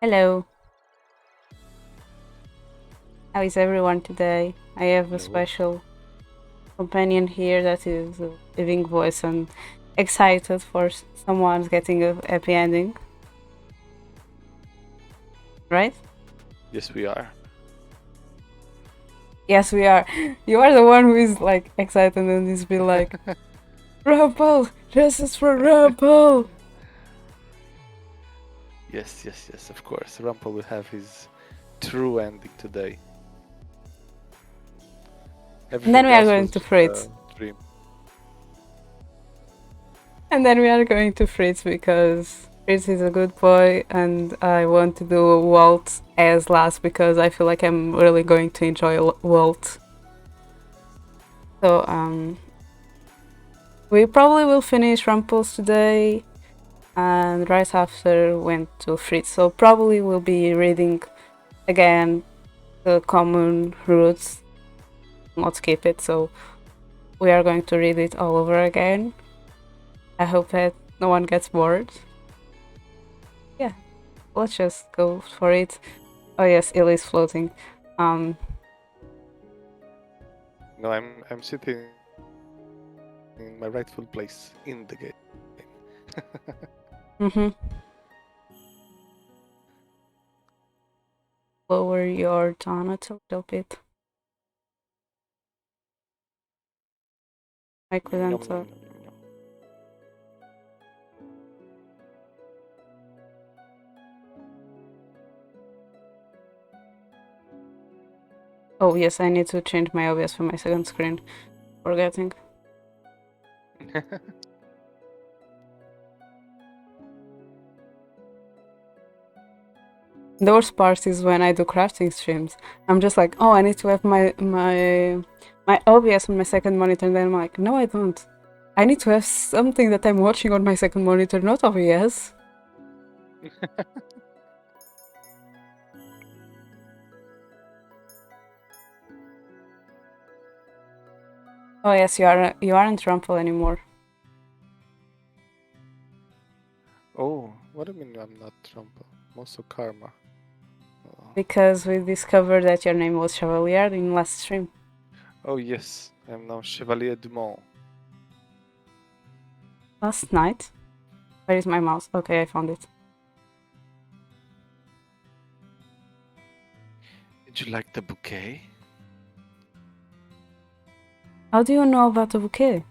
Hello, how is everyone today? I have a Hello. special companion here that is giving voice and excited for someone getting a happy ending, right? Yes, we are. Yes, we are. You are the one who is like excited and is be like, Rumpel, justice for Rumpel. Yes, yes, yes, of course. Rumpel will have his true ending today. And then Everything we are else going was to just Fritz. a dream. And then we are going to Fritz because Fritz is a good boy and I want to do Walt as last because I feel like I'm really going to enjoy Walt. So we probably will finish Rumpels today and right after went to Fritz. So probably we'll be reading again the common roots, not skip it. So we are going to read it all over again. I hope that no one gets bored. Yeah, let's just go for it. Oh yes, Illy is floating. Um, No, I'm sitting in my rightful place in the game. mm-hmm. Lower your donut a little bit. I Nom, couldn't. nom, nom, nom, nom. Oh yes, I need to change my OBS for my second screen. Forgetting. The worst part is when I do crafting streams. I'm just like, oh, I need to have my OBS on my second monitor, and then I'm like, no, I don't. I need to have something that I'm watching on my second monitor, not OBS. Oh yes, you aren't Rumpel anymore. Oh, what do you mean I'm not Rumpel? I'm also Karma. Oh. Because we discovered that your name was Chevalier in last stream. Oh yes, I'm now Chevalier Dumont. Last night? Where is my mouse? Okay, I found it. Did you like the bouquet? How do you know about the bouquet?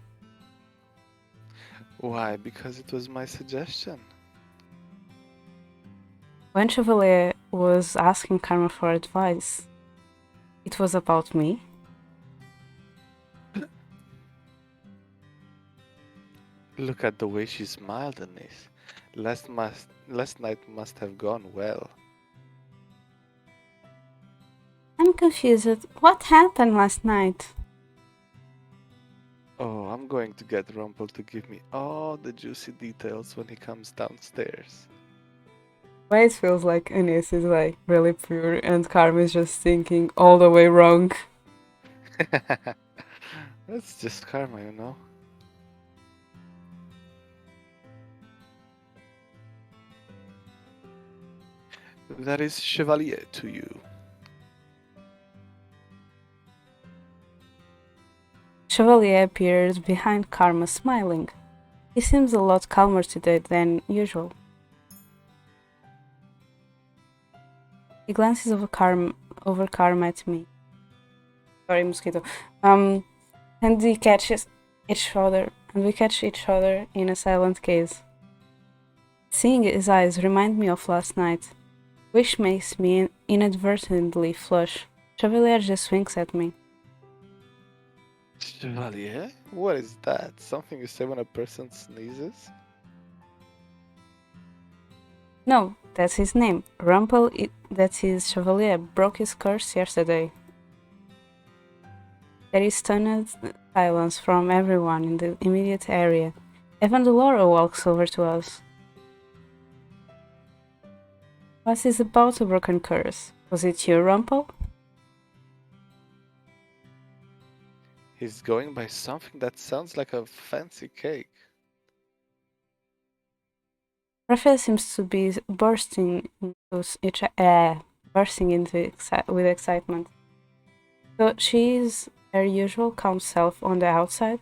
Why? Because it was my suggestion. When Chevalier was asking Karma for advice, it was about me. Look at the way she smiled on this. Last night must have gone well. I'm confused. What happened last night? Oh, I'm going to get Rumpel to give me all the juicy details when he comes downstairs. Why it feels like Ines is like really pure and Karma is just thinking all the way wrong. That's just karma, you know? That is Chevalier to you. Chevalier appears behind Karma smiling. He seems a lot calmer today than usual. He glances over Karma at me. Sorry, mosquito. And we catch each other in a silent gaze. Seeing his eyes remind me of last night, which makes me inadvertently flush. Chevalier just winks at me. Chevalier? What is that? Something you say when a person sneezes? No, that's his name. Rumpel, that's his Chevalier, broke his curse yesterday. There is stunned silence from everyone in the immediate area. Even Delora walks over to us. What is about a broken curse? Was it you, Rumpel? He's going by something that sounds like a fancy cake. Raphael seems to be bursting into with excitement. So she is her usual calm self on the outside.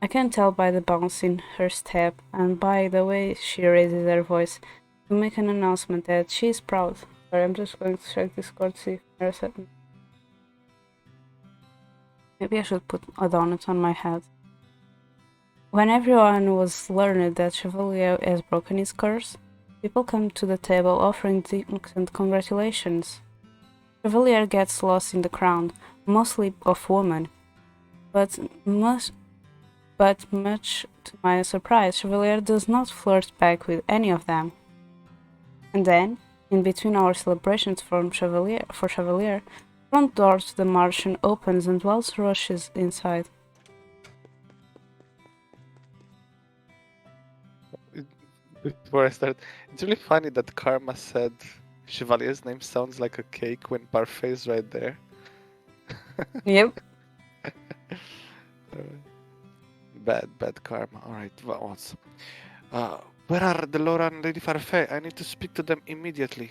I can tell by the bounce in her step and by the way she raises her voice to make an announcement that she is proud. Sorry, I'm just going to check Discord to see if there's a... Maybe I should put a donut on my head. When everyone was learned that Chevalier has broken his curse, people come to the table offering drinks and congratulations. Chevalier gets lost in the crowd, mostly of women, but much to my surprise, Chevalier does not flirt back with any of them. And then, in between our celebrations for Chevalier, front door to the mansion opens and Wells rushes inside. Before I start, it's really funny that Karma said Chevalier's name sounds like a cake when Parfait's right there. Yep. Bad karma. Alright, what's... where are the Laura and Lady Parfait? I need to speak to them immediately.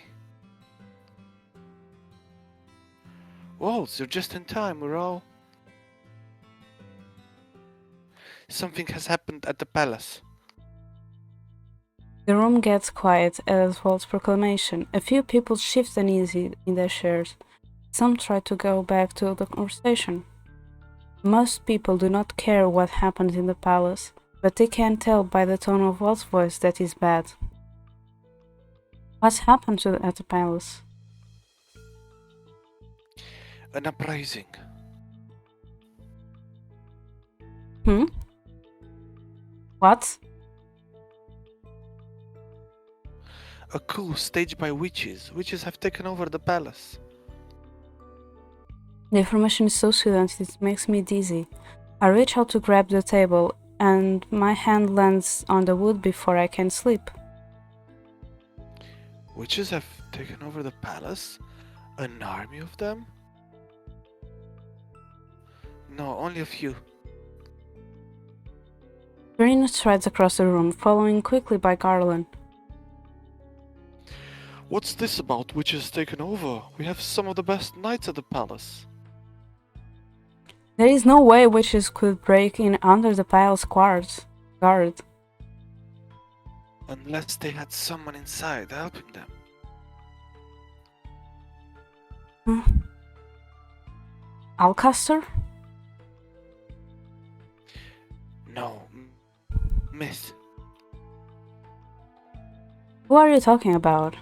Waltz, you're just in time, we're all... Something has happened at the palace. The room gets quiet at Walt's proclamation. A few people shift uneasy in their chairs. Some try to go back to the conversation. Most people do not care what happened in the palace, but they can tell by the tone of Walt's voice that is bad. What happened at the palace? An uprising. What? A coup staged by witches. Witches have taken over the palace. The information is so sudden it makes me dizzy. I reach out to grab the table, and my hand lands on the wood before I can sleep. Witches have taken over the palace? An army of them? No, only a few. Verena strides across the room, following quickly by Garland. What's this about witches taken over? We have some of the best knights at the palace. There is no way witches could break in under the palace guard. Unless they had someone inside helping them. Alcaster? No, Miss. Who are you talking about?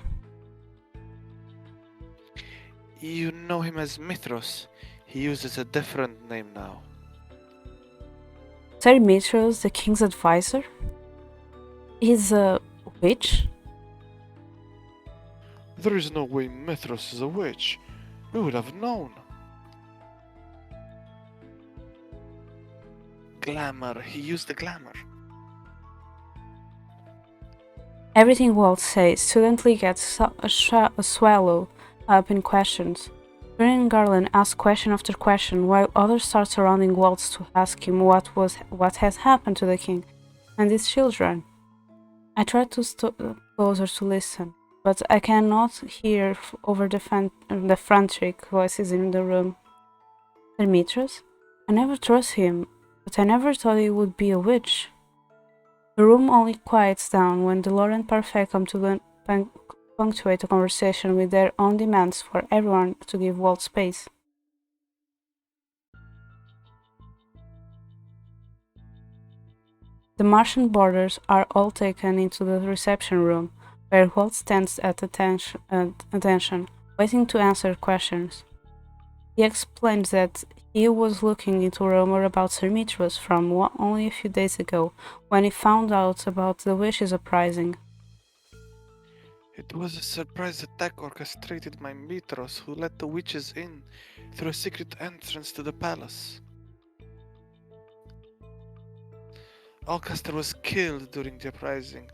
You know him as Mithros. He uses a different name now. Sir Mithros, the king's advisor? He's a witch? There is no way Mithros is a witch. We would have known. Glamour. He used the glamour. Everything Walt says suddenly gets swallowed up in questions. Green and Garland ask question after question, while others start surrounding Waltz to ask him what has happened to the king and his children. I try to closer to listen, but I cannot hear over the frantic voices in the room. Demetrius? I never trust him, but I never thought he would be a witch. The room only quiets down when Delore and Parfait come to punctuate the conversation with their own demands for everyone to give Walt space. The Martian boarders are all taken into the reception room, where Walt stands at attention, waiting to answer questions. He explains that he was looking into a rumor about Sir Mithras from only a few days ago, when he found out about the witches uprising. It was a surprise attack orchestrated by Mithras, who let the witches in through a secret entrance to the palace. Alcaster was killed during the uprising.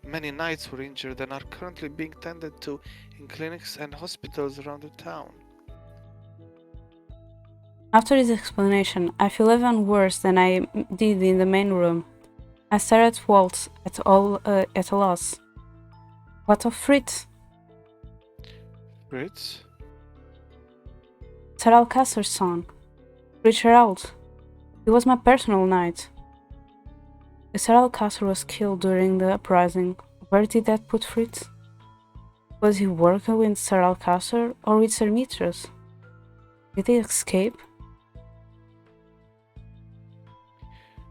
Many knights were injured and are currently being tended to in clinics and hospitals around the town. After his explanation, I feel even worse than I did in the main room. I stare at Walt at a loss. What of Fritz? Fritz? Sir Alcaster's son. Fritz Herald. He was my personal knight. If Sir Alcaster was killed during the uprising, where did that put Fritz? Was he working with Sir Alcaster or with Sir Mitras? Did he escape?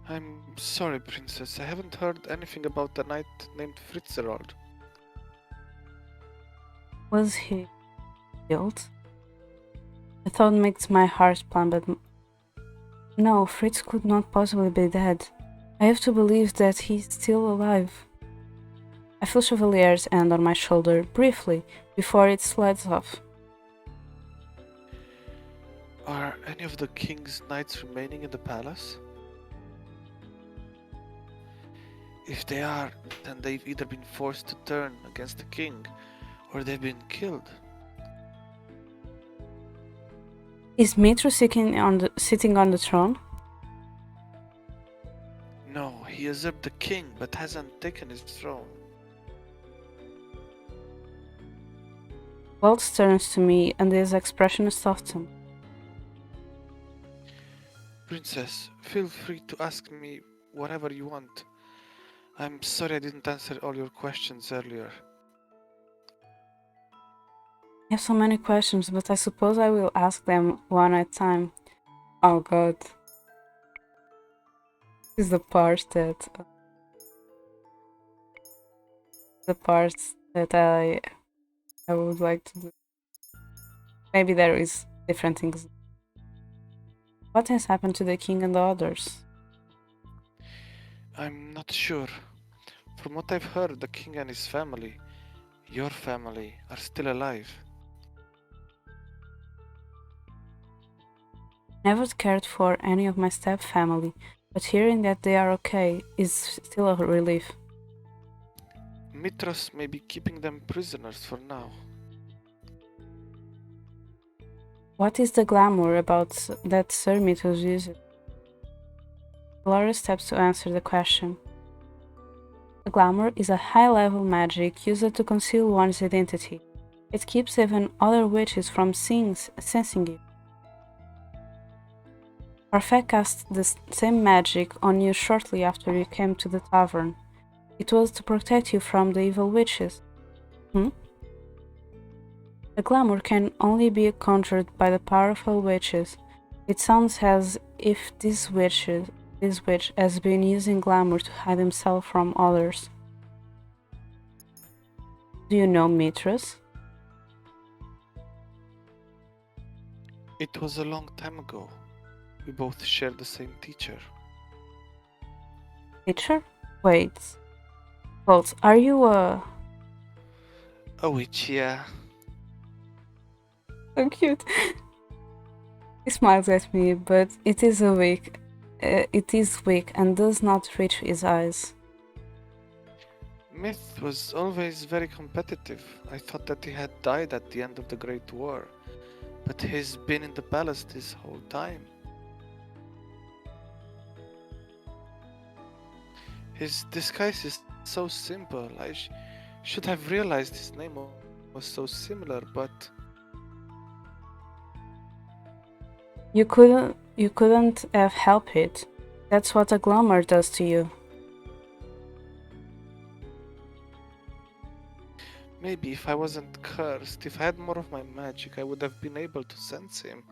I'm sorry, Princess. I haven't heard anything about a knight named Fitzgerald. Was he killed? The thought makes my heart pound, but no, Fritz could not possibly be dead. I have to believe that he's still alive. I feel Chevalier's hand on my shoulder briefly before it slides off. Are any of the king's knights remaining in the palace? If they are, then they've either been forced to turn against the king, or they've been killed. Is Mitro sitting on the throne? No, he usurped the king, but hasn't taken his throne. Waltz turns to me and his expression softens. Princess, feel free to ask me whatever you want. I'm sorry I didn't answer all your questions earlier. I have so many questions, but I suppose I will ask them one at a time. Oh god. This is the part that I would like to do. Maybe there is different things. What has happened to the king and the others? I'm not sure. From what I've heard, the king and his family, your family, are still alive. Never cared for any of my step family, but hearing that they are okay is still a relief. Mitros may be keeping them prisoners for now. What is the glamour about that Sir Mitros uses? Laura steps to answer the question. The glamour is a high-level magic used to conceal one's identity. It keeps even other witches from sensing it. Parfait cast the same magic on you shortly after you came to the tavern. It was to protect you from the evil witches. The glamour can only be conjured by the powerful witches. It sounds as if this witch has been using glamour to hide himself from others. Do you know Mitras? It was a long time ago. We both shared the same teacher. Teacher? Wait. Walt, are you a... A witch, yeah. So cute. He smiles at me, but it is weak and does not reach his eyes. Myth was always very competitive. I thought that he had died at the end of the Great War, but he's been in the palace this whole time. His disguise is so simple. I should have realized his name was so similar, but You couldn't have helped it. That's what a glamour does to you. maybe if I wasn't cursed, if I had more of my magic, I would have been able to sense him.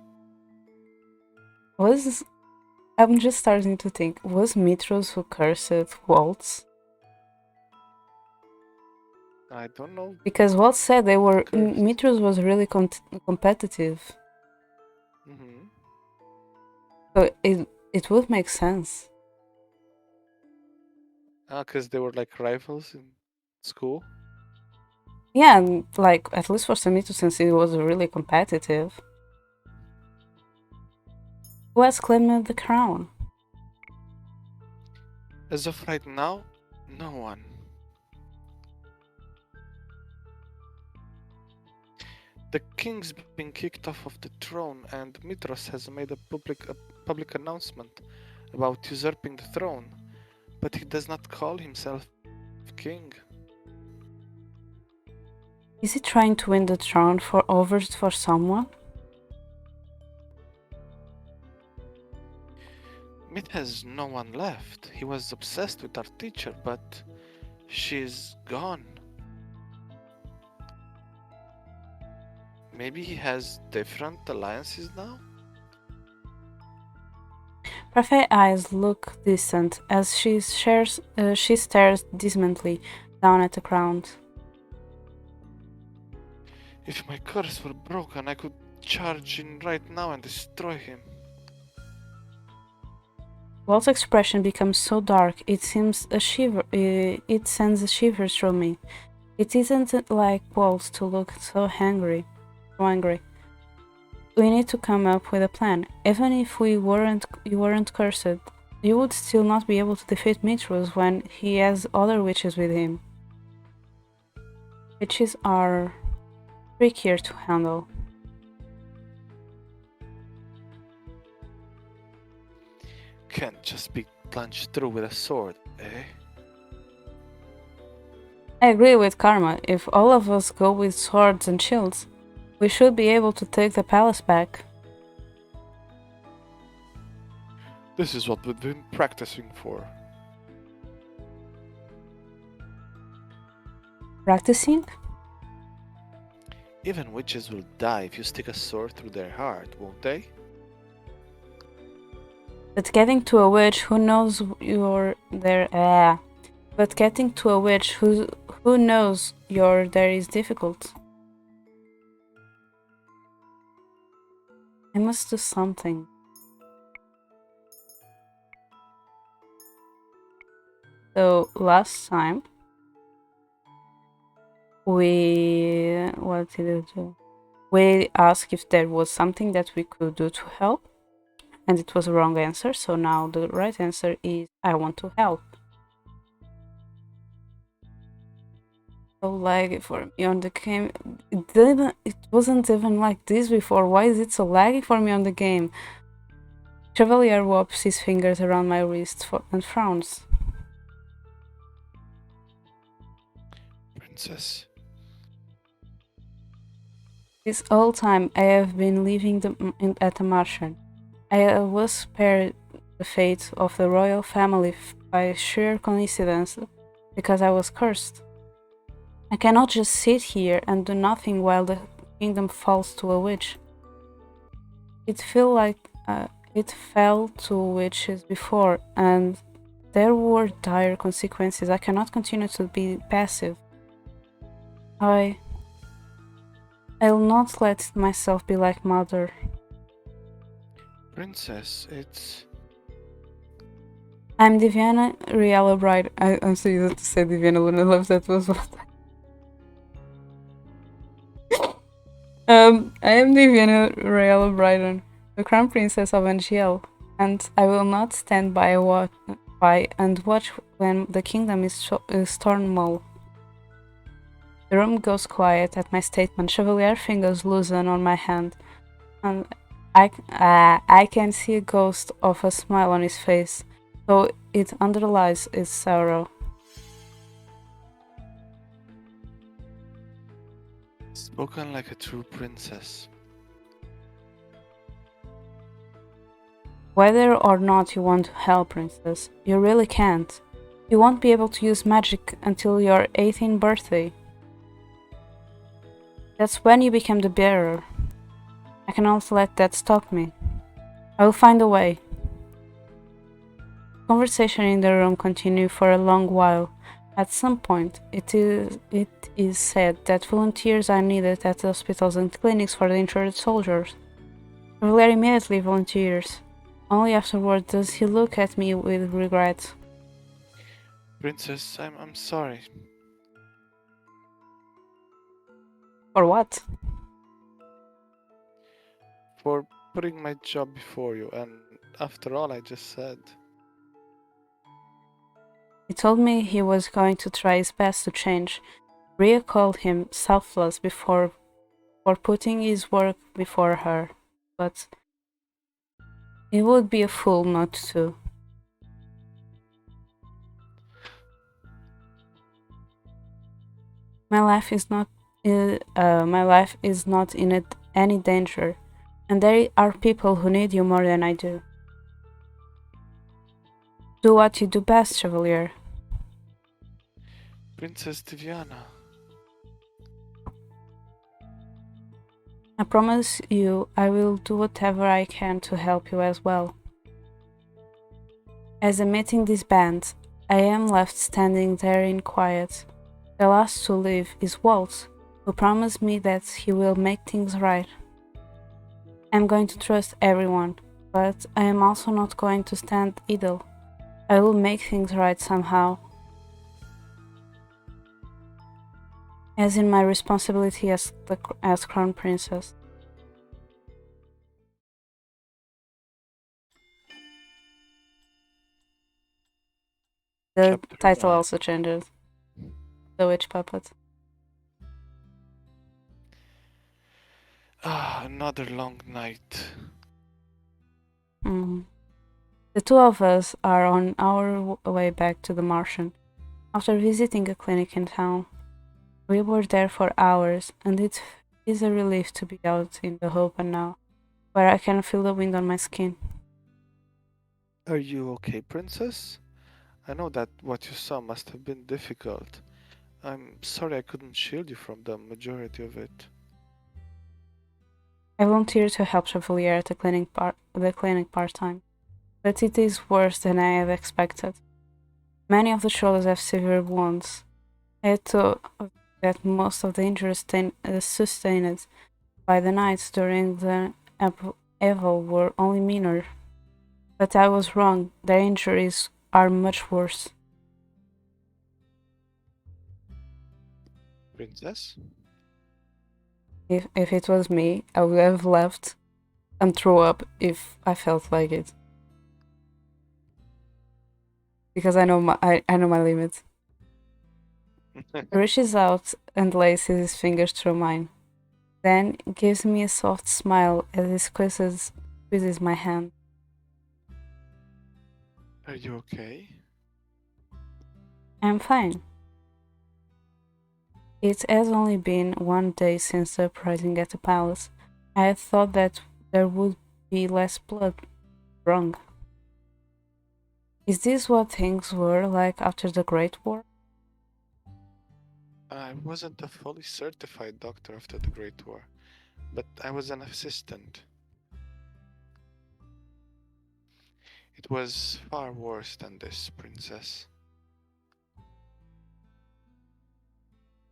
I'm just starting to think, was Mitros who cursed Waltz? I don't know. Because Waltz said Cursed. Mitros was really competitive. Mm-hmm. So it would make sense. Because they were like rivals in school. Yeah, and like at least for Samito, since he was really competitive. Who has claimed the crown? As of right now, no one. The king's been kicked off of the throne, and Mitros has made a public announcement about usurping the throne, but he does not call himself king. Is he trying to win the throne for someone? Myth has no one left. He was obsessed with our teacher, but she's gone. Maybe he has different alliances now? Parfait's eyes look distant as she stares dismally down at the ground. If my curse were broken, I could charge in right now and destroy him. Walt's expression becomes so dark it seems a shiver. It sends a shiver through me. It isn't like Walt to look so angry. We need to come up with a plan. Even if you weren't cursed, you would still not be able to defeat Mitrus when he has other witches with him. Witches are trickier to handle. Can't just be plunged through with a sword, eh? I agree with Karma. If all of us go with swords and shields, we should be able to take the palace back. This is what we've been practicing for. Practicing? Even witches will die if you stick a sword through their heart, won't they? But getting to a witch who knows you're there. But getting to a witch who knows you're there is difficult. I must do something. So last time what did we do? We asked if there was something that we could do to help, and it was a wrong answer. So now the right answer is I want to help. So laggy for me on the game. It wasn't even like this before. Why is it so laggy for me on the game? Chevalier wraps his fingers around my wrist and frowns. Princess. This whole time I have been living at the Martian. I was spared the fate of the royal family by sheer coincidence because I was cursed. I cannot just sit here and do nothing while the kingdom falls to a witch. It fell to witches before, and there were dire consequences. I cannot continue to be passive. I'll not let myself be like Mother. Princess, it's... I'm Diviana Riella Bride. I'm so used to say Diviana Luna Love, that was what I am Diviana Riella Bryden, the Crown Princess of NGL, and I will not stand by and watch when the kingdom is turmoil. The room goes quiet at my statement. Chevalier fingers loosen on my hand, and I can see a ghost of a smile on his face, though it underlies his sorrow. Spoken like a true princess. Whether or not you want to help, Princess, you really can't. You won't be able to use magic until your 18th birthday. That's when you become the bearer. I cannot let that stop me. I will find a way. Conversation in the room continued for a long while. At some point, it is said that volunteers are needed at the hospitals and clinics for the injured soldiers. Chevalier immediately volunteers. Only afterward does he look at me with regret. Princess, I'm sorry. For what? For putting my job before you, and after all I just said. He told me he was going to try his best to change. Rhea called him selfless for putting his work before her, but he would be a fool not to. My life is not my life is not in any danger, and there are people who need you more than I do. Do what you do best, Chevalier. Princess Tiviana. I promise you I will do whatever I can to help you as well. As I'm meeting this band, I am left standing there in quiet. The last to leave is Walt, who promised me that he will make things right. I'm going to trust everyone, but I am also not going to stand idle. I will make things right somehow, as in my responsibility as Crown Princess. The Chapter title 1. also changes. The Witch Puppet. Ah, another long night. Mm. The two of us are on our way back to the Martian. After visiting a clinic in town, we were there for hours, and it is a relief to be out in the open now, where I can feel the wind on my skin. Are you okay, Princess? I know that what you saw must have been difficult. I'm sorry I couldn't shield you from the majority of it. I volunteered to help Chevalier at the clinic part-time, but it is worse than I have expected. Many of the shoulders have severe wounds. I thought that most of the injuries sustained by the knights during the eval were only minor, but I was wrong. Their injuries are much worse. Princess? If it was me, I would have left and throw up if I felt like it, because I know my limits. He reaches out and laces his fingers through mine, then gives me a soft smile as he squeezes my hand. Are you okay? I'm fine. It has only been 1 day since the uprising at the palace. I had thought that there would be less blood. Wrong. Is this what things were like after the Great War? I wasn't a fully certified doctor after the Great War, but I was an assistant. It was far worse than this, Princess.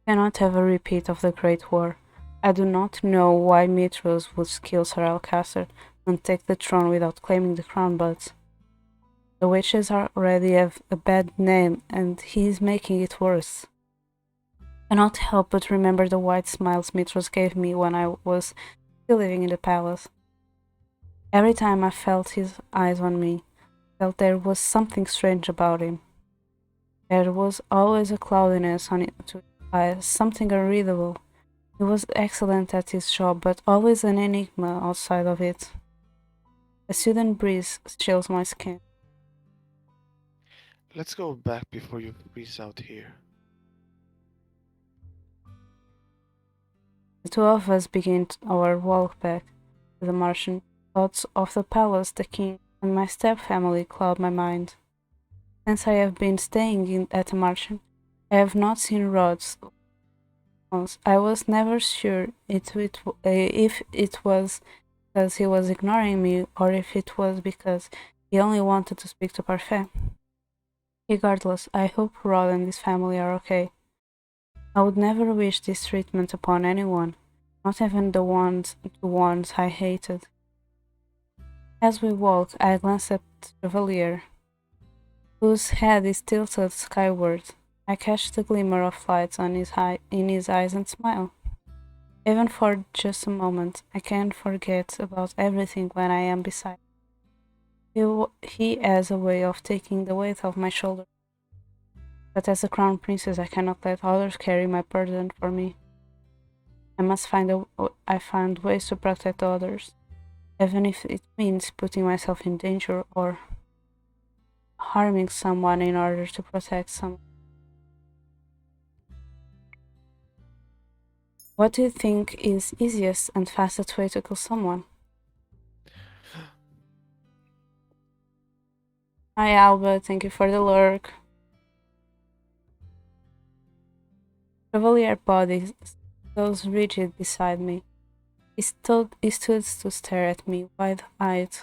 Cannot have a repeat of the Great War. I do not know why Mitros would kill Sir Alcaster and take the throne without claiming the crown, but the witches already have a bad name and he is making it worse. I cannot help but remember the white smiles Mitros gave me when I was still living in the palace. Every time I felt his eyes on me, felt there was something strange about him. There was always a cloudiness on his eyes, something unreadable. He was excellent at his job, but always an enigma outside of it. A sudden breeze chills my skin. Let's go back before you freeze out here. The two of us begin our walk back to the Martian. Thoughts of the palace, the king, and my step-family cloud my mind. Since I have been staying at the Martian, I have not seen Rod's once. I was never sure if it was because he was ignoring me or if it was because he only wanted to speak to Parfait. Regardless, I hope Rod and his family are okay. I would never wish this treatment upon anyone, not even the ones I hated. As we walk, I glance at Chevalier, whose head is tilted skyward. I catch the glimmer of light in his eyes and smile. Even for just a moment, I can't forget about everything when I am beside him. He has a way of taking the weight off my shoulders. But as a crown princess, I cannot let others carry my burden for me. I find ways to protect others, even if it means putting myself in danger or harming someone in order to protect someone. What do you think is easiest and fastest way to kill someone? Hi Albert, thank you for the lurk. Chevalier body goes rigid beside me. He stood to stare at me, wide-eyed.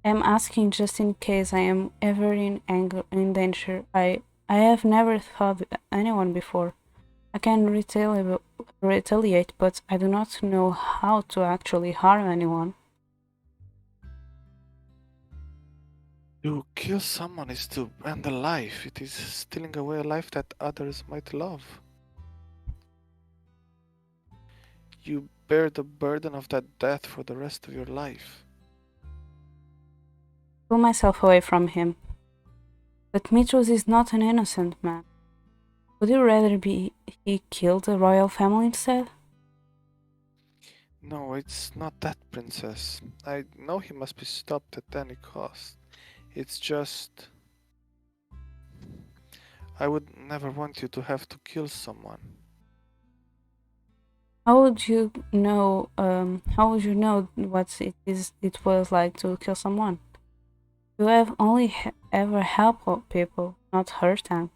I'm asking just in case I am ever in danger. I have never thought anyone before. I can retaliate, but I do not know how to actually harm anyone. To kill someone is to end a life. It is stealing away a life that others might love. You bear the burden of that death for the rest of your life. Pull myself away from him. But Mitros is not an innocent man. Would you rather be he killed the royal family instead? No, it's not that, princess. I know he must be stopped at any cost. It's just. I would never want you to have to kill someone. How would you know? How would you know what it was like to kill someone? You have only ever helped people, not hurt them.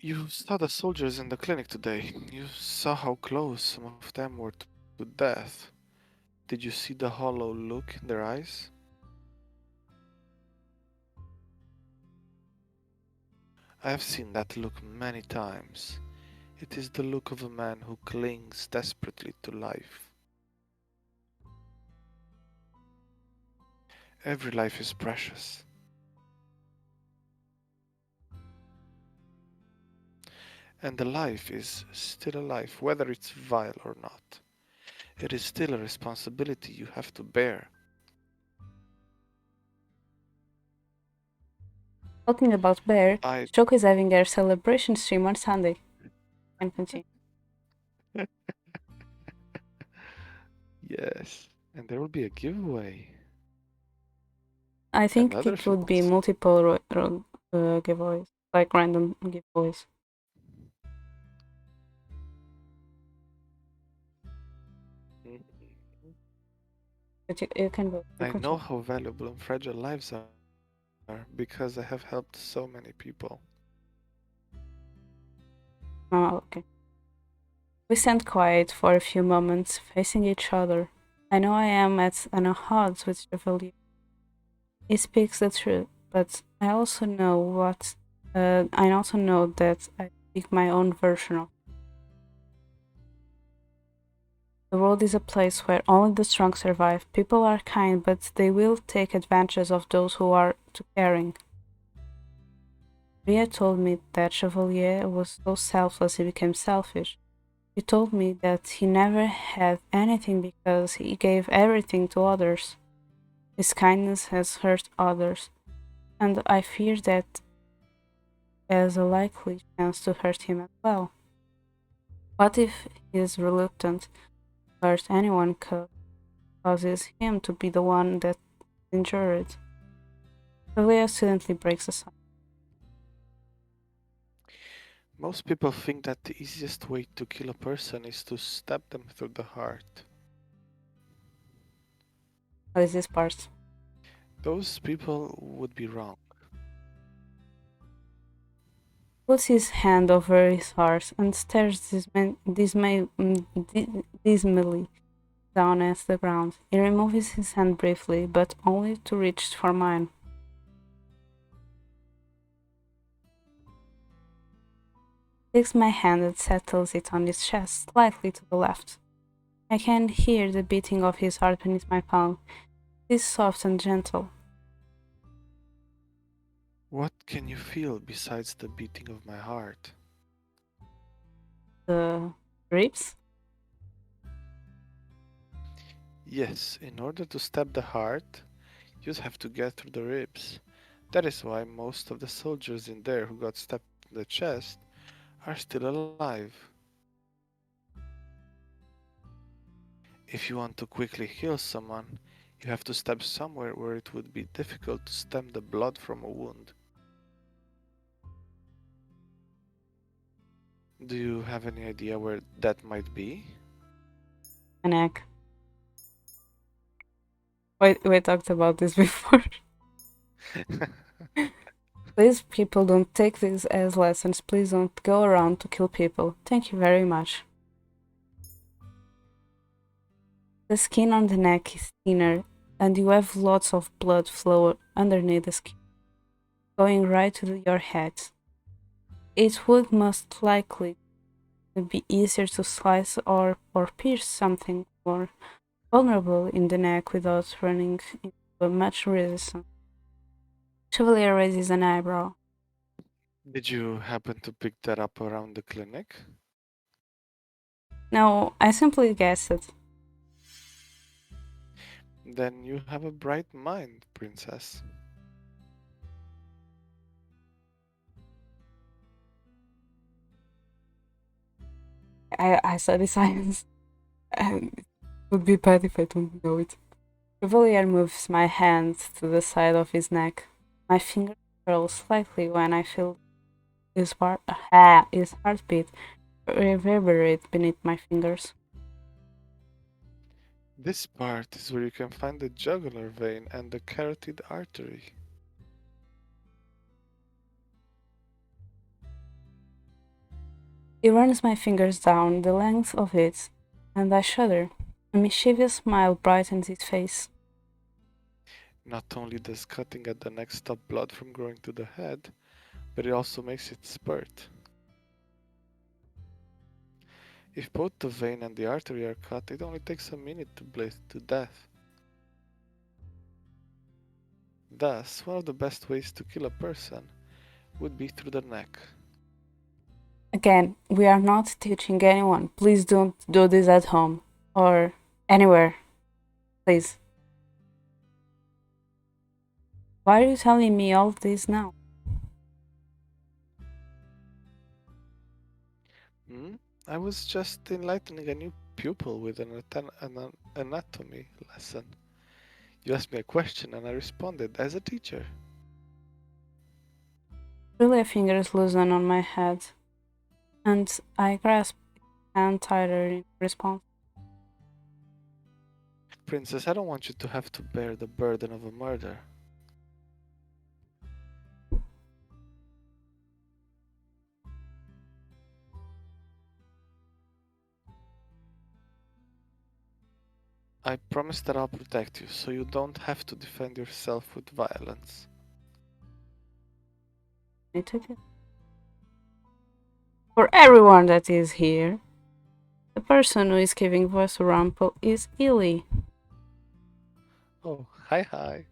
You saw the soldiers in the clinic today. You saw how close some of them were to death. Did you see the hollow look in their eyes? I have seen that look many times. It is the look of a man who clings desperately to life. Every life is precious. And the life is still a life, whether it's vile or not. It is still a responsibility you have to bear. Talking about Bear, I. Choco is having their celebration stream on Sunday. And continue. Yes, and there will be a giveaway I and think other it would be things. multiple giveaways, like random giveaways. Mhm. But you can go. You I know continue. how valuable and fragile lives are because I have helped so many people. Oh, okay. We stand quiet for a few moments, facing each other. I know I am at an odds with Chevalier. He speaks the truth, but I also know what. I also know that I speak my own version of. The world is a place where only the strong survive. People are kind, but they will take advantage of those who are too caring. Ria told me that Chevalier was so selfless he became selfish. He told me that he never had anything because he gave everything to others. His kindness has hurt others, and I fear that has a likely chance to hurt him as well. What if he is reluctant to hurt anyone causes him to be the one that is injured? Julia suddenly breaks the silence. Most people think that the easiest way to kill a person is to stab them through the heart. What is this part? Those people would be wrong. Puts his hand over his heart and stares dismally down at the ground. He removes his hand briefly, but only to reach for mine. Takes my hand and settles it on his chest, slightly to the left. I can hear the beating of his heart beneath my palm. It is soft and gentle. What can you feel besides the beating of my heart? The ribs? Yes, in order to stab the heart, you'd have to get through the ribs. That is why most of the soldiers in there who got stabbed in the chest are still alive. If you want to quickly heal someone, you have to stab somewhere where it would be difficult to stem the blood from a wound. Do you have any idea where that might be? An egg. Wait, we talked about this before. Please, people, don't take this as lessons. Please don't go around to kill people. Thank you very much. The skin on the neck is thinner, and you have lots of blood flow underneath the skin, going right to your head. It would most likely be easier to slice or pierce something more vulnerable in the neck without running into much resistance. Chevalier raises an eyebrow. Did you happen to pick that up around the clinic? No, I simply guessed it. Then you have a bright mind, princess. I study science, and it would be bad if I don't know it. Chevalier moves my hand to the side of his neck. My finger curls slightly when I feel his heartbeat reverberate beneath my fingers. This part is where you can find the jugular vein and the carotid artery. He runs my fingers down the length of it, and I shudder. A mischievous smile brightens his face. Not only does cutting at the neck stop blood from going to the head, but it also makes it spurt. If both the vein and the artery are cut, it only takes a minute to bleed to death. Thus, one of the best ways to kill a person would be through the neck. Again, we are not teaching anyone. Please don't do this at home or anywhere. Please. Why are you telling me all this now? Hmm? I was just enlightening a new pupil with an anatomy lesson. You asked me a question and I responded as a teacher. Really, fingers loosen on my head, and I grasp his hand tighter in response. Princess, I don't want you to have to bear the burden of a murder. I promise that I'll protect you, so you don't have to defend yourself with violence. I took it. For everyone that is here, the person who is giving voice to Rumpel is Illy. Oh, hi hi.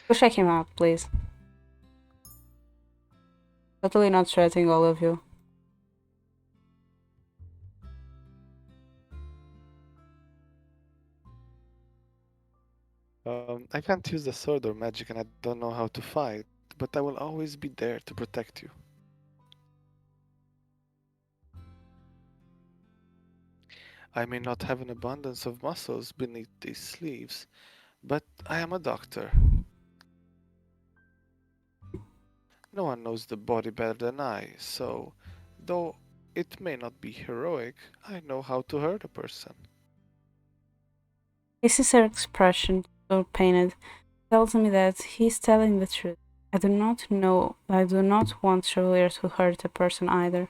Go check him out, please. Totally not threatening all of you. I can't use the sword or magic and I don't know how to fight, but I will always be there to protect you. I may not have an abundance of muscles beneath these sleeves, but I am a doctor. No one knows the body better than I, so though it may not be heroic, I know how to hurt a person. His sincere expression, so pained, tells me that he's telling the truth. I do not want Chevalier to hurt a person either.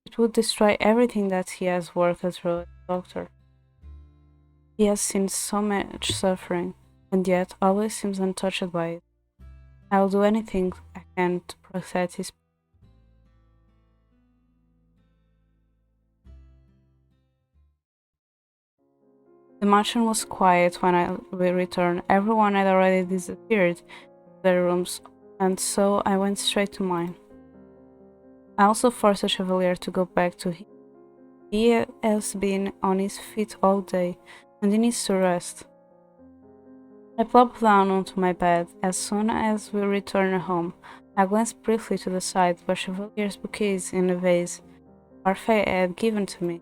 It would destroy everything that he has worked through as a doctor. He has seen so much suffering, and yet always seems untouched by it. I will do anything I can to protect his. The mansion was quiet when we returned. Everyone had already disappeared to their rooms, and so I went straight to mine. I also forced the Chevalier to go back to him. He has been on his feet all day, and he needs to rest. I plopped down onto my bed. As soon as we returned home, I glanced briefly to the side where Chevalier's bouquets in a vase Parfait had given to me.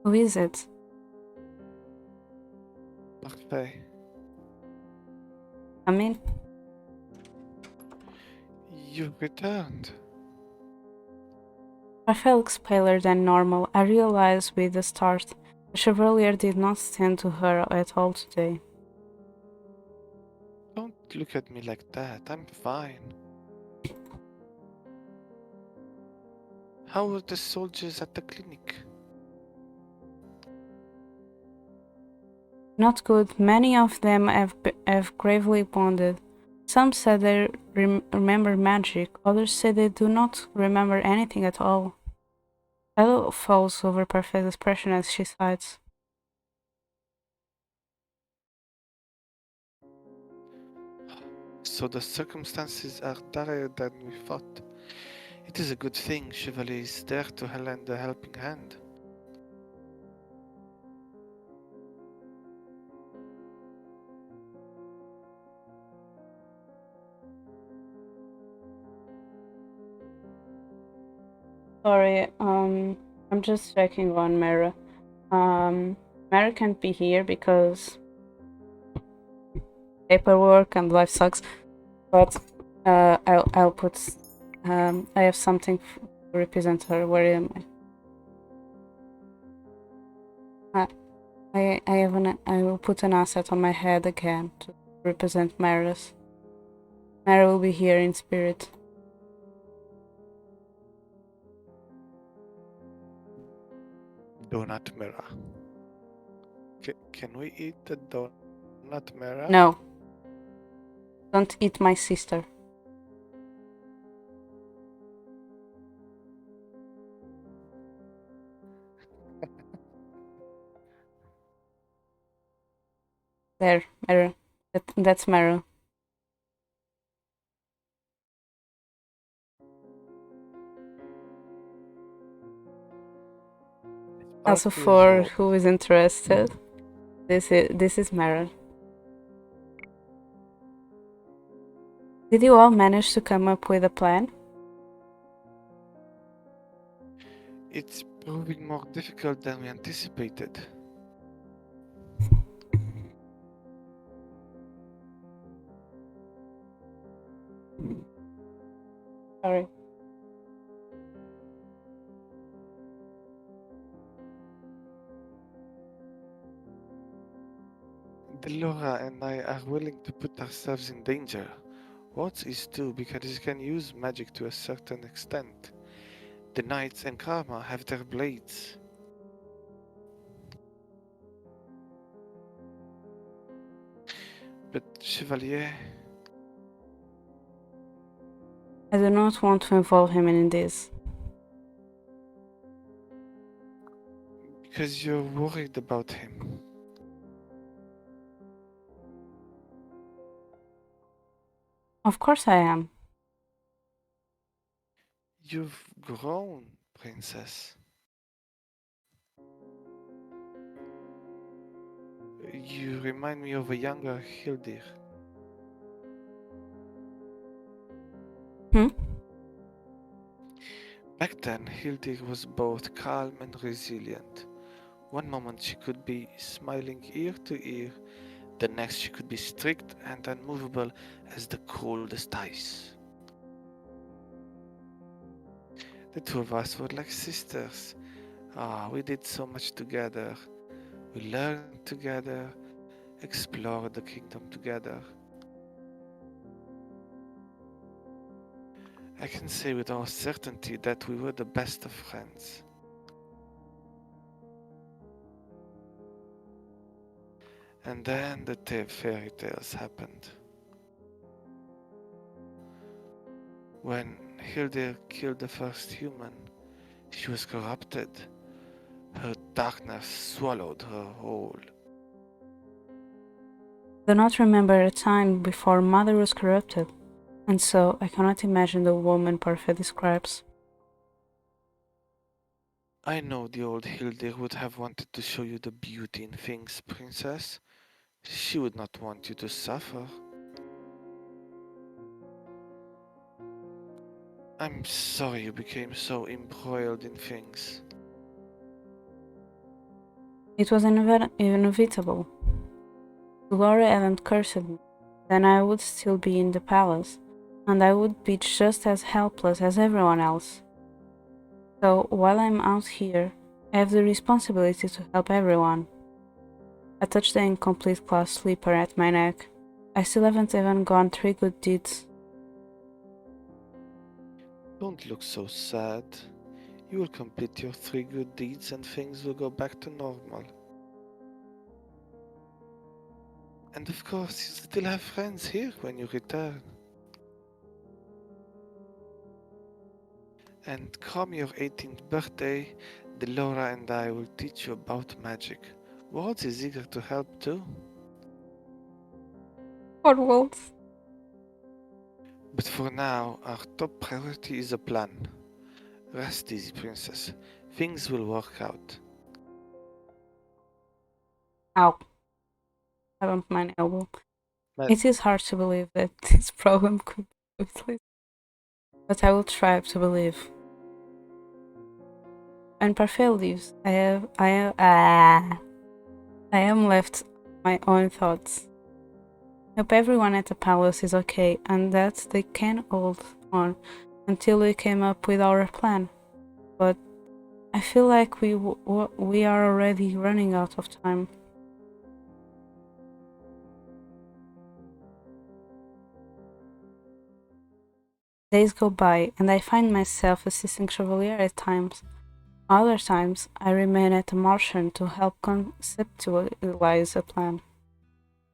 Who is it? Okay. I mean, You've returned. Raphael looks paler than normal. I realized with the start. The Chevalier did not stand to her at all today. Don't look at me like that. I'm fine. How are the soldiers at the clinic? Not good. Many of them have gravely wounded. Some said they remember magic, others say they do not remember anything at all. Ella falls over perfect expression as she sighs. So the circumstances are dire than we thought. It is a good thing Chevalier is there to lend a helping hand. Sorry, I'm just checking on Mara. Mara can't be here because paperwork and life sucks. But I'll put. I have something to represent her. Where am I? I will put an asset on my head again to represent Mara's. Mara will be here in spirit. Donut Mera. Can we eat the donut Mera? No, don't eat my sister. There, Mara. That's Mara. Also, for who is interested, this is Mara. Did you all manage to come up with a plan? It's proving more difficult than we anticipated. Sorry. Delora and I are willing to put ourselves in danger. What is too because you can use magic to a certain extent. The knights and Karma have their blades. But Chevalier, I do not want to involve him in this. because you're worried about him. Of course I am. You've grown, princess. You remind me of a younger Hildir. Hmm? Back then, Hildir was both calm and resilient. One moment she could be smiling ear to ear, the next she could be strict and unmovable as the coldest ice. The two of us were like sisters. We did so much together. We learned together, explored the kingdom together. I can say with all certainty that we were the best of friends. And then the fairy tales happened. When Hildir killed the first human, she was corrupted. Her darkness swallowed her whole. Do not remember a time before Mother was corrupted, and so I cannot imagine the woman Parfait describes. I know the old Hildir would have wanted to show you the beauty in things, princess. She would not want you to suffer. I'm sorry you became so embroiled in things. It was inevitable. Gloria hadn't cursed me, then I would still be in the palace. and I would be just as helpless as everyone else. So while I'm out here, I have the responsibility to help everyone. I touch the incomplete class sleeper at my neck. I still haven't even gone 3 good deeds. Don't look so sad. You will complete your 3 good deeds and things will go back to normal. And of course, you still have friends here when you return. And come your 18th birthday, Delora and I will teach you about magic. Words is eager to help too. What wolves? But for now, our top priority is a plan. Rest easy, princess. Things will work out. Ow. I bumped my elbow. Ma- It is hard to believe that this problem could be with, but I will try to believe. When Parfait leaves, I am left my own thoughts. Hope everyone at the palace is okay and that they can hold on until we came up with our plan. But I feel like we are already running out of time. Days go by and I find myself assisting Chevalier at times. Other times, I remain at the Martian to help conceptualize a plan.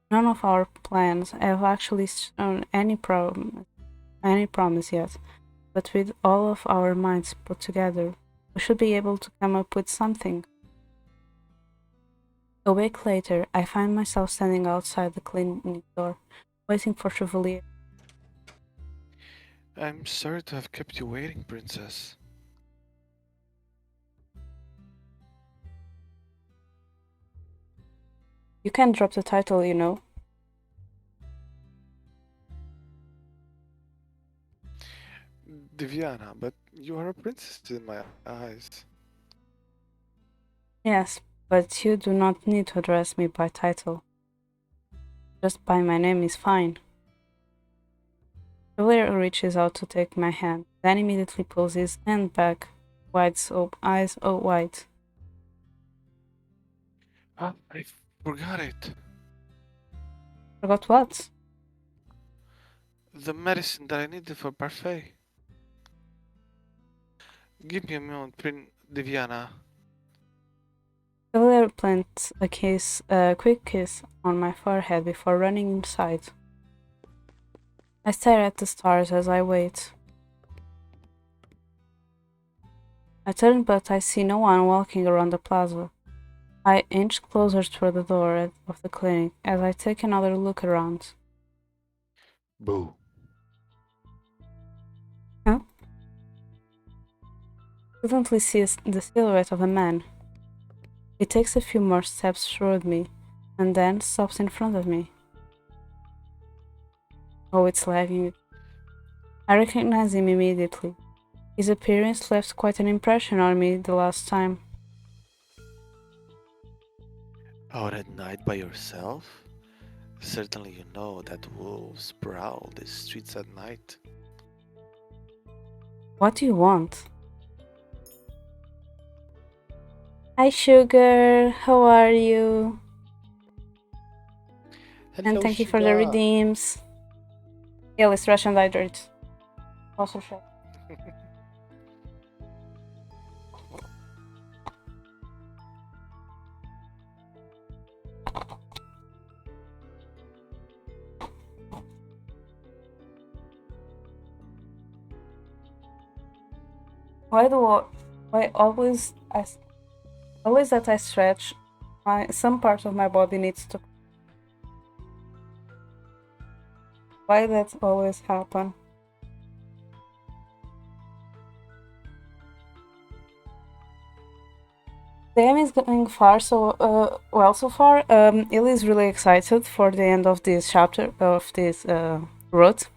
None of our plans have actually shown any promise yet, but with all of our minds put together, we should be able to come up with something. A week later, I find myself standing outside the clinic door, waiting for Chevalier. I'm sorry to have kept you waiting, princess. You can't drop the title, you know. Diviana, but you are a princess in my eyes. Yes, but you do not need to address me by title. Just by my name is fine. Chevalier reaches out to take my hand, then immediately pulls his hand back, eyes wide. Ah, I forgot it. Forgot what? The medicine that I needed for Parfait. Give me a moment, Diviana. Chevalier plants a quick kiss on my forehead before running inside. I stare at the stars as I wait. I turn, but I see no one walking around the plaza. I inch closer toward the door of the clinic as I take another look around. Boo. Huh? I suddenly see the silhouette of a man. He takes a few more steps toward me, and then stops in front of me. Oh, it's lagging. I recognize him immediately. His appearance left quite an impression on me the last time. Out at night by yourself? Certainly you know that wolves prowl the streets at night. What do you want? Hi, Sugar. How are you? And Hello, thank you for the Sugar. redeems. Yeah, let's Russian hydrate. Also share. Why always that I stretch, some part of my body needs to. Why that always happen? The game is going well so far. Illy is really excited for the end of this chapter of this route.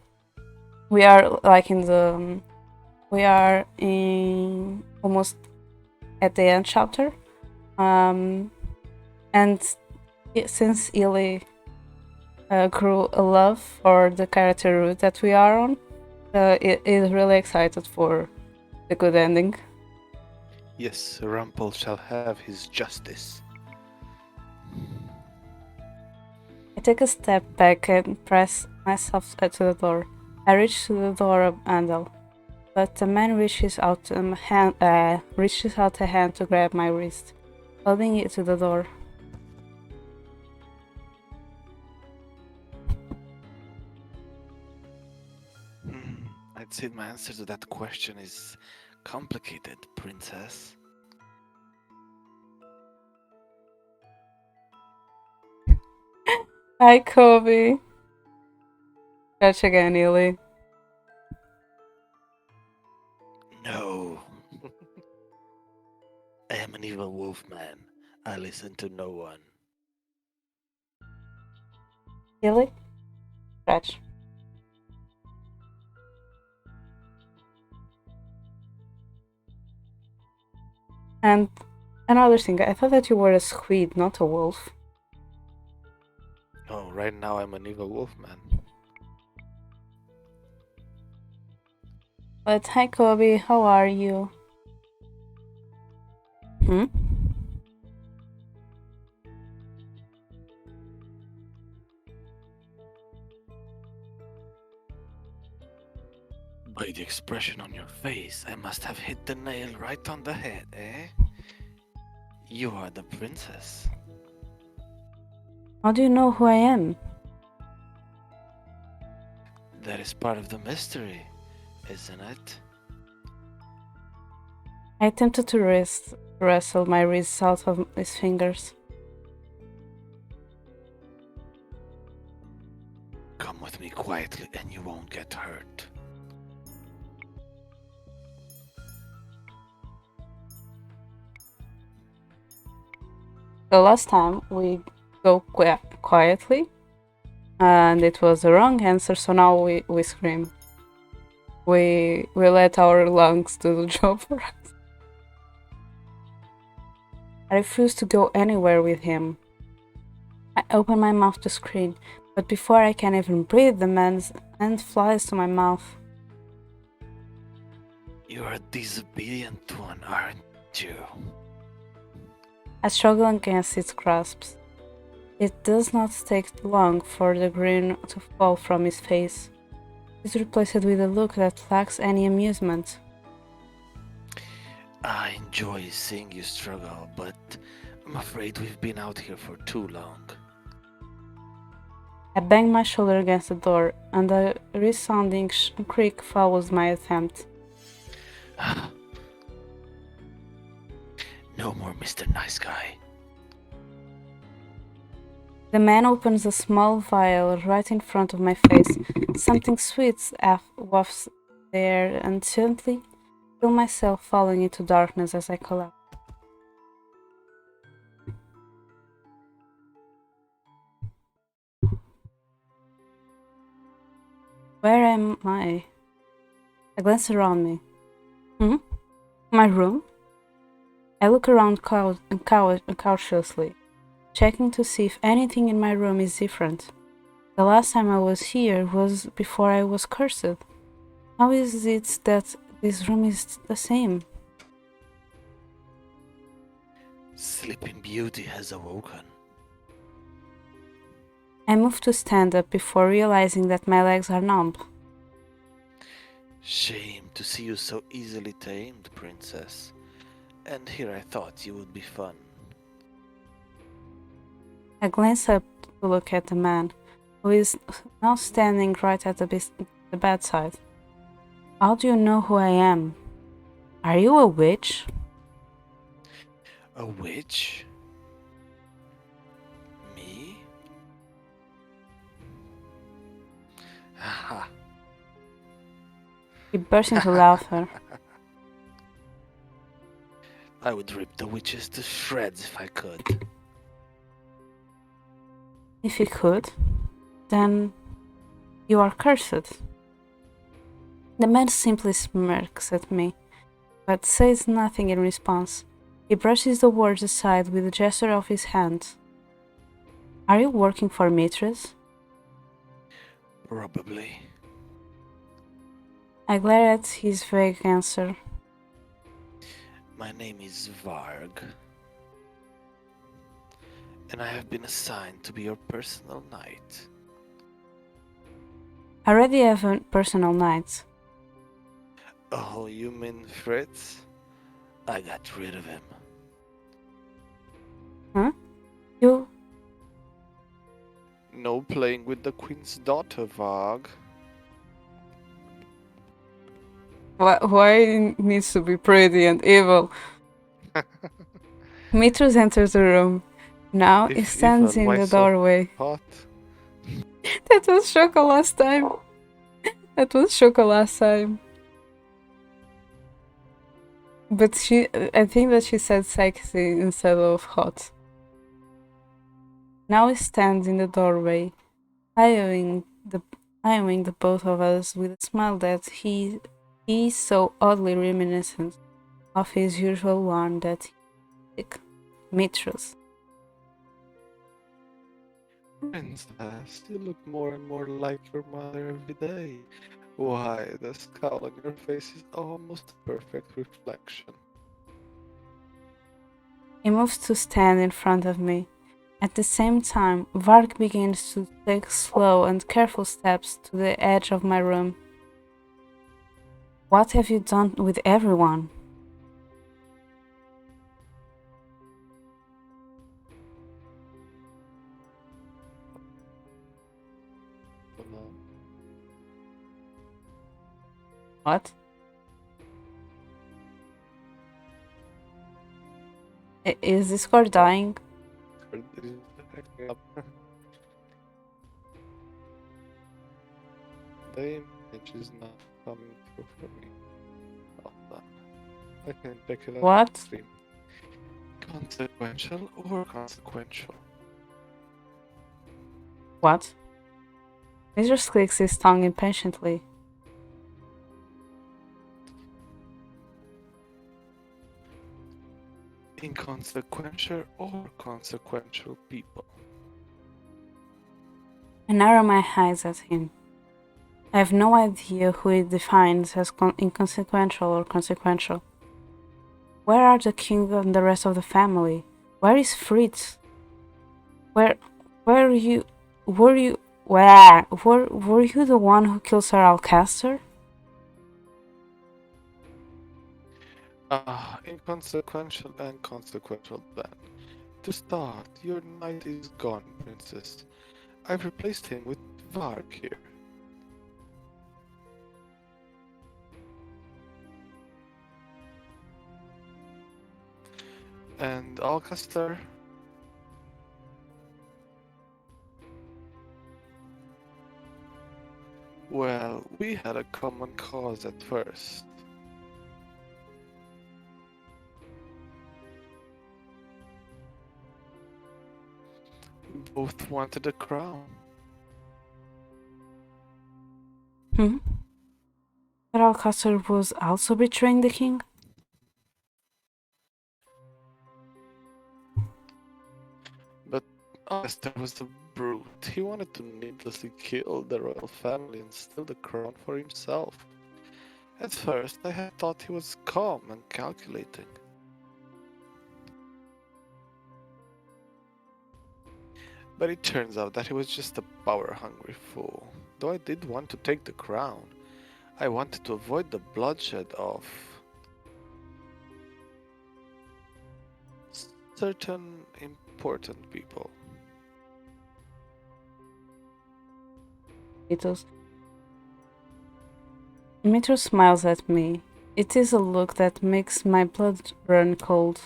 We are like we are in almost at the end chapter, and since Illy grew a love for the character route that we are on, is really excited for the good ending. Yes, Rumpel shall have his justice. I take a step back and press myself to the door. I reach to the door handle, but the man reaches out a hand to grab my wrist, holding it to the door. I'd say my answer to that question is complicated, princess. Hi, Kobe. Catch again, Illy. No. I am an evil wolf man. I listen to no one. Illy? Scratch. And another thing, I thought that you were a squid, not a wolf. Oh, right now I'm an evil wolf man. But hi, Kobe, how are you? Hmm? By the expression on your face, I must have hit the nail right on the head, eh? You are the princess. How do you know who I am? That is part of the mystery, isn't it? I attempted to wrestle my wrists out of his fingers. Come with me quietly and you won't get hurt. The last time we go quietly, and it was the wrong answer, so now we scream. We let our lungs do the job for us. I refuse to go anywhere with him. I open my mouth to scream, but before I can even breathe, the man's hand flies to my mouth. You're a disobedient one, aren't you? I struggle against its grasps. It does not take long for the grin to fall from his face. It's replaced with a look that lacks any amusement. I enjoy seeing you struggle, but I'm afraid we've been out here for too long. I bang my shoulder against the door, and a resounding creak follows my attempt. No more Mr. Nice Guy. The man opens a small vial right in front of my face. Something sweet wafts there, and gently feel myself falling into darkness as I collapse. Where am I? I glance around me. My room? I look around cautiously, checking to see if anything in my room is different. The last time I was here was before I was cursed. How is it that this room is the same? Sleeping Beauty has awoken. I move to stand up before realizing that my legs are numb. Shame to see you so easily tamed, princess. And here I thought you would be fun. I glance up to look at the man, who is now standing right at the bedside. How do you know who I am? Are you a witch? A witch? Me? Haha. He burst into laughter. I would rip the witches to shreds if I could. If you could, then you are cursed. The man simply smirks at me, but says nothing in response. He brushes the words aside with a gesture of his hand. Are you working for Mistress? Probably. I glared at his vague answer. My name is Varg, and I have been assigned to be your personal knight. I already have a personal knight. Oh, you mean Fritz? I got rid of him. Huh? You? No playing with the queen's daughter, Varg. Why it needs to be pretty and evil? Mitrus enters the room. Now he If stands evil, in why the so doorway. hot? That was Shoko last time. That was Shoko last time. But I think that she said sexy instead of hot. Now he stands in the doorway, eyeing the both of us with a smile that he is so oddly reminiscent of his usual one that he Mitrus. Princess, you look more and more like your mother every day. Why, the scowl on your face is almost a perfect reflection. He moves to stand in front of me. At the same time, Varg begins to take slow and careful steps to the edge of my room. What have you done with everyone? What? Is Discord dying? The image is not coming through for me. Hold on. I can check it out. What? Stream. Consequential or consequential? What? Mistress clicks his tongue impatiently. Inconsequential or consequential people? I narrow my eyes at him. I have no idea who he defines as inconsequential or consequential. Where are the king and the rest of the family? Where is Fritz? Were you the one who killed Sir Alcaster? Inconsequential and consequential then. To start, your knight is gone, princess. I've replaced him with Varg here. And Alcaster? Well, we had a common cause at first. We both wanted a crown. Sir Alcaster was also betraying the king? But Alcaster was a brute. He wanted to needlessly kill the royal family and steal the crown for himself. At first, I had thought he was calm and calculating. But it turns out that he was just a power-hungry fool. Though I did want to take the crown, I wanted to avoid the bloodshed of certain important people. Mitro smiles at me. It is a look that makes my blood run cold.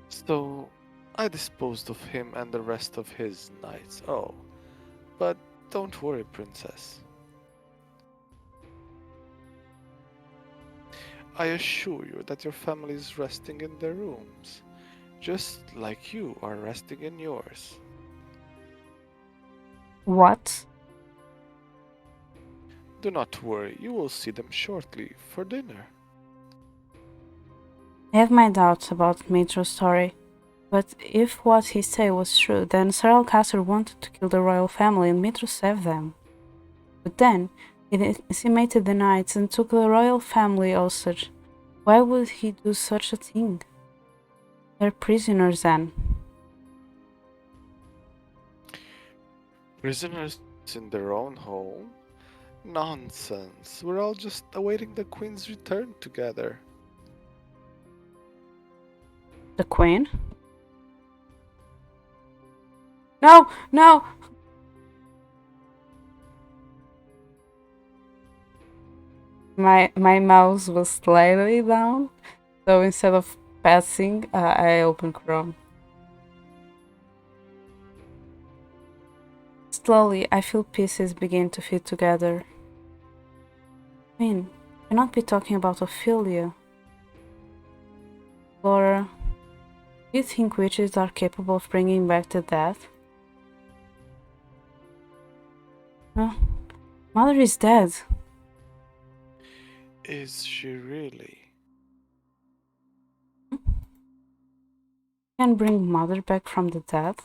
So, I disposed of him and the rest of his knights. Oh, but don't worry, princess. I assure you that your family is resting in their rooms, just like you are resting in yours. What? Do not worry, you will see them shortly for dinner. I have my doubts about Mitro's story, but if what he said was true, then Sir Alcaster wanted to kill the royal family and Mitro saved them. But then, He decimated the knights and took the royal family hostage. Why would he do such a thing? They're prisoners then. Prisoners in their own home? Nonsense. We're all just awaiting the Queen's return together. The queen? No, no! My mouse was slightly down, so instead of passing, I opened Chrome. Slowly, I feel pieces begin to fit together. Queen, cannot be talking about Ophelia. Laura, do you think witches are capable of bringing back the dead? No. Mother is dead. Is she really? Can bring Mother back from the dead?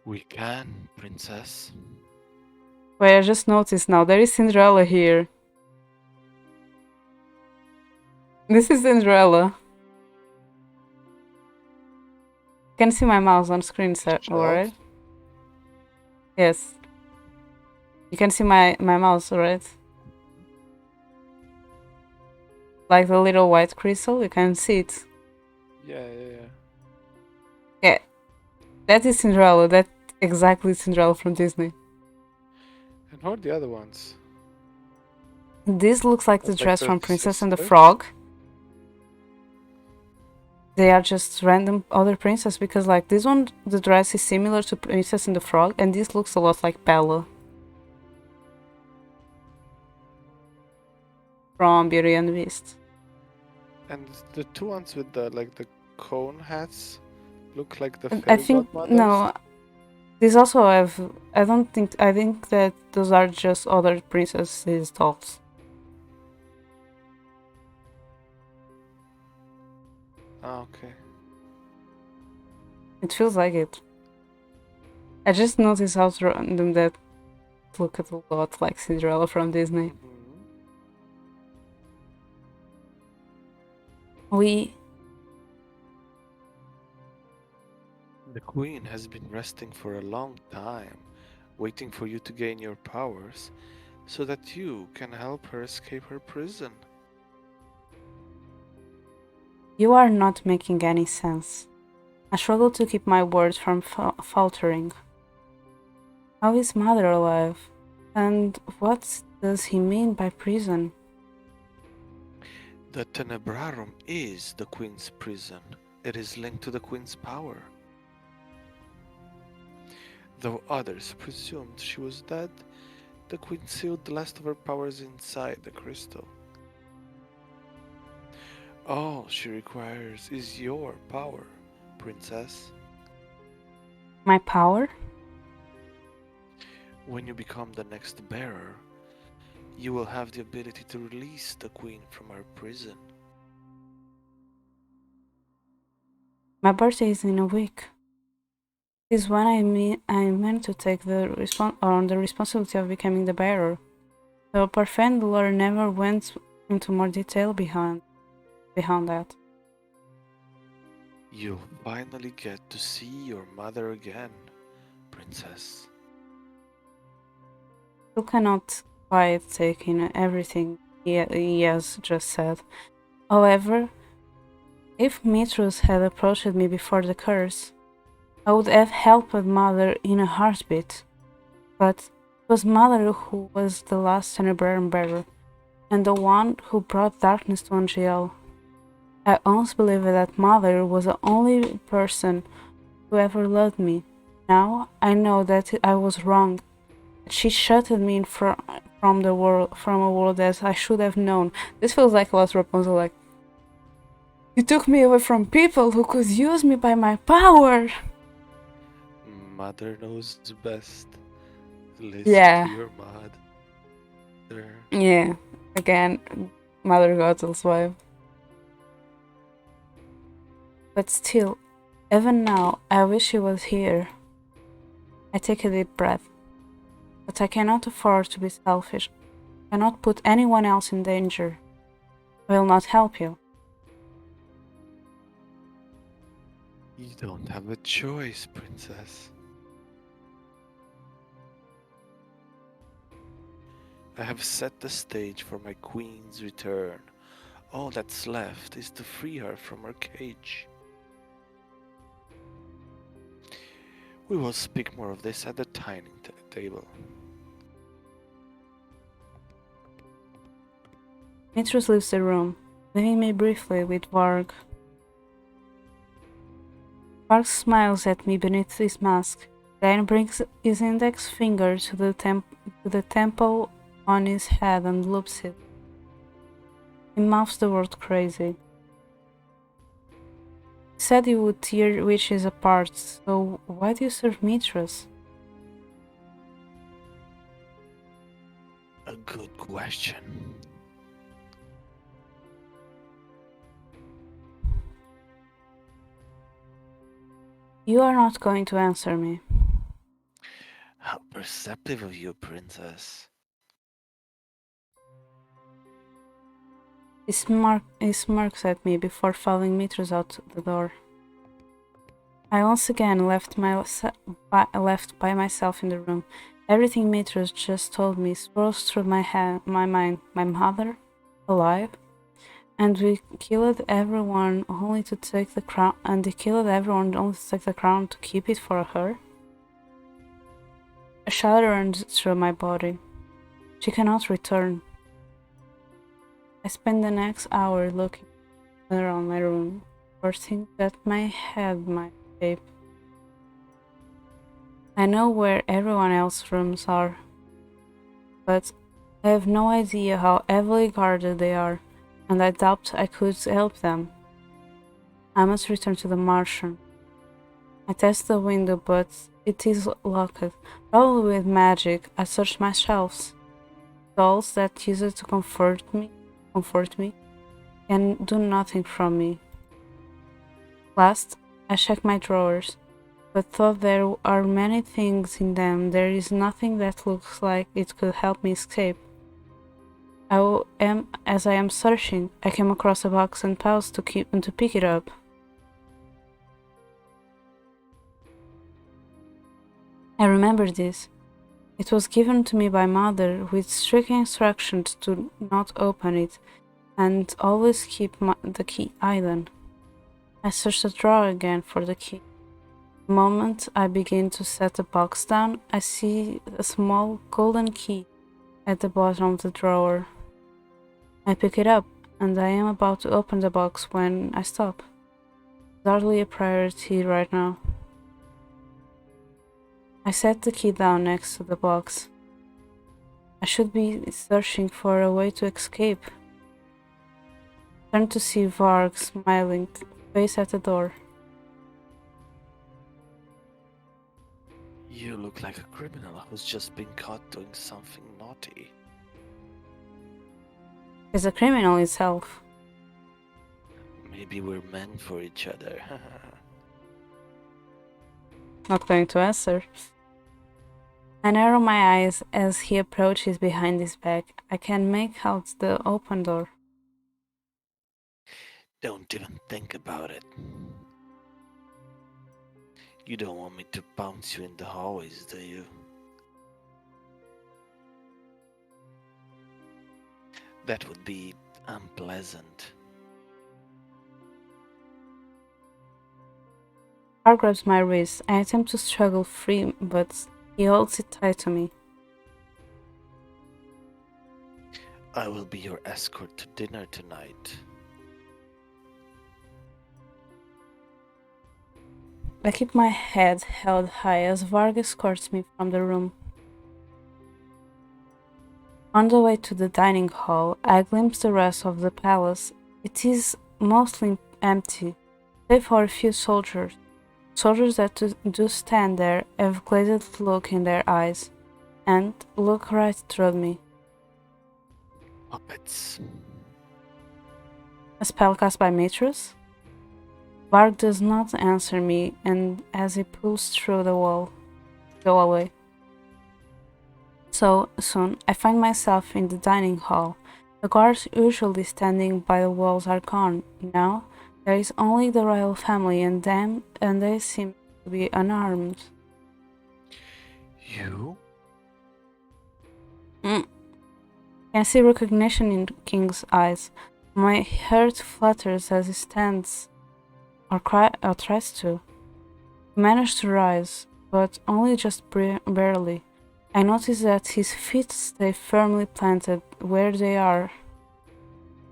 We can, Princess. Wait, I just noticed now, there is Cinderella here. This is Cinderella. You can see my mouse on screen, alright? Yes. You can see my mouse, right? Like the little white crystal, you can see it. Yeah. Yeah. That is Cinderella. That's exactly Cinderella from Disney. And who are the other ones? This looks like the Like dress the from Princess and the sisters? Frog. They are just random other princess because like this one, the dress is similar to Princess and the Frog, and this looks a lot like Bella from Beauty and the Beast. And the two ones with the cone hats look like the I fairy think godmothers? no. These also have. I don't think. I think that those are just other princesses' dolls. Ah, okay. It feels like it. I just noticed how random that look at a lot like Cinderella from Disney. We. The Queen has been resting for a long time, waiting for you to gain your powers, so that you can help her escape her prison. You are not making any sense. I struggle to keep my words from faltering. How is Mother alive? And what does he mean by prison? The Tenebrarum is the Queen's prison. It is linked to the Queen's power. Though others presumed she was dead, the Queen sealed the last of her powers inside the crystal. All she requires is your power, Princess. My power? When you become the next bearer, you will have the ability to release the Queen from her prison. My birthday is in a week. This is when I meant to take the responsibility of becoming the bearer. The Parfait lore never went into more detail behind that. You'll finally get to see your mother again, Princess. You cannot quite take in everything he has just said. However, if Mitrus had approached me before the curse, I would have helped Mother in a heartbeat. But it was Mother who was the last Tenebrarum bearer, and the one who brought darkness to Angel. I once believed that Mother was the only person who ever loved me. Now I know that I was wrong. She shuttered me from a world that I should have known. This feels like a lot of Rapunzel, like, you took me away from people who could use me by my power. Mother knows best. Listen Yeah. to your mother. Yeah. Again, Mother Gozel's wife. But still, even now, I wish she was here. I take a deep breath. But I cannot afford to be selfish. I cannot put anyone else in danger. I will not help you. You don't have a choice, princess. I have set the stage for my queen's return. All that's left is to free her from her cage. We will speak more of this at the dining table. Mistress leaves the room, leaving me briefly with Varg. Varg smiles at me beneath his mask, then brings his index finger to the temple on his head and loops it. He mouths the word crazy. He said you would tear witches apart, so why do you serve Mistress? A good question. You are not going to answer me. How perceptive of you, princess. He smirks at me before following Mistress out the door. I once again left by myself in the room. Everything Mistress just told me swirls through my mind. My mother? Alive? And we killed everyone only to take the crown. And they killed everyone only to take the crown to keep it for her? A shudder runs through my body. She cannot return. I spend the next hour looking around my room for things that my head might shape. I know where everyone else's rooms are, but I have no idea how heavily guarded they are, and I doubt I could help them. I must return to the Martian. I test the window, but it is locked. Probably with magic. I search my shelves. Dolls that use it to comfort me, and do nothing from me. Last, I check my drawers, but though there are many things in them, there is nothing that looks like it could help me escape. As I am searching, I came across a box and paused to pick it up. I remember this. It was given to me by Mother with strict instructions to not open it and always keep the key hidden. I search the drawer again for the key. The moment I begin to set the box down, I see a small golden key at the bottom of the drawer. I pick it up, and I am about to open the box when I stop. It's hardly a priority right now. I set the key down next to the box. I should be searching for a way to escape. Turn to see Varg smiling, face at the door. You look like a criminal who's just been caught doing something naughty. He's a criminal himself. Maybe we're meant for each other. Not going to answer. I narrow my eyes as he approaches behind his back. I can make out the open door. Don't even think about it. You don't want me to bounce you in the hallways, do you? That would be unpleasant. Varg grabs my wrist. I attempt to struggle free, but he holds it tight to me. I will be your escort to dinner tonight. I keep my head held high as Varg escorts me from the room. On the way to the dining hall, I glimpse the rest of the palace. It is mostly empty, save for a few soldiers. Soldiers that do stand there have a glazed look in their eyes, and look right through me. Puppets. A spell cast by Mistress? Varg does not answer me, and as he pulls through the hallway. So soon, I find myself in the dining hall. The guards usually standing by the walls are gone. Now, there is only the royal family and them, and they seem to be unarmed. You? Mm. I see recognition in the king's eyes. My heart flutters as he stands or tries to. He manages to rise, but only just barely. I notice that his feet stay firmly planted where they are.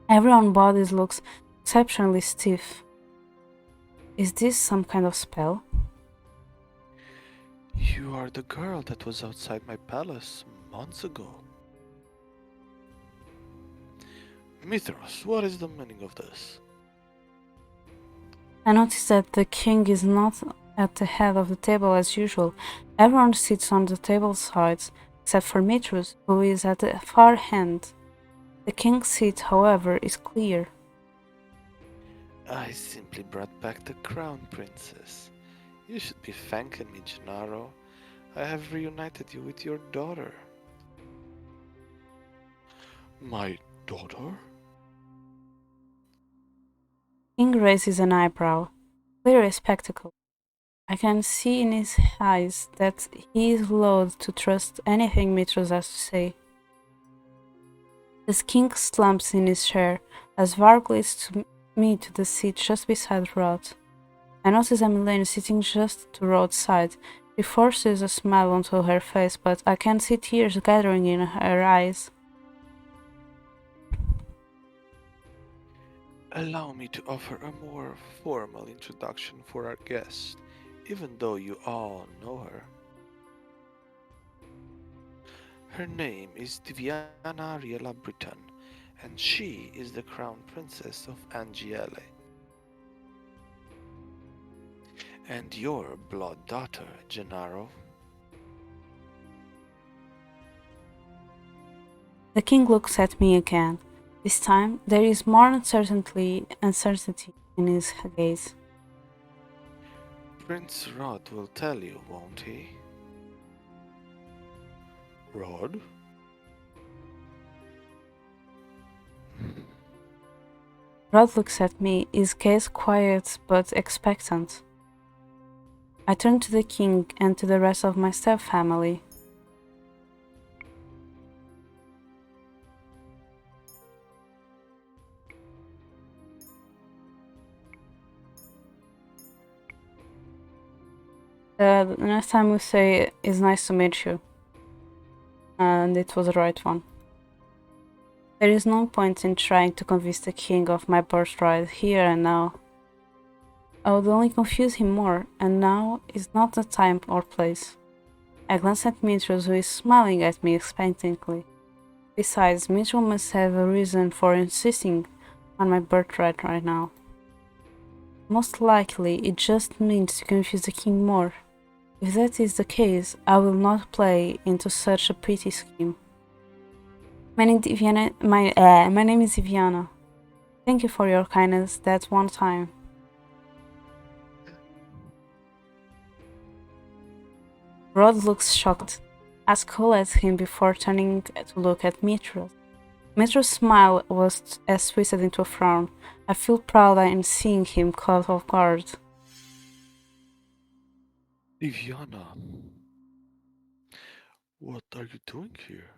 Everyone's body looks exceptionally stiff. Is this some kind of spell? You are the girl that was outside my palace months ago. Mithras, what is the meaning of this? I notice that the king is not at the head of the table as usual. Everyone sits on the table sides, except for Mitrus, who is at the far end. The king's seat, however, is clear. I simply brought back the crown, princess. You should be thanking me, Gennaro. I have reunited you with your daughter. My daughter? King raises an eyebrow, clear spectacle. I can see in his eyes that he is loath to trust anything Mitrus has to say. The king slumps in his chair as Varg leads me to the seat just beside Rod. I notice Emmeline sitting just to Rod's side. She forces a smile onto her face, but I can see tears gathering in her eyes. Allow me to offer a more formal introduction for our guest, even though you all know her. Her name is Diviana Ariella Britain, and she is the crown princess of Angiele. And your blood daughter, Gennaro. The king looks at me again. This time there is more uncertainty in his gaze. Prince Rod will tell you, won't he? Rod? Rod looks at me, his gaze quiet but expectant. I turn to the king and to the rest of my step family. The next time we say it's nice to meet you. And it was the right one. There is no point in trying to convince the king of my birthright here and now. I would only confuse him more, and now is not the time or place. I glance at Mitrus, who is smiling at me expectantly. Besides, Mitchell must have a reason for insisting on my birthright right now. Most likely, it just means to confuse the king more. If that is the case, I will not play into such a petty scheme. My name is Iviana. Thank you for your kindness that one time. Rod looks shocked. I scowl at him before turning to look at Mitrus. Mitrus' smile was as twisted into a frown. I feel proud in seeing him caught off guard. Viviana, what are you doing here?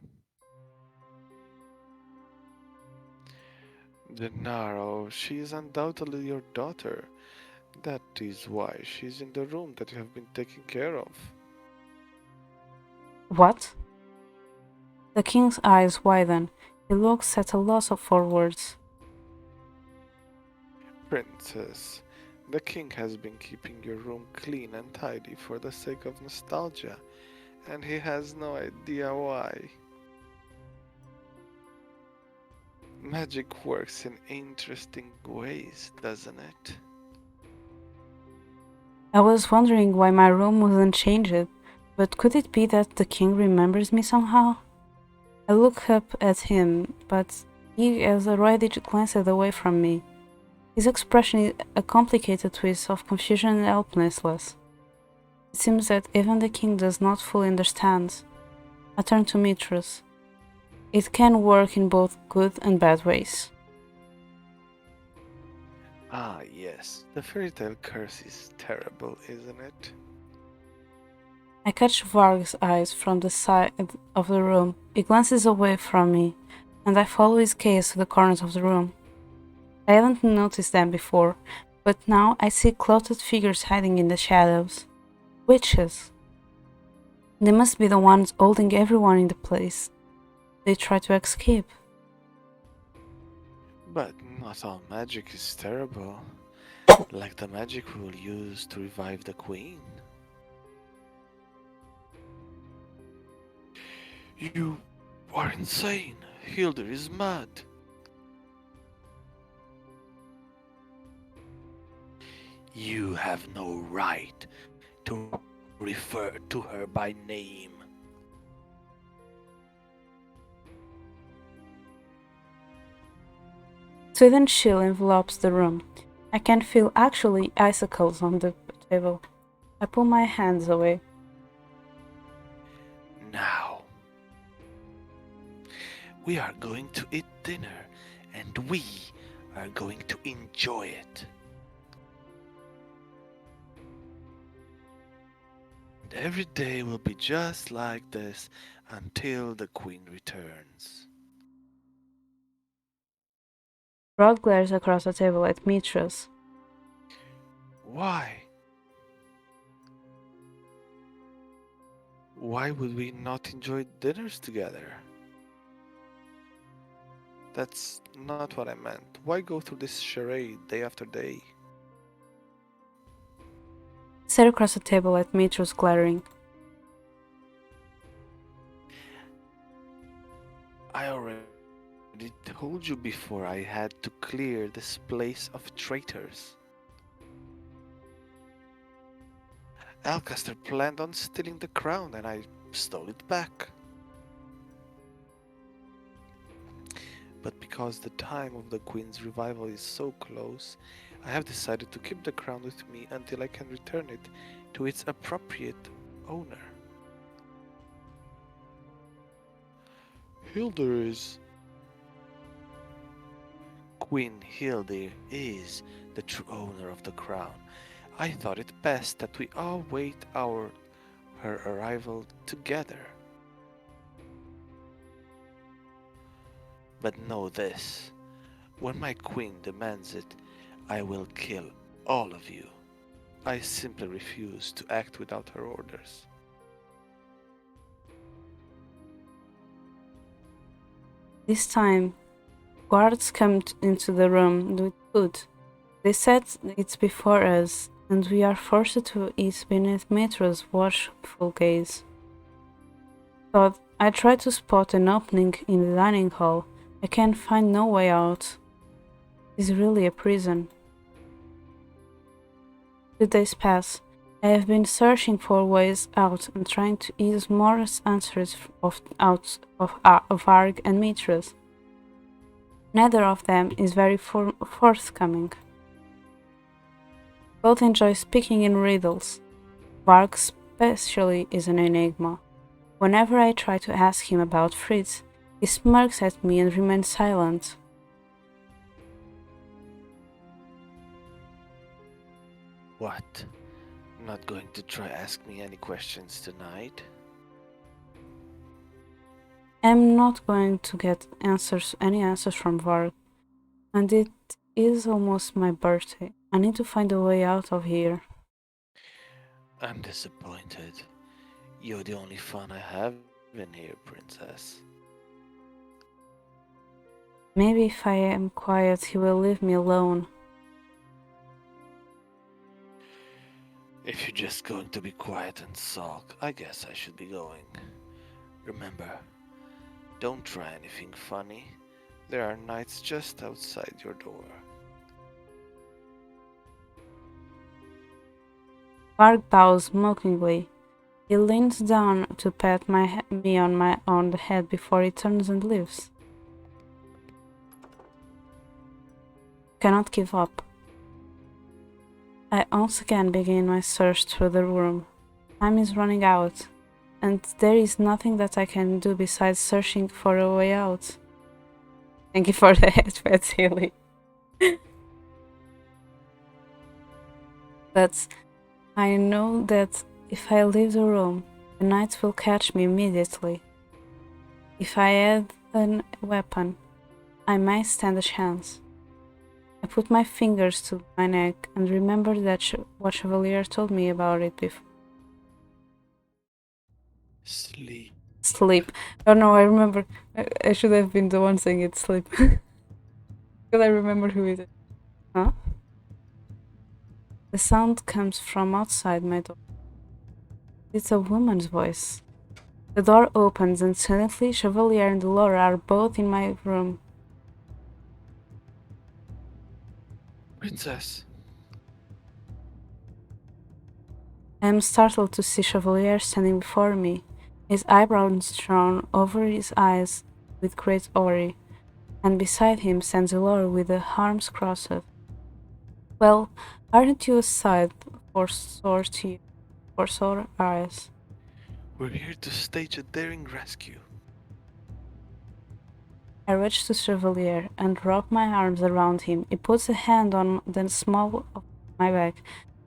Gennaro, she is undoubtedly your daughter. That is why she's in the room that you have been taking care of. What? The king's eyes widen. He looks at a loss for words. Princess, the king has been keeping your room clean and tidy for the sake of nostalgia, and he has no idea why. Magic works in interesting ways, doesn't it? I was wondering why my room wasn't changed, but could it be that the king remembers me somehow? I look up at him, but he has already glanced away from me. His expression is a complicated twist of confusion and helplessness. It seems that even the king does not fully understand. I turn to Mitrus. It can work in both good and bad ways. Ah, yes, the fairy tale curse is terrible, isn't it? I catch Varg's eyes from the side of the room. He glances away from me, and I follow his gaze to the corners of the room. I hadn't noticed them before, but now I see clothed figures hiding in the shadows. Witches! They must be the ones holding everyone in the place. They try to escape. But not all magic is terrible, like the magic we will use to revive the queen. You are insane! Hildur is mad! You have no right to refer to her by name. Sudden chill envelops the room. I can feel actually icicles on the table. I pull my hands away. Now, we are going to eat dinner, and we are going to enjoy it. And every day will be just like this until the queen returns. Rod glares across the table at Mitrus. Why? Why would we not enjoy dinners together? That's not what I meant. Why go through this charade day after day? Stare across the table at Mitrus glaring. I already told you before I had to clear this place of traitors. Alcaster planned on stealing the crown and I stole it back. But because the time of the Queen's revival is so close, I have decided to keep the crown with me until I can return it to its appropriate owner. Hildur is... Queen Hildur is the true owner of the crown. I thought it best that we all wait her arrival together. But know this, when my queen demands it, I will kill all of you. I simply refuse to act without her orders. This time, guards come into the room with food. They set it before us, and we are forced to eat beneath Mitrus' watchful gaze. But I try to spot an opening in the dining hall. I can find no way out. It's really a prison. 2 days pass. I have been searching for ways out and trying to ease more answers of Varg and Mitrus. Neither of them is very forthcoming. Both enjoy speaking in riddles. Varg especially is an enigma. Whenever I try to ask him about Fritz, he smirks at me and remains silent. What? Not going to try ask me any questions tonight? I'm not going to get any answers from Varg, and it is almost my birthday. I need to find a way out of here. I'm disappointed. You're the only fun I have in here, princess. Maybe if I am quiet, he will leave me alone. If you're just going to be quiet and sulk, I guess I should be going. Remember, don't try anything funny. There are knights just outside your door. Varg bows mockingly. He leans down to pat me on the head before he turns and leaves. Cannot give up. I once again begin my search through the room. Time is running out. and there is nothing that I can do besides searching for a way out. Thank you for the headphones, Illy. But I know that if I leave the room, the knights will catch me immediately. If I had a weapon, I might stand a chance. I put my fingers to my neck and remembered that what Chevalier told me about it before. Sleep. Sleep. Oh no, I remember. I should have been the one saying it. Sleep. Because I remember who it is. Huh? The sound comes from outside my door. It's a woman's voice. The door opens and suddenly Chevalier and Laura are both in my room. Princess. I am startled to see Chevalier standing before me, his eyebrows drawn over his eyes with great worry, and beside him stands Laura with her arms crossed. Well, aren't you a sight for sore eyes? We're here to stage a daring rescue. I reach to Chevalier and wrap my arms around him. He puts a hand on the small of my back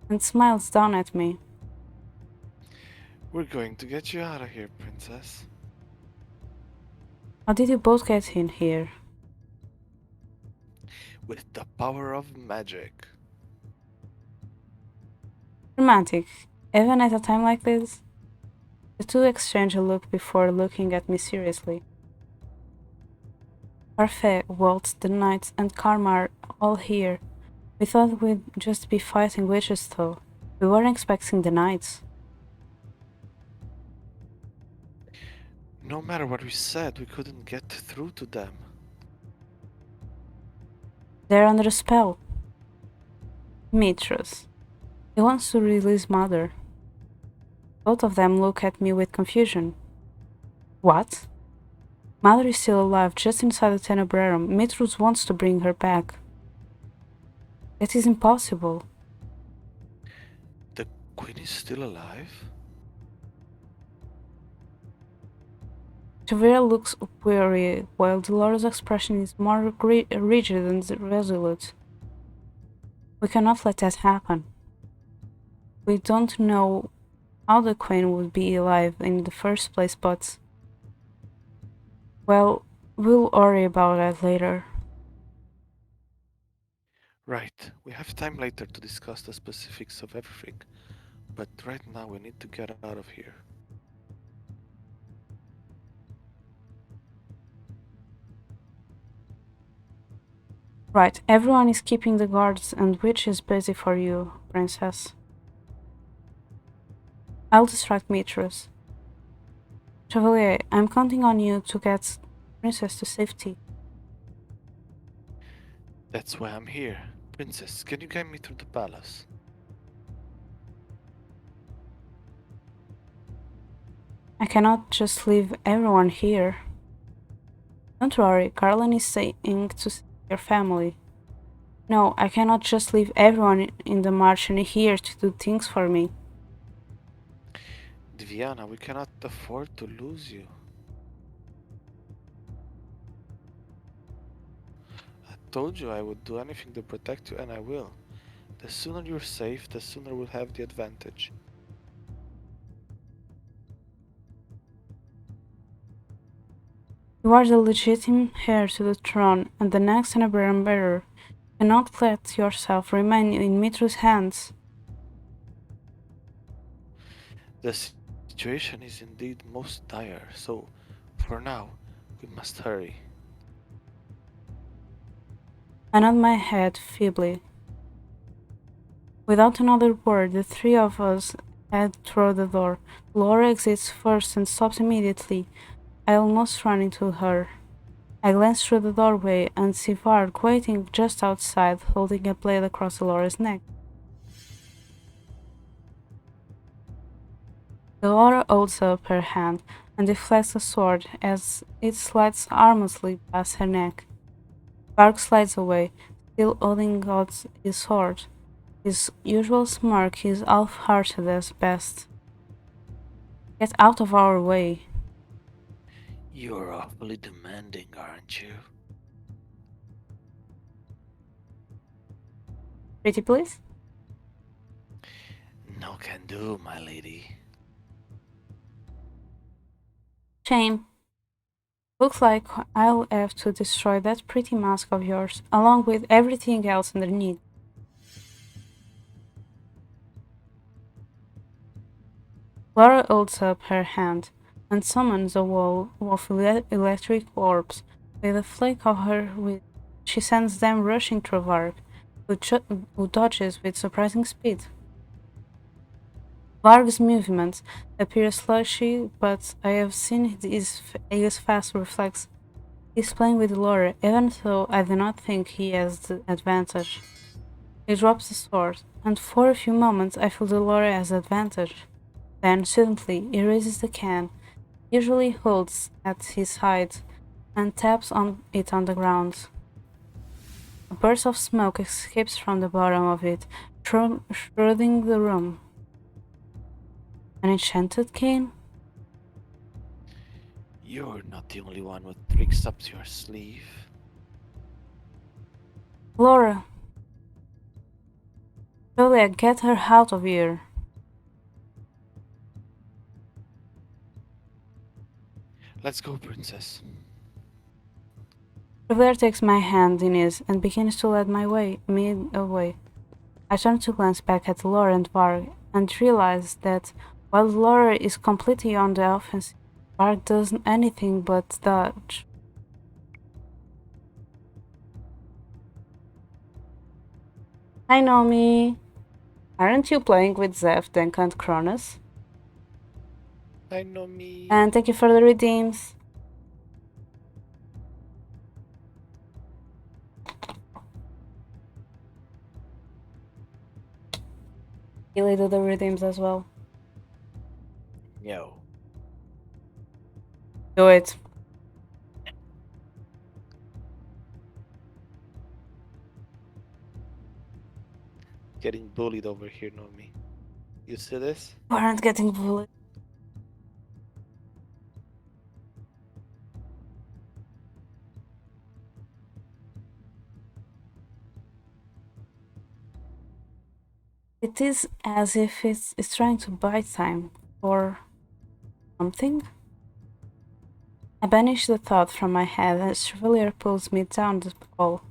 and smiles down at me. We're going to get you out of here, Princess. How did you both get in here? With the power of magic. Romantic, even at a time like this? The two exchange a look before looking at me seriously. Parfait, Walt, the knights, and Karma are all here. We thought we'd just be fighting witches though. We weren't expecting the knights. No matter what we said, we couldn't get through to them. They're under a spell. Mistress. He wants to release Mother. Both of them look at me with confusion. What? Mother is still alive, just inside the Tenebrarum. Mitrus wants to bring her back. That is impossible. The Queen is still alive? Tavera looks weary, while Dolores' expression is more rigid and resolute. We cannot let that happen. We don't know how the Queen would be alive in the first place, but... well, we'll worry about that later. Right, we have time later to discuss the specifics of everything, but right now we need to get out of here. Right, everyone is keeping the guards and Witch is busy for you, Princess. I'll distract Mistress. Chevalier, I'm counting on you to get Princess to safety. That's why I'm here. Princess, can you guide me through the palace? I cannot just leave everyone here. Don't worry, Carlin is saying to see your family. No, I cannot just leave everyone in the march here to do things for me. Diana, we cannot afford to lose you. I told you I would do anything to protect you, and I will. The sooner you're safe, the sooner we'll have the advantage. You are the legitimate heir to the throne and the next Tenebrarum bearer. You cannot let yourself remain in Mitro's hands. The situation is indeed most dire, so for now, we must hurry. I nod my head feebly. Without another word, the three of us head toward the door. Laura exits first and stops immediately. I almost run into her. I glance through the doorway and see Varg waiting just outside, holding a blade across Laura's neck. Laura holds up her hand and deflects the sword as it slides harmlessly past her neck. Varg slides away, still holding out his sword. His usual smirk is half-hearted at best. Get out of our way. You're awfully demanding, aren't you? Pretty please? No can do, my lady. Shame. Looks like I'll have to destroy that pretty mask of yours, along with everything else underneath. Laura holds up her hand and summons a wall of electric orbs. With a flick of her wit, she sends them rushing through Varg, who dodges with surprising speed. Varg's movements appear slushy, but I have seen his fast reflex. He's playing with Laura, even though I do not think he has the advantage. He drops the sword, and for a few moments I feel that Laura has the advantage. Then, suddenly, he raises the can, usually holds at his side, and taps on it on the ground. A burst of smoke escapes from the bottom of it, shrouding the room. An enchanted cane? You're not the only one with tricks up your sleeve. Laura! Julia, get her out of here! Let's go, princess. Julia takes my hand in his and begins to lead me away. I turn to glance back at Laura and Varg and realize that while Laura is completely on the offensive, Varg does anything but dodge. Hi Nomi! Aren't you playing with Zeph, Denka and Cronus? I know me. And thank you for the redeems. Illy do the redeems as well. No. Do it. Getting bullied over here, Nomi. You see this? You aren't getting bullied. It is as if it's trying to buy time or something. I banish the thought from my head as Chevalier pulls me down the hall.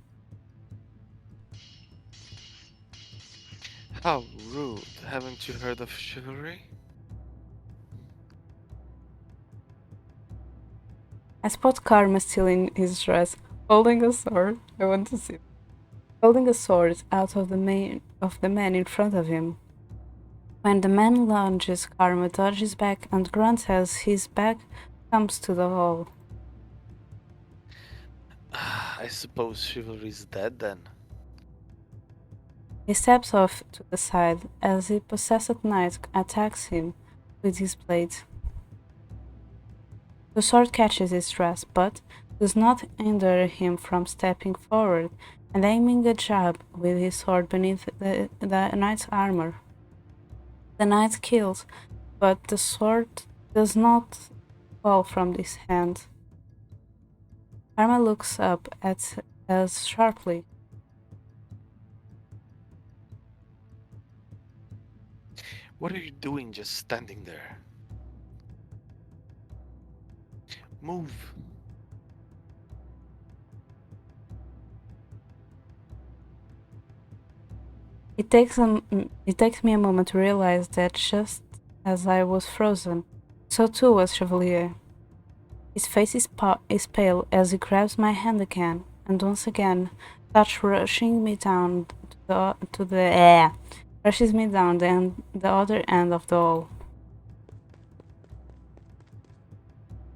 How rude. Haven't you heard of chivalry? I spot Karma still in his dress, holding a sword. I want to see. Holding a sword out of the man in front of him. When the man lunges, Karma dodges back and grunts as his back comes to the hall. I suppose chivalry's dead then. He steps off to the side as a possessed knight attacks him with his blade. The sword catches his dress, but does not hinder him from stepping forward and aiming a jab with his sword beneath the knight's armor. The knight kills, but the sword does not fall from his hand. Karma looks up at us sharply. What are you doing just standing there? Move. It takes me a moment to realize that just as I was frozen, so too was Chevalier. His face is pale as he grabs my hand again, and once again starts rushing me down rushes me down the other end of the hall.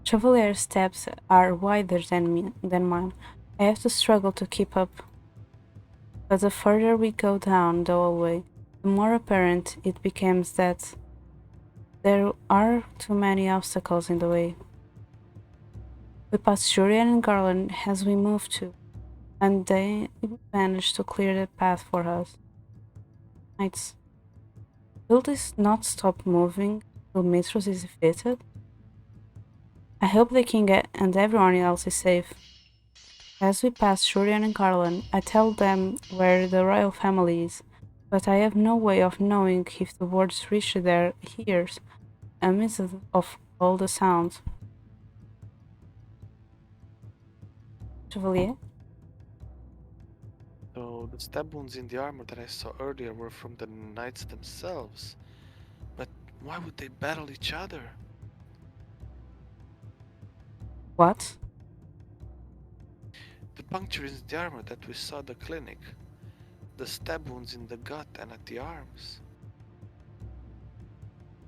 Chevalier's steps are wider than mine. I have to struggle to keep up. But the further we go down the hallway, the more apparent it becomes that there are too many obstacles in the way. We pass Julian and Garland as we move to, and they manage to clear the path for us. Knights, will this not stop moving? till Mitros is defeated? I hope the king and everyone else is safe. As we pass Shurian and Carlin, I tell them where the royal family is, but I have no way of knowing if the words reach their ears amidst of all the sounds. Chevalier? So the stab wounds in the armor that I saw earlier were from the knights themselves. But why would they battle each other? What? The puncture in the armor that we saw at the clinic. The stab wounds in the gut and at the arms.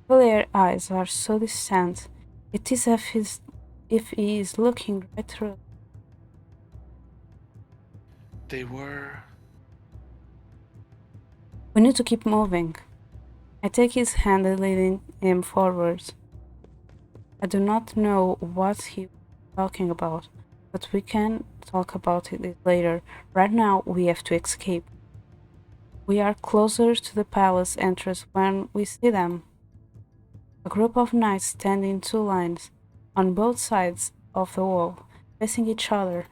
Chevalier's eyes are so distant, it is as if he is looking right through. They were. We need to keep moving. I take his hand and lead him forward. I do not know what he was talking about, but we can talk about it later. Right now, we have to escape. We are closer to the palace entrance when we see them. A group of knights stand in two lines, on both sides of the wall, facing each other.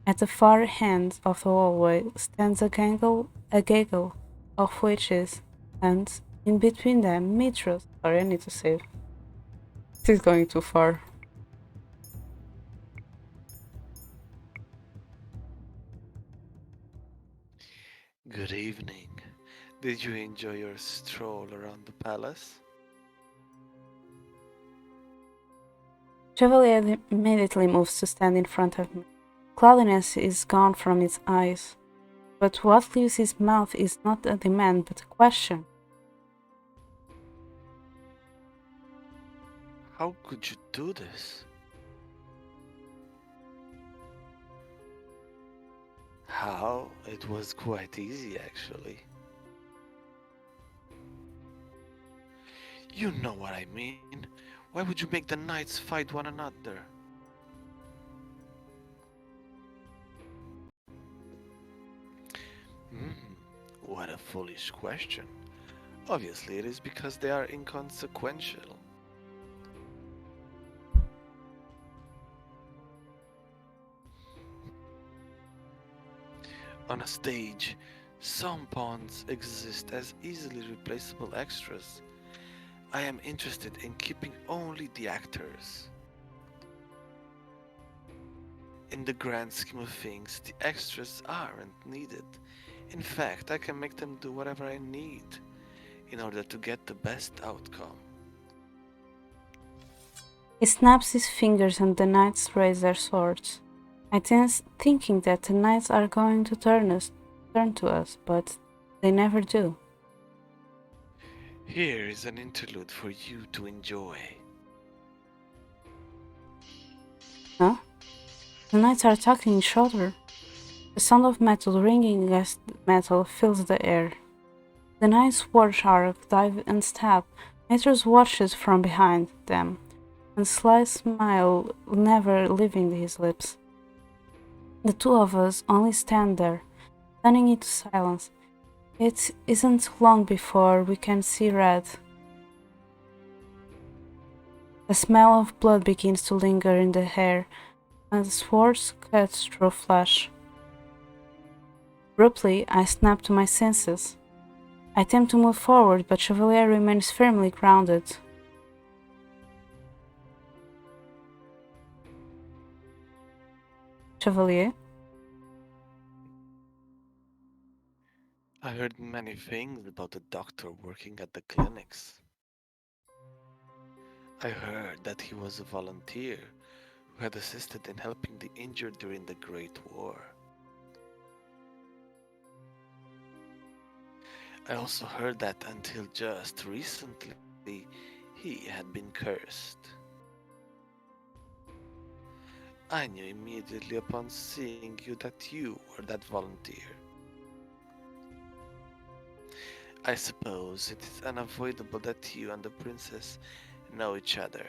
At the far end of the hallway stands a gaggle of witches, and in between them, Mitros. Sorry, I need to save. This is going too far. Good evening. Did you enjoy your stroll around the palace? Chevalier immediately moves to stand in front of me. Cloudiness is gone from his eyes, but what leaves his mouth is not a demand but a question. How could you do this? How? It was quite easy, actually. You know what I mean. Why would you make the knights fight one another? What a foolish question. Obviously, it is because they are inconsequential. On a stage, some pawns exist as easily replaceable extras. I am interested in keeping only the actors. In the grand scheme of things, the extras aren't needed. In fact, I can make them do whatever I need in order to get the best outcome. He snaps his fingers and the knights raise their swords. I tense, thinking that the knights are going to turn to us, but they never do. Here is an interlude for you to enjoy. Huh? The knights are attacking each other. The sound of metal ringing against metal fills the air. The knights' swords arc, dive and stab. Matros watches from behind them, and sly smile never leaving his lips. The two of us only stand there, turning into silence. It isn't long before we can see red. The smell of blood begins to linger in the air, and the swords cut through flesh. Abruptly, I snap to my senses. I attempt to move forward, but Chevalier remains firmly grounded. Chevalier? I heard many things about the doctor working at the clinics. I heard that he was a volunteer who had assisted in helping the injured during the Great War. I also heard that until just recently, he had been cursed. I knew immediately upon seeing you that you were that volunteer. I suppose it is unavoidable that you and the princess know each other,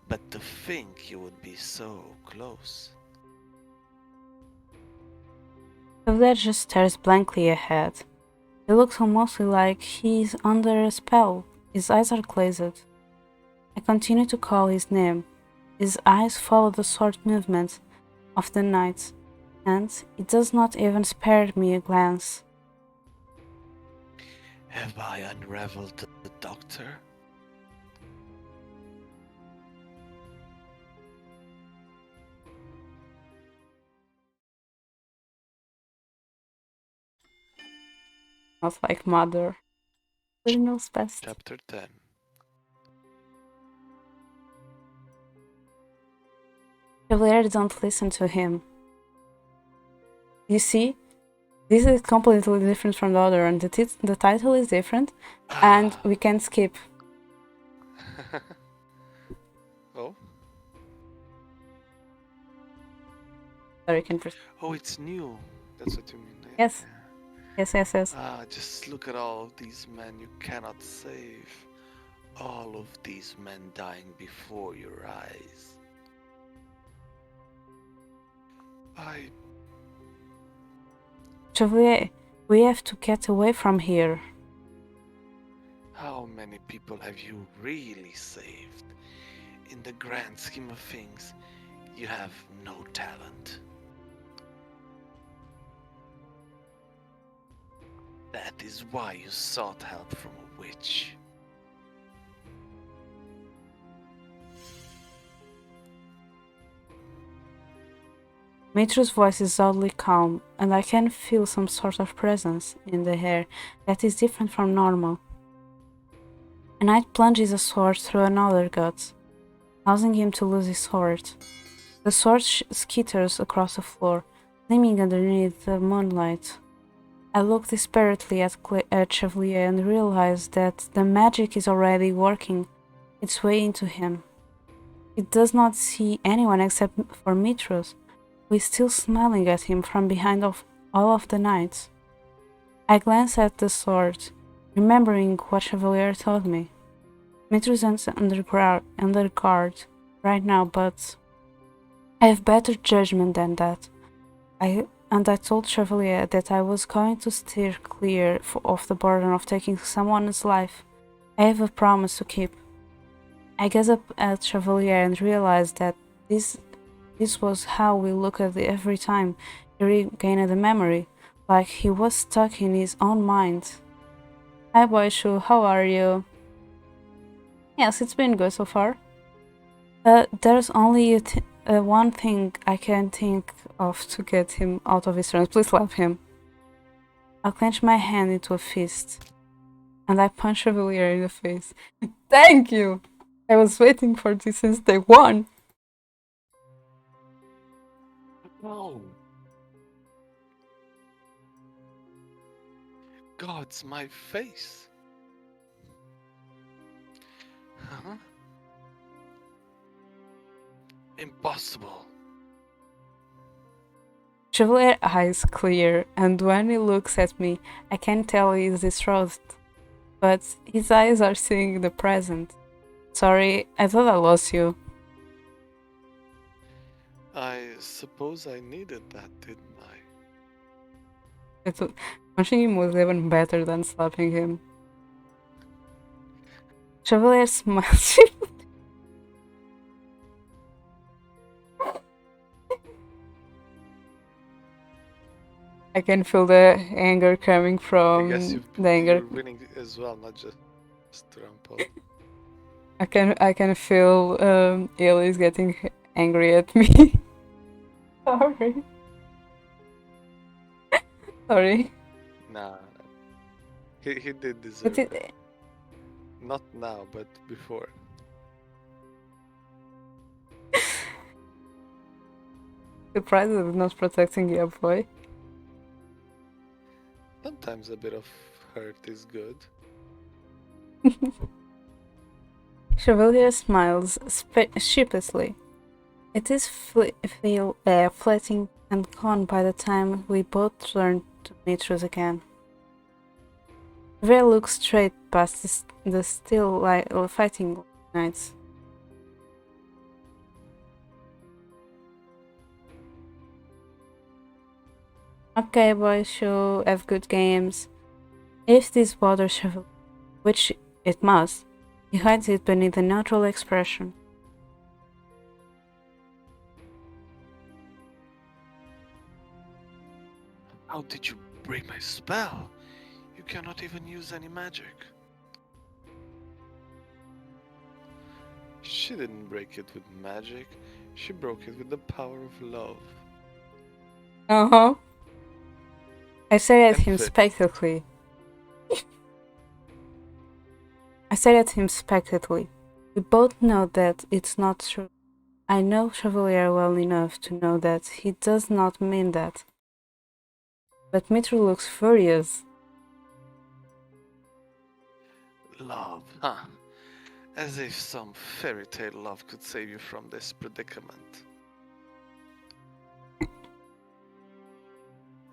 but to think you would be so close. Chevalier just stares blankly ahead. He looks almost like he is under a spell, His eyes are glazed. I continue to call his name. His eyes follow the sword movement of the knight, and it does not even spare me a glance. Have I unraveled the doctor? Not like mother. Who knows best? Chapter 10. Chevalier don't listen to him. You see, this is completely different from the other, and the title is different, and we can skip. Oh? Sorry, can proceed. Oh, it's new. That's what you mean. Yes. Yes. Just look at all of these men you cannot save. All of these men dying before your eyes. Chevalier, we have to get away from here. How many people have you really saved? In the grand scheme of things, you have no talent. That is why you sought help from a witch. Mitro's voice is oddly calm, and I can feel some sort of presence in the air that is different from normal. A knight plunges a sword through another gut, causing him to lose his sword. The sword skitters across the floor, gleaming underneath the moonlight. I look desperately at Chevalier and realize that the magic is already working its way into him. He does not see anyone except for Mitros, who is still smiling at him from behind all of the knights. I glance at the sword, remembering what Chevalier told me. Mitros is under guard right now, but I have better judgment than that. I told Chevalier that I was going to steer clear of the burden of taking someone's life. I have a promise to keep. I gaze up at Chevalier and realize that this was how we looked at it every time he regained the memory, like he was stuck in his own mind. Hi Boyshu, how are you? Yes, it's been good so far. There's only one thing I can think of to get him out of his trance. Please slap him. I'll clench my hand into a fist, and I punch Chevalier in the face. Thank you! I was waiting for this since day one. No. God's my face. Huh? Impossible. Chevalier's eyes clear, and when he looks at me, I can tell he is distraught. But his eyes are seeing the present. Sorry, I thought I lost you. I suppose I needed that, didn't I? Punching him was even better than slapping him. Chevalier smiles. I can feel the anger coming from I guess the anger. you're winning as well, not just Rumpel. I can feel Illy is getting angry at me. Sorry. Sorry. Nah, he did deserve it. Not now, but before. Surprised that it's not protecting your boy. Sometimes a bit of hurt is good. Chevalier smiles sheepishly. It is fleeting and gone by the time we both turn to meet us again. Chevalier looks straight past the still fighting knights. Okay, boys, show have good games. If this bothers Chevalier, which It must. He hides it beneath a neutral expression. How did you break my spell? You cannot even use any magic. She didn't break it with magic, she broke it with the power of love. Uh-huh. I stared at And him fit. spectacularly. I stared at him spectacularly. We both know that it's not true. I know Chevalier well enough to know that he does not mean that. But Mitro looks furious. Love, huh? As if some fairy tale love could save you from this predicament.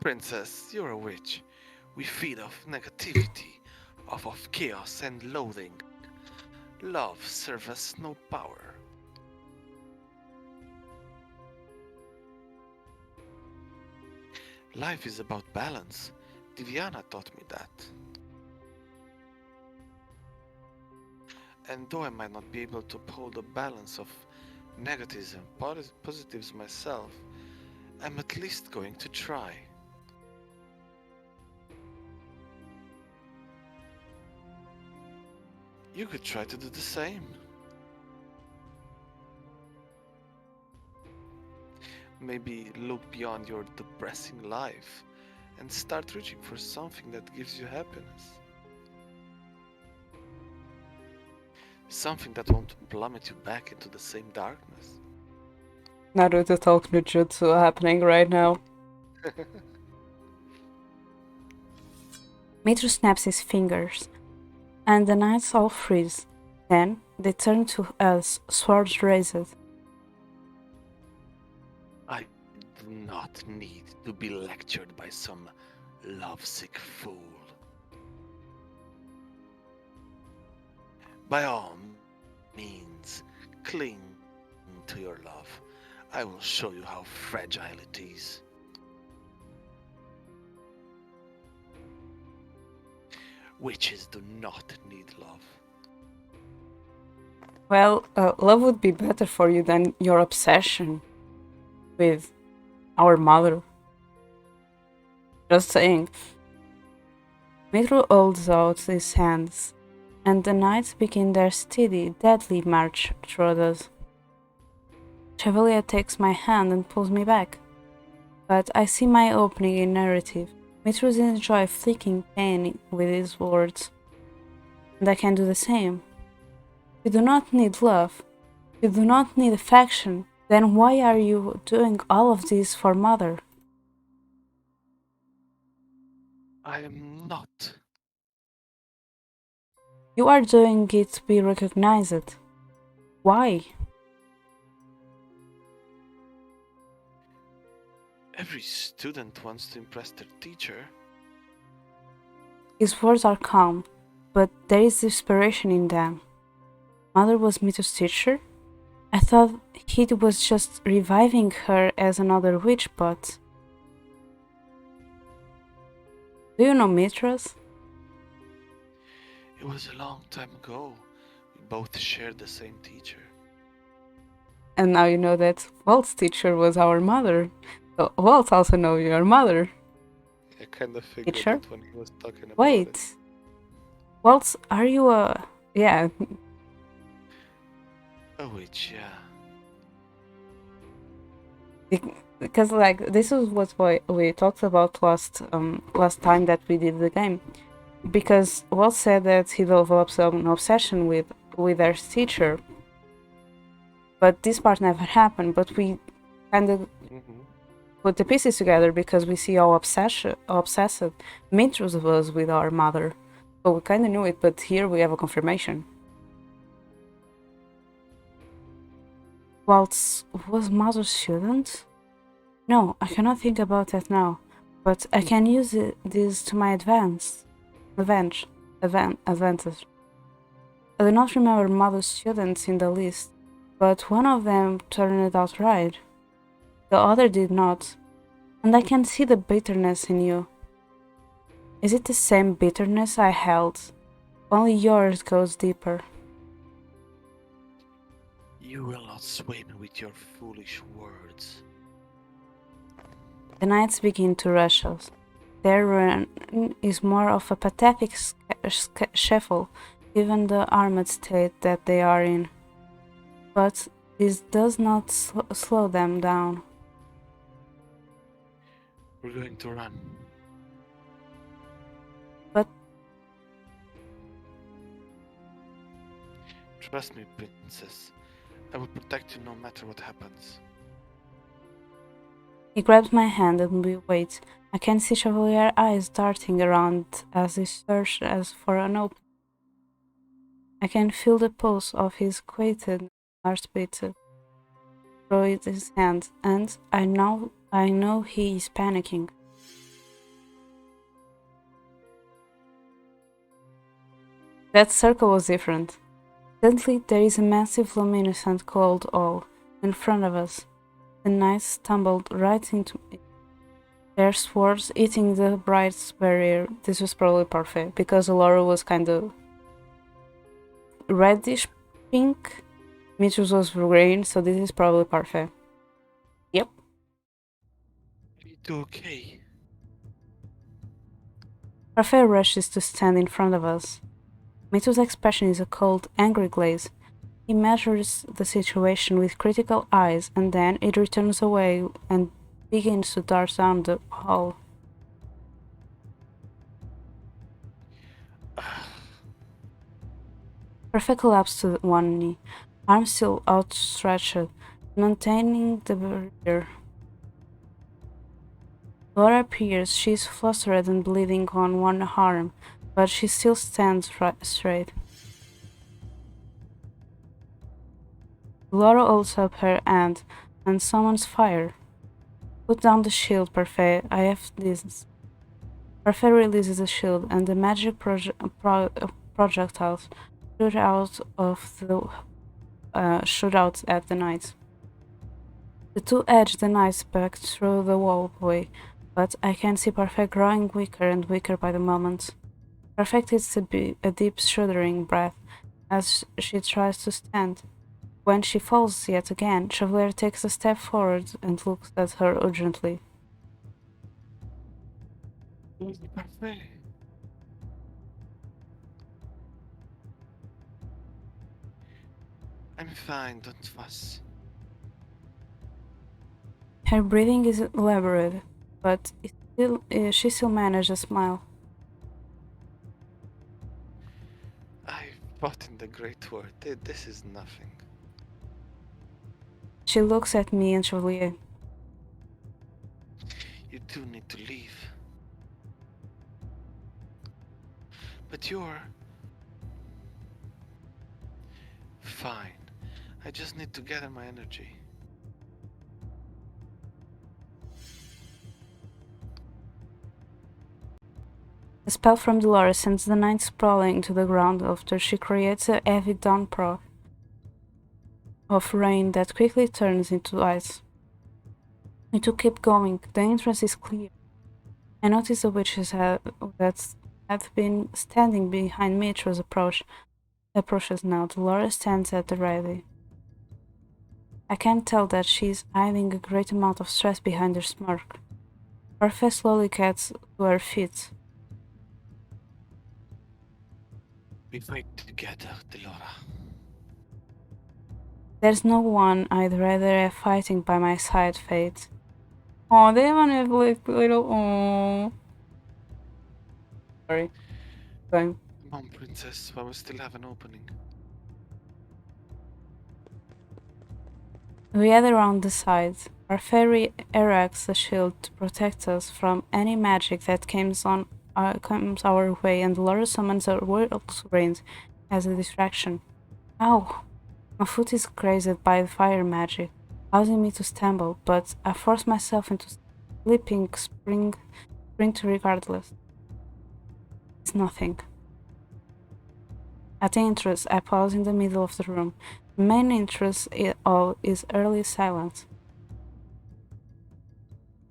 Princess, you're a witch. We feed off negativity, off of chaos and loathing. Love serves us no power. Life is about balance. Diviana taught me that. And though I might not be able to uphold a balance of negatives and positives myself, I'm at least going to try. You could try to do the same. Maybe look beyond your depressing life and start reaching for something that gives you happiness. Something that won't plummet you back into the same darkness. Naruto talk no jutsu happening right now. Mitro snaps his fingers, and the knights all freeze. Then they turn to us, swords raised. I do not need to be lectured by some lovesick fool. By all means, cling to your love. I will show you how fragile it is. Witches do not need love. Well, love would be better for you than your obsession with our mother. Just saying. Mitro holds out his hands, and the knights begin their steady, deadly march toward us. Chevalier takes my hand and pulls me back, but I see my opening in narrative. Mitro enjoys flicking pain with his words, and I can do the same. You do not need love. You do not need affection. Then why are you doing all of this for mother? I am not. You are doing it to be recognized. Why? Every student wants to impress their teacher. His words are calm, but there is desperation in them. Mother was Mito's teacher? I thought he was just reviving her as another witch, but... Do you know Mitras? It was a long time ago. We both shared the same teacher. And now you know that Walt's teacher was our mother. So Walt also knows your mother. I kind of figured Teacher? it when he was talking about it. Wait. Walt, are you a... Yeah. A witch, yeah. Because like this is what we talked about last time that we did the game. Because Walt said that he developed an obsession with their teacher. But this part never happened, but we kind of put the pieces together because we see how obsessed Mitros was with our mother. So we kind of knew it, but here we have a confirmation. Waltz was mother's student? No, I cannot think about that now, but I can use this to my advantage. I do not remember mother's students in the list, but one of them turned out right. The other did not, and I can see the bitterness in you. Is it the same bitterness I held Only yours goes deeper. You will not sway me with your foolish words. The knights begin to rush us. Their run is more of a pathetic shuffle, given the armored state that they are in. But this does not slow them down. We're going to run. But trust me, princess. I will protect you no matter what happens. he grabs my hand and we wait. I can see Chevalier's eyes darting around as he searches for an opening. I can feel the pulse of his quieted heartbeat through his hand, and I know he is panicking. That circle was different. Suddenly there is a massive luminescent cold hall in front of us. The knights stumbled right into it, their swords hitting the bright barrier. This was probably parfait, because Laura was kind of reddish pink. Mitchell's was green, so this is probably parfait. Yep. Are you okay? Parfait rushes to stand in front of us. Mitchell's expression is a cold, angry glaze. He measures the situation with critical eyes, and then it returns away and begins to dart down the hall. Perfect collapse to one knee, arms still outstretched, maintaining the barrier. Laura appears. She is flustered and bleeding on one arm, but she still stands straight. Laura holds up her hand and summons fire. Put down the shield, Parfait. I have this. Parfait releases the shield, and the magic projectiles shoot out at the knights. The two edge the knights back through the wallway, but I can see Parfait growing weaker and weaker by the moment. Parfait takes a deep shuddering breath as she tries to stand. When she falls yet again, Chevalier takes a step forward and looks at her urgently. Parfait. I'm fine, don't fuss. Her breathing is elaborate, but she still manages a smile. I fought in the Great War. This is nothing. She looks at me and Chevalier. You do need to leave. But you're... fine. I just need to gather my energy. A spell from Dolores sends the knight sprawling to the ground after she creates a heavy downpour of rain that quickly turns into ice. We to keep going. The entrance is clear. I notice the witches that had been standing behind Mitra's approaches now. Dolores stands at the ready. I can tell that she is hiding a great amount of stress behind her smirk. Parfait slowly gets to her feet. We fight together, Delora. There's no one I'd rather have fighting by my side, Fate. Oh, they even have like little. Oh. Sorry. Fine. Come on, princess, while we still have an opening. We head around the side. Our fairy erects a shield to protect us from any magic that comes our way, and Laura summons a whirlwind as a distraction. Ow! My foot is grazed by the fire magic, causing me to stumble, but I force myself into leaping sprint regardless. It's nothing. At the entrance, I pause in the middle of the room. The main entrance is early silence.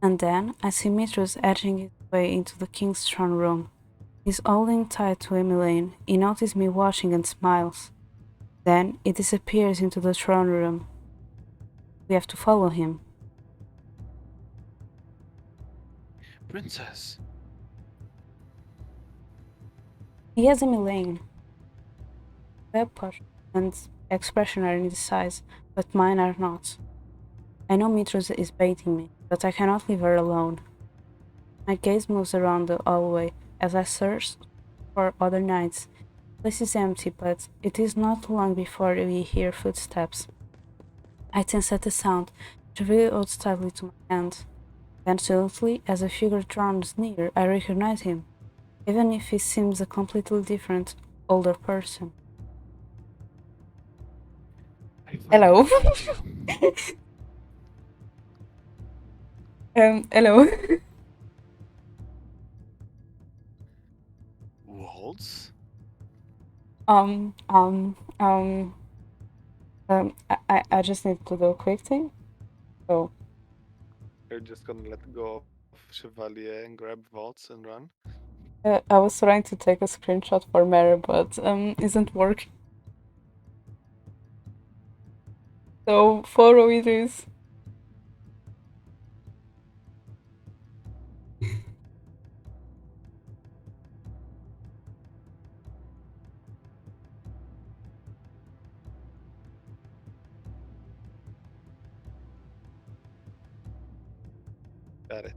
And then I see Mitrus edging his way into the king's throne room. He's holding tight to Emmeline. He notices me watching and smiles. Then he disappears into the throne room. We have to follow him. Princess! He has Emmeline. Pepper and expression are in his eyes, but mine are not. I know Mitros is baiting me, but I cannot leave her alone. My gaze moves around the hallway as I search for other knights. The place is empty, but it is not long before we hear footsteps. I tense at the sound, reveal hold tightly to my hand. Then suddenly, as a figure draws near, I recognize him, even if he seems a completely different, older person. I finally Hello. found you. Hello. Waltz? um, um, um, I just need to do a quick thing. So, You're just gonna let go of Chevalier and grab Waltz and run? I was trying to take a screenshot for Mary, but isn't working. So follow it is. Got it.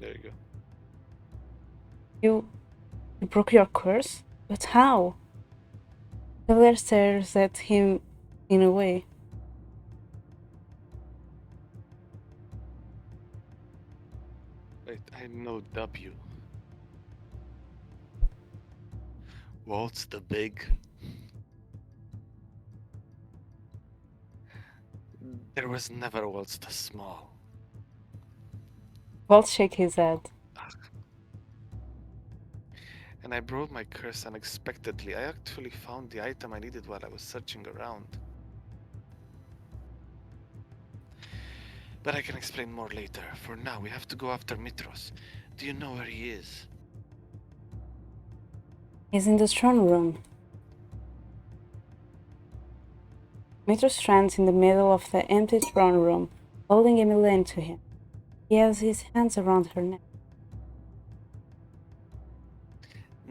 There you go. You broke your curse? But how? Cavalier stares at him in a way. Wait, I know W. Waltz the big. There was never a Waltz the small. Walt shake his head. And I broke my curse unexpectedly. I actually found the item I needed while I was searching around. But I can explain more later. For now, we have to go after Mitros. Do you know where he is? He's in the throne room. Mitro stands in the middle of the empty throne room, holding Emmeline to him. He has his hands around her neck.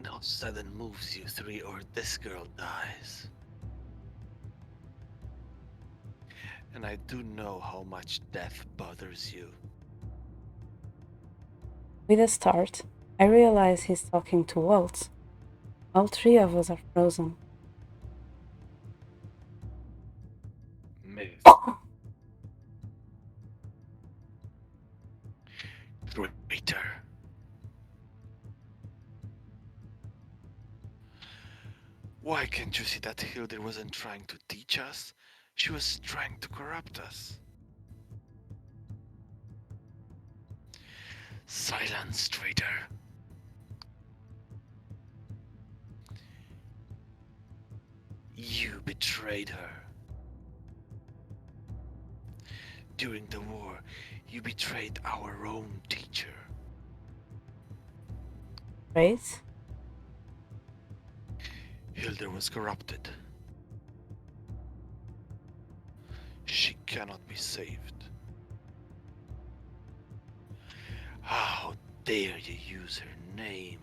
No sudden moves, you three, or this girl dies. And I do know how much death bothers you. With a start, I realize he's talking to Walt. All three of us are frozen. Myth. Traitor. Why can't you see that Hilda wasn't trying to teach us? She was trying to corrupt us. Silence, traitor. You betrayed her. During the war, you betrayed our own teacher. Right? Hilda was corrupted. She cannot be saved. How dare you use her name?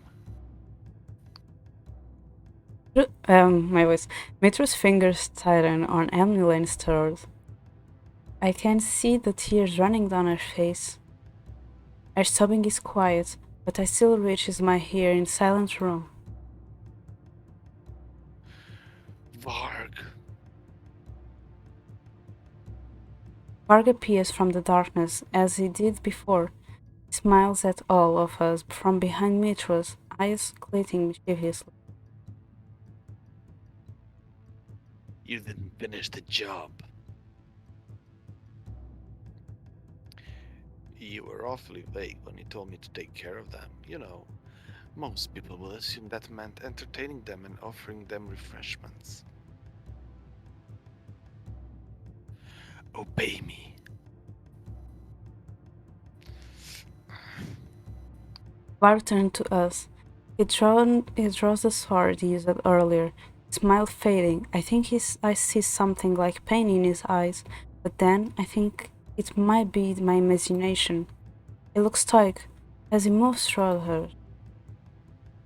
My voice. Mitro's fingers tighten on Emmeline's throat. I can see the tears running down her face. Her sobbing is quiet, but I still reaches my ear in silent room. Varg. Varg appears from the darkness, as he did before. He smiles at all of us from behind Mitro's, eyes glitting mischievously. You didn't finish the job. You were awfully vague when you told me to take care of them. Most people will assume that meant entertaining them and offering them refreshments. Obey me. Var turned to us. He draws the sword he used earlier, his smile fading. I think I see something like pain in his eyes, but then I think it might be my imagination. He looks stoic as he moves toward her.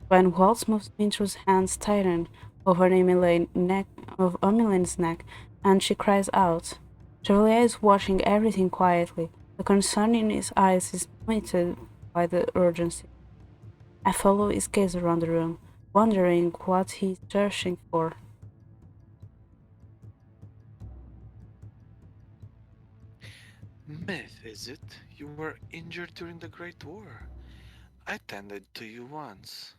When Waltz moves Mintra's hands tighten over Emily's neck, and she cries out. Chevalier is watching everything quietly. The concern in his eyes is muted by the urgency. I follow his gaze around the room, wondering what he's searching for. Myth, is it? You were injured during the Great War. I tended to you once.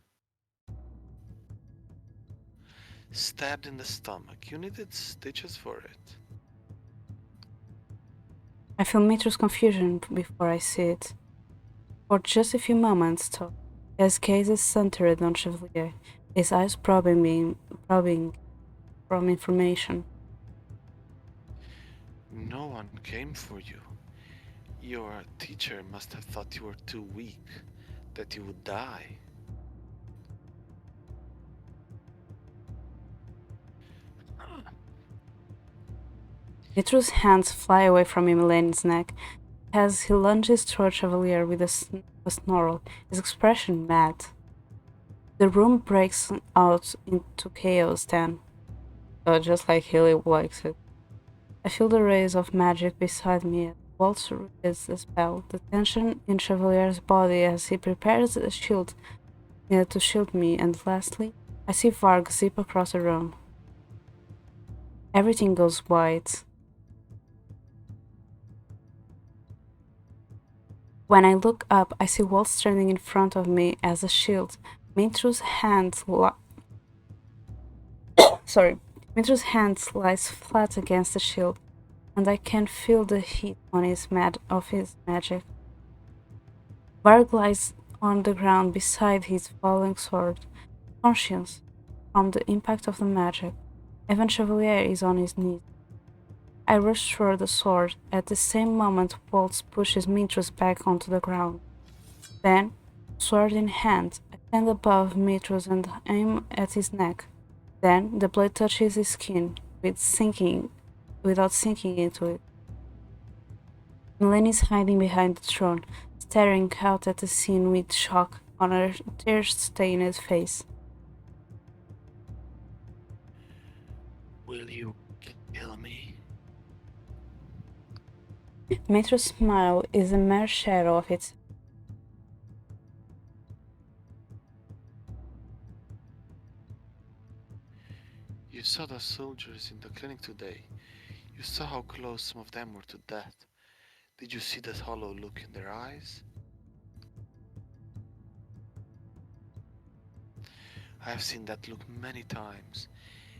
Stabbed in the stomach. You needed stitches for it. I feel Mitro's confusion before I see it. For just a few moments, though, his gaze is centered on Chevalier, his eyes probing from information. No one came for you. Your teacher must have thought you were too weak, that you would die. Mitro's hands fly away from Emily's neck as he lunges toward Chevalier with a snarl, his expression mad. The room breaks out into chaos then, just like Illy likes it. I feel the rays of magic beside me as Waltz reads the spell, the tension in Chevalier's body as he prepares a shield to shield me, and lastly, I see Varg zip across the room. Everything goes white. When I look up, I see Walt standing in front of me as a shield. Mintra's hand lies flat against the shield, and I can feel the heat on his magic. Varg lies on the ground beside his falling sword, conscious from the impact of the magic. Even Chevalier is on his knees. I rush toward the sword. At the same moment, Waltz pushes Mitras back onto the ground. Then, sword in hand, I stand above Mitras and aim at his neck. Then, the blade touches his skin, without sinking into it. Melanie is hiding behind the throne, staring out at the scene with shock on her tear-stained face. Will you kill me? Mitra's smile is a mere shadow of its. You saw the soldiers in the clinic today. You saw how close some of them were to death. Did you see that hollow look in their eyes? I have seen that look many times.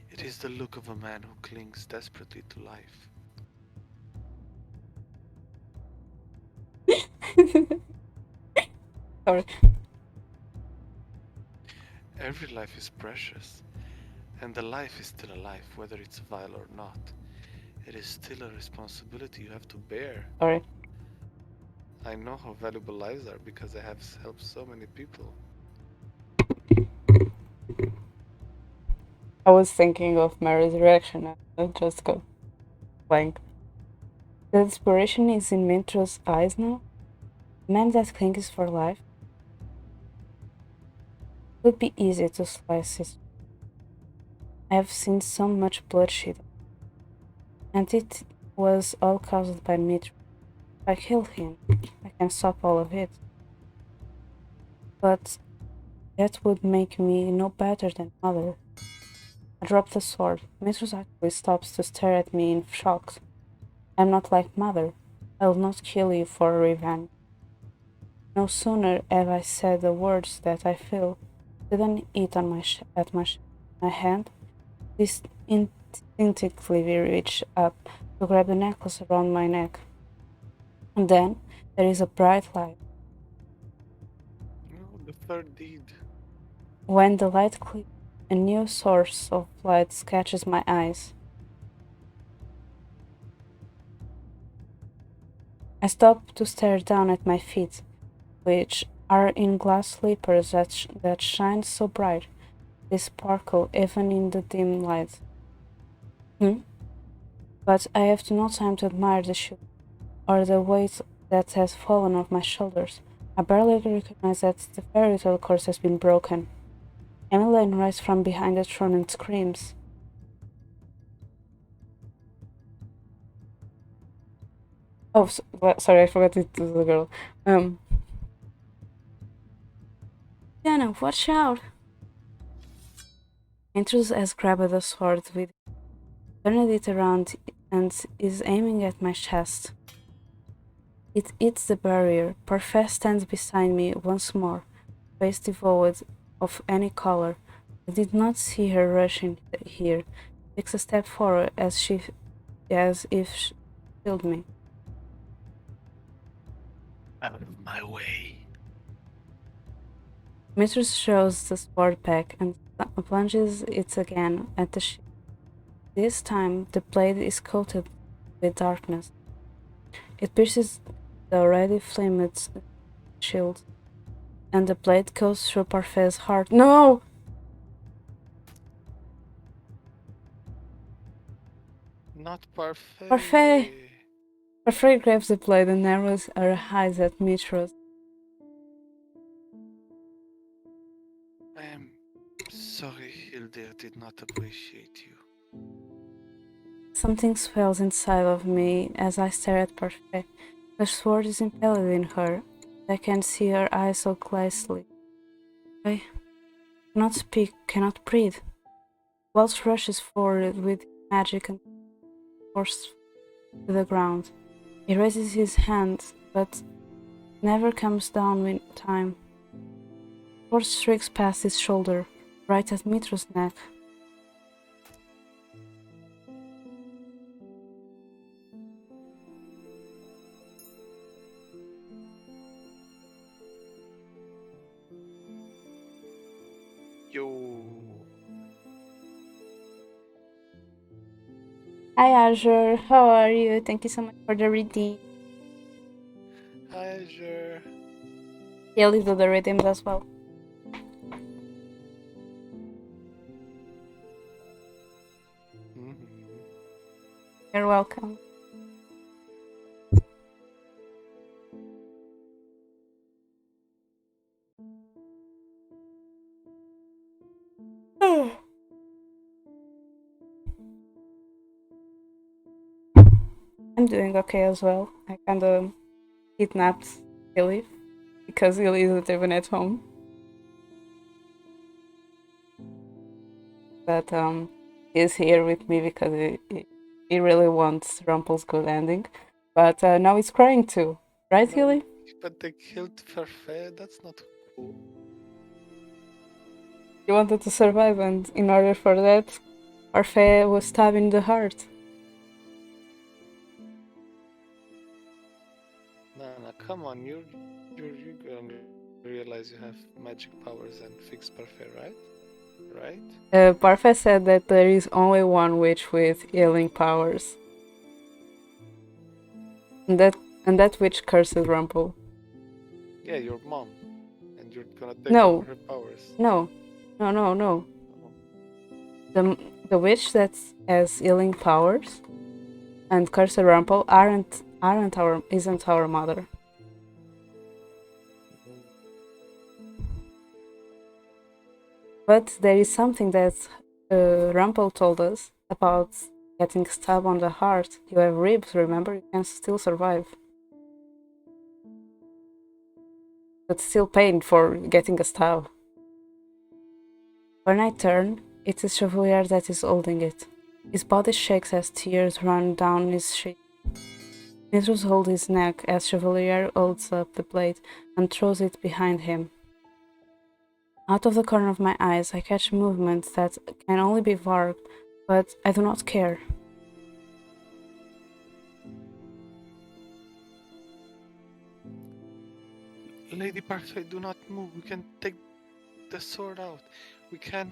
It is the look of a man who clings desperately to life. Sorry. Every life is precious, and the life is still a life, whether it's vile or not. It is still a responsibility you have to bear. Sorry. I know how valuable lives are because I have helped so many people. I was thinking of my resurrection and I just got blank. The inspiration is in Mitra's eyes now. The man that clings for life. It would be easy to slice it. I have seen so much bloodshed, and it was all caused by Mitra. If I kill him, I can stop all of it. But that would make me no better than Mother. I drop the sword. Mistress actually stops to stare at me in shock. I'm not like Mother. I will not kill you for revenge. No sooner have I said the words that I feel, didn't eat on my hand. This instinctively reached up to grab the necklace around my neck. And then there is a bright light. No, the third deed. When the light clicks, a new source of light catches my eyes. I stop to stare down at my feet, which are in glass slippers that shine so bright. They sparkle even in the dim light. But I have no time to admire the shoe, or the weight that has fallen off my shoulders. I barely recognize that the fairy tale curse has been broken. Emmeline rises from behind the throne and screams. Oh, sorry, I forgot it was a girl. Diana, watch out! Intrus has grabbed the sword with turned it around and is aiming at my chest. It hits the barrier. Parfait stands beside me once more, face devoid of any color. I did not see her rushing here. Takes a step forward as if she killed me. Out of my way. Mistress shows the sword back and plunges it again at the ship. This time the blade is coated with darkness. It pierces the already flamed shield, and the blade goes through Parfait's heart. No! Not parfait. Parfait! Parfait grabs the blade and narrows her eyes at Mistress. I am sorry Hildir did not appreciate you. Something swells inside of me as I stare at Parfait. The sword is impaled in her. I can see her eyes so glassily. I cannot speak, cannot breathe. Wells rushes forward with magic and forced to the ground. He raises his hand, but never comes down in time. Force streaks past his shoulder, right at Mitro's neck. Yo. Hi Azure, how are you? Thank you so much for the redeem. Hi, Azure. Illy do the redeems as well. You're welcome. I'm doing okay as well. I kinda kidnapped Illy because Illy isn't even at home. But he's here with me because he really wants Rumpel's good ending. But now he's crying too. Right, No, Illy? but they killed Parfait. That's not cool. He wanted to survive, and in order for that, Parfait was stabbed in the heart. No, come on. You're gonna realize you have magic powers and fix Parfait, right? Right? Parfait said that there is only one witch with healing powers. And that witch curses Rumpel. Yeah, your mom. And you're gonna take No. over her powers. No. Oh. The witch that has healing powers and curses Rumpel isn't our mother. But there is something that Rumpel told us about getting stabbed on the heart. You have ribs, remember? You can still survive. But still pain for getting a stab. When I turn, it is Chevalier that is holding it. His body shakes as tears run down his cheek. Mistress holds his neck as Chevalier holds up the blade and throws it behind him. Out of the corner of my eyes, I catch movements that can only be vague, but I do not care. Lady Parfait, do not move. We can take the sword out. We can.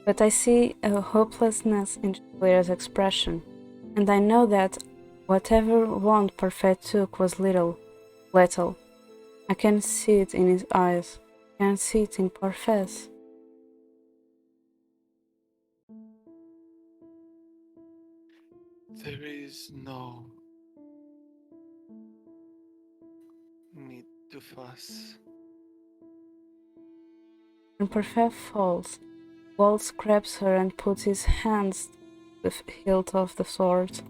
But I see a hopelessness in Claire's expression, and I know that whatever wound Parfait took was lethal. I can see it in his eyes. I can see it in Parfait's. There is no need to fuss. When Parfait falls, Waltz grabs her and puts his hands to the hilt of the sword.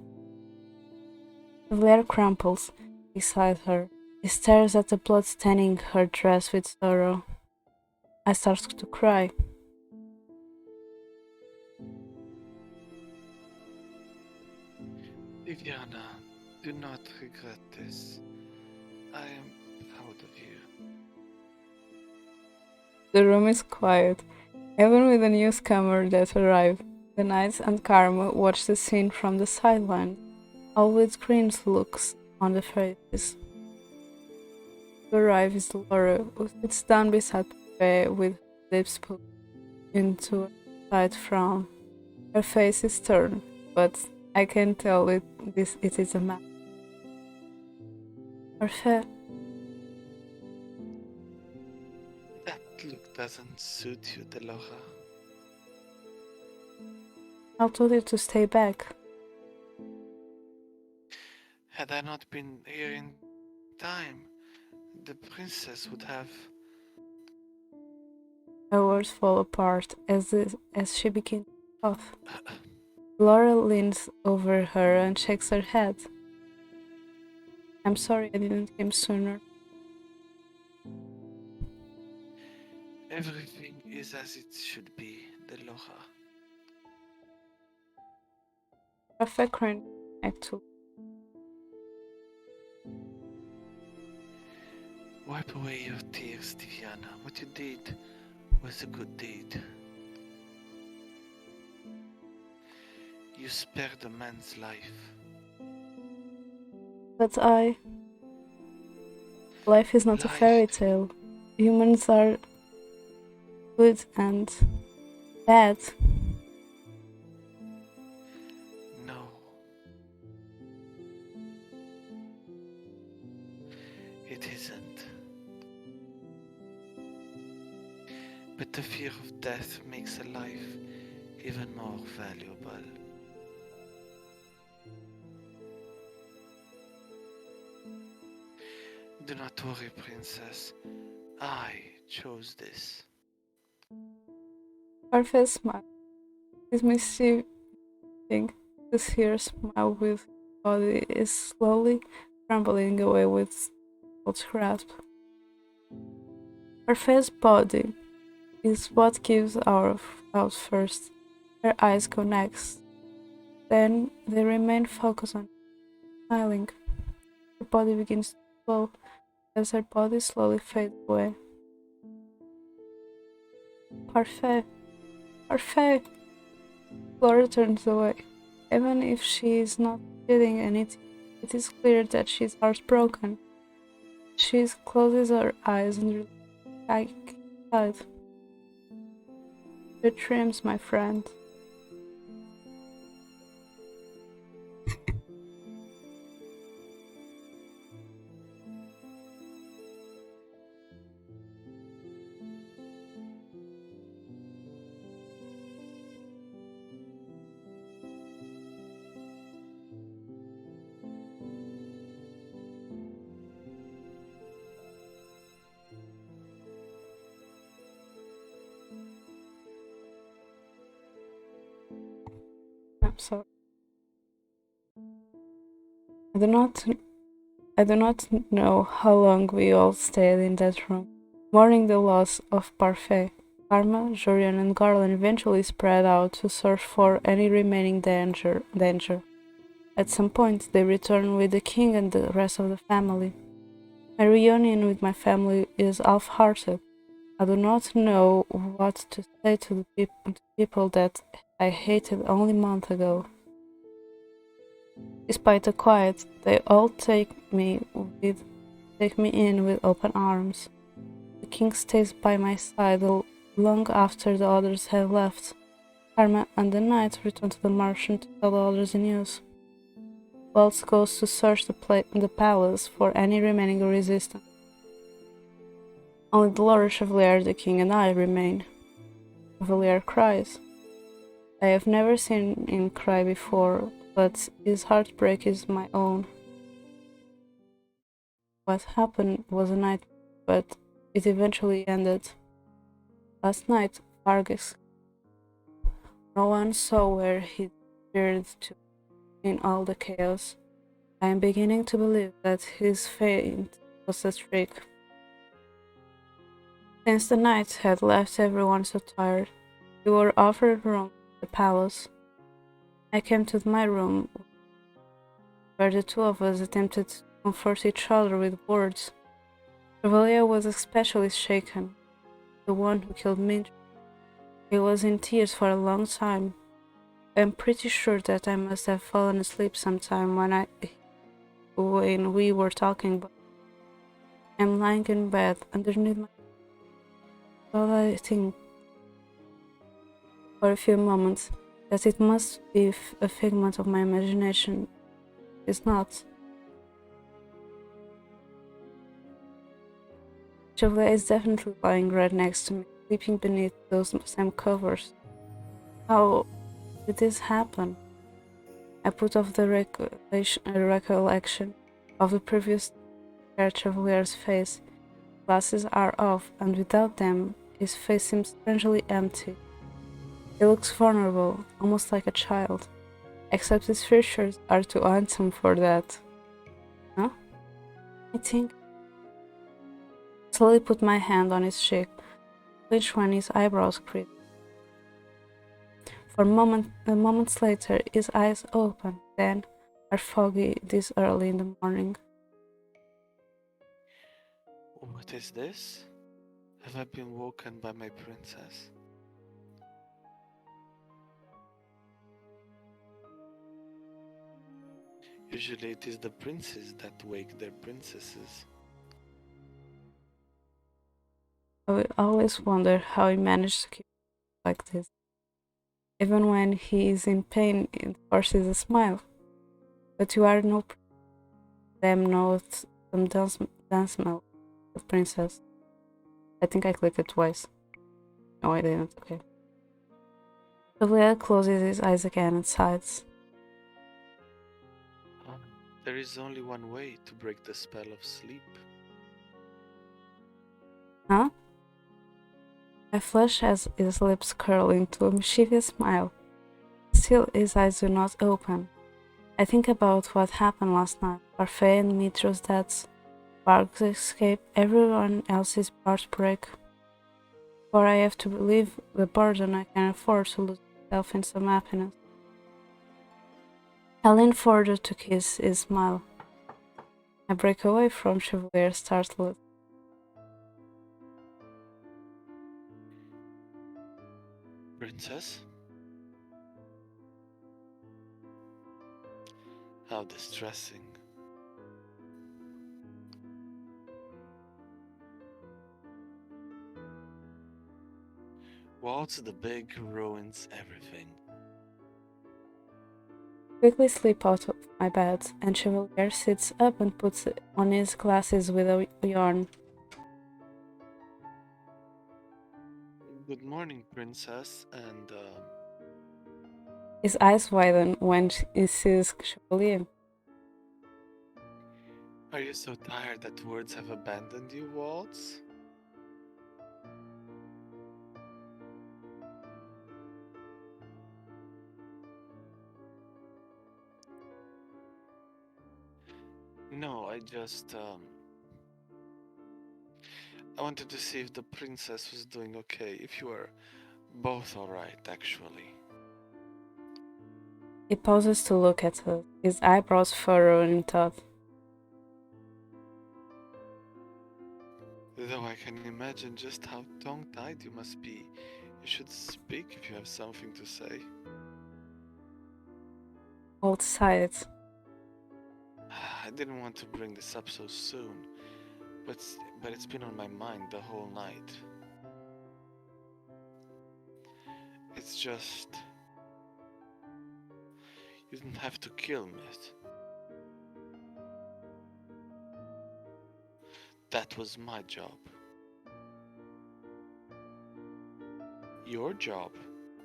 Blair crumples beside her. He stares at the blood staining her dress with sorrow. I start to cry. Viviana, do not regret this. I am proud of you. The room is quiet, even with the newcomer that arrived. The knights and Karma watch the scene from the sideline, all with grim looks on their faces. To arrive is Laura, who sits down beside Pepe with lips pulled into a tight frown. Her face is stern, but I can tell it is a man. Parfait, That look doesn't suit you, Delora. I told you to stay back. Had I not been here in time, the princess would have. Her words fall apart as she begins to cough. Laura leans over her and shakes her head. I'm sorry I didn't come sooner. Everything is as it should be, Delora. Parfait craned her neck to Wipe away your tears, Viviana. What you did was a good deed. You spared a man's life. But life is not a Life. fairy tale. Humans are good and bad. No. It isn't. But the fear of death makes a life even more valuable. Do not worry, princess. I chose this. Parfait smiled. His mischievous thing to see her smile with his body is slowly crumbling away with Walt's grasp. Parfait's body is what gives out first. Her eyes go next. Then they remain focused on smiling. Her body begins to glow as her body slowly fades away. Parfait! Parfait! Laura turns away. Even if she is not feeling anything, it is clear that she is heartbroken. She closes her eyes and relaxes tight. Your dreams, my friend. I'm sorry. I do not I do not know how long we all stayed in that room, mourning the loss of Parfait. Karma, Jorian, and Garland eventually spread out to search for any remaining danger. At some point, they return with the king and the rest of the family. My reunion with my family is half-hearted. I do not know what to say to the people that I hated only a month ago. Despite the quiet, they all take me in with open arms. The king stays by my side long after the others have left. Karma and the knight return to the merchant to tell the others the news. Wells goes to search the palace for any remaining resistance. Only the Lord Chevalier, the king, and I remain. Chevalier cries. I have never seen him cry before, but his heartbreak is my own. What happened was a nightmare, but it eventually ended. Last night, Vargas. No one saw where he disappeared to in all the chaos. I am beginning to believe that his faint was a trick. Since the night had left everyone so tired, we were offered room at the palace. I came to my room, where the two of us attempted to comfort each other with words. Revelia was especially shaken, the one who killed Minch. He was in tears for a long time. I am pretty sure that I must have fallen asleep sometime when we were talking, but I'm lying in bed underneath my all I think for a few moments that it must be a figment of my imagination. It's not. Chevalier is definitely lying right next to me, sleeping beneath those same covers. How did this happen? I put off the recollection of the previous Chevalier's face. Glasses are off, and without them, his face seems strangely empty. He looks vulnerable, almost like a child, except his features are too handsome for that. Huh? I think. Slowly put my hand on his cheek, which when his eyebrows creased. For moments later, his eyes open, then are foggy this early in the morning. What is this? Have I been woken by my princess? Usually it is the princes that wake their princesses. I will always wonder how he managed to keep like this. Even when he is in pain, it forces a smile. But you are no damn not some dance princess. I think I clicked it twice. No, I didn't. Okay. Gabriel closes his eyes again and sighs. There is only one way to break the spell of sleep. Huh? I flush as his lips curl into a mischievous smile. Still, his eyes do not open. I think about what happened last night. Parfait and Mitro's deaths, Bark's escape, everyone else's heartbreak. For I have to believe the burden I can afford to lose myself in some happiness. I lean further to kiss his smile. I break away from Chevalier startled. Princess? How distressing. What's the big ruins everything? Quickly slip out of my bed, and Chevalier sits up and puts on his glasses with a yawn. Good morning, princess, and His eyes widen when he sees Chevalier. are you so tired that words have abandoned you, Waltz? No, I wanted to see if the princess was doing okay, if you were both alright, actually. He pauses to look at us, his eyebrows furrowed in thought. Though I can imagine just how tongue-tied you must be. You should speak if you have something to say. Walt sighed. I didn't want to bring this up so soon, but it's been on my mind the whole night. It's just... You didn't have to kill me. That was my job. Your job?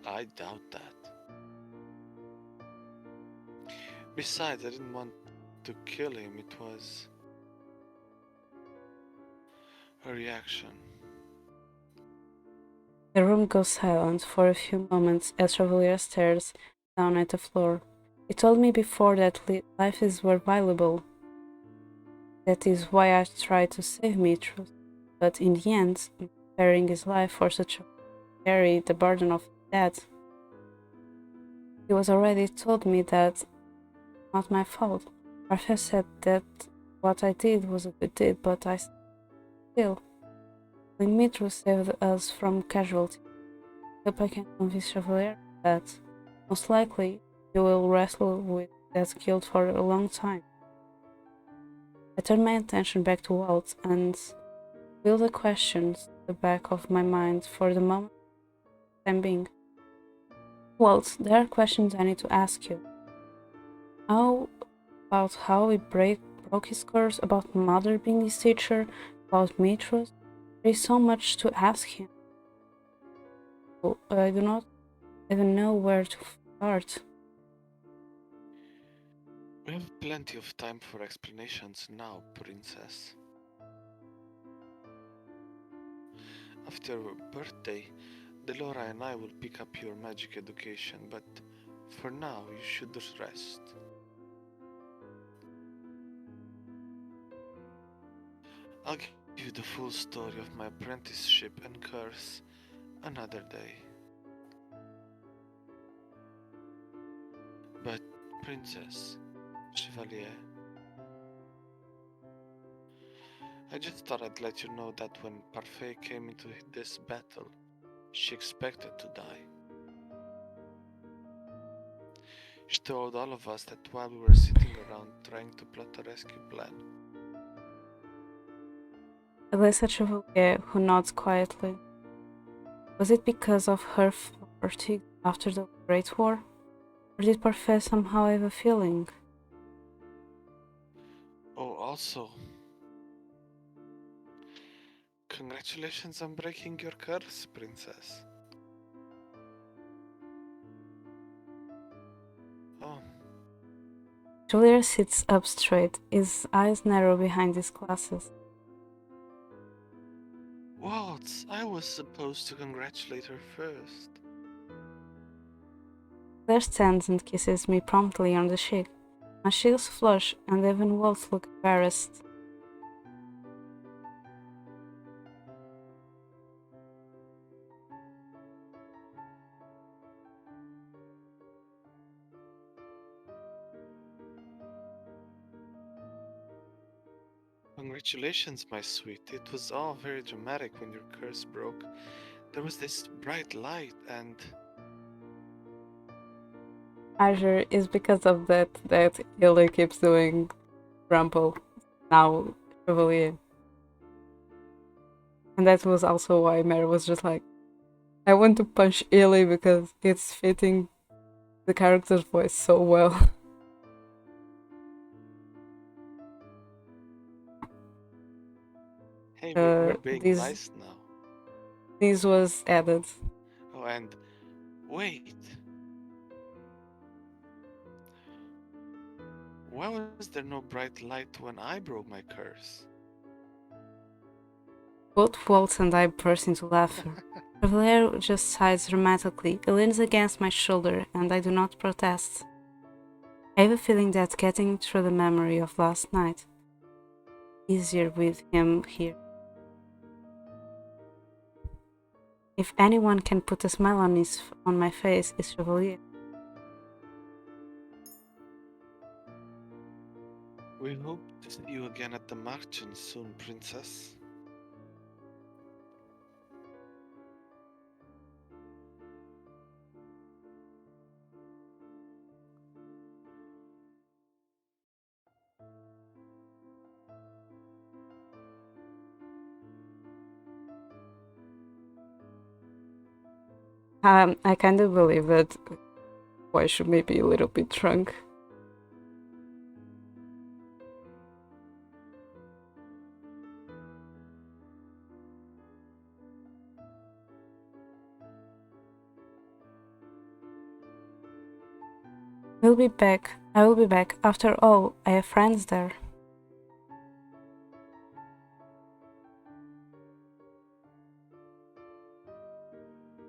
I doubt that. Besides, I didn't want to kill him, it was a reaction. The room goes silent for a few moments as Chevalier stares down at the floor. He told me before that life is more valuable. That is why I tried to save Mitrus. But in the end, sparing his life for such a carry the burden of death. He was already told me that not my fault. Arthur said that what I did was a good deed, but I still. Mitrus saved us from casualty. Hope I can convince Chevalier that most likely you will wrestle with that guilt for a long time. I turned my attention back to Walt and wheeled the questions to the back of my mind for the moment I'm being. Walt, there are questions I need to ask you. How about how he broke his curse, about Mother being his teacher, about Mitrus? There is so much to ask him. I do not even know where to start. We have plenty of time for explanations now, Princess. After your birthday, Delora and I will pick up your magic education, but for now you should rest. I'll give you the full story of my apprenticeship and curse another day. But, Princess, Chevalier, I just thought I'd let you know that when Parfait came into this battle, she expected to die. She told all of us that while we were sitting around trying to plot a rescue plan. I glanced at Chevalier, who nods quietly. Was it because of her fatigue after the Great War? Or did Parfait somehow have a feeling? Oh, also, congratulations on breaking your curse, Princess. Oh, Chevalier sits up straight, his eyes narrow behind his glasses. Waltz, I was supposed to congratulate her first. Claire stands and kisses me promptly on the cheek. My cheeks flush, and even Walt looks embarrassed. Congratulations, my sweet. It was all very dramatic when your curse broke. There was this bright light and... Azure is because of that Illy keeps doing Rumpel, now Chevalier. And that was also why Mary was just like, I want to punch Illy because it's fitting the character's voice so well. Hey, we're being This nice now. was added. Oh, and wait. Why was there no bright light when I broke my curse? Both Walt and I burst into laughter. Chevalier just sighs dramatically. He leans against my shoulder, and I do not protest. I have a feeling that getting through the memory of last night easier with him here. If anyone can put a smile on my face, it's Chevalier. We hope to see you again at the Marchen soon, Princess. I kind of believe that why should maybe a little bit drunk. We'll be back. I will be back. After all, I have friends there.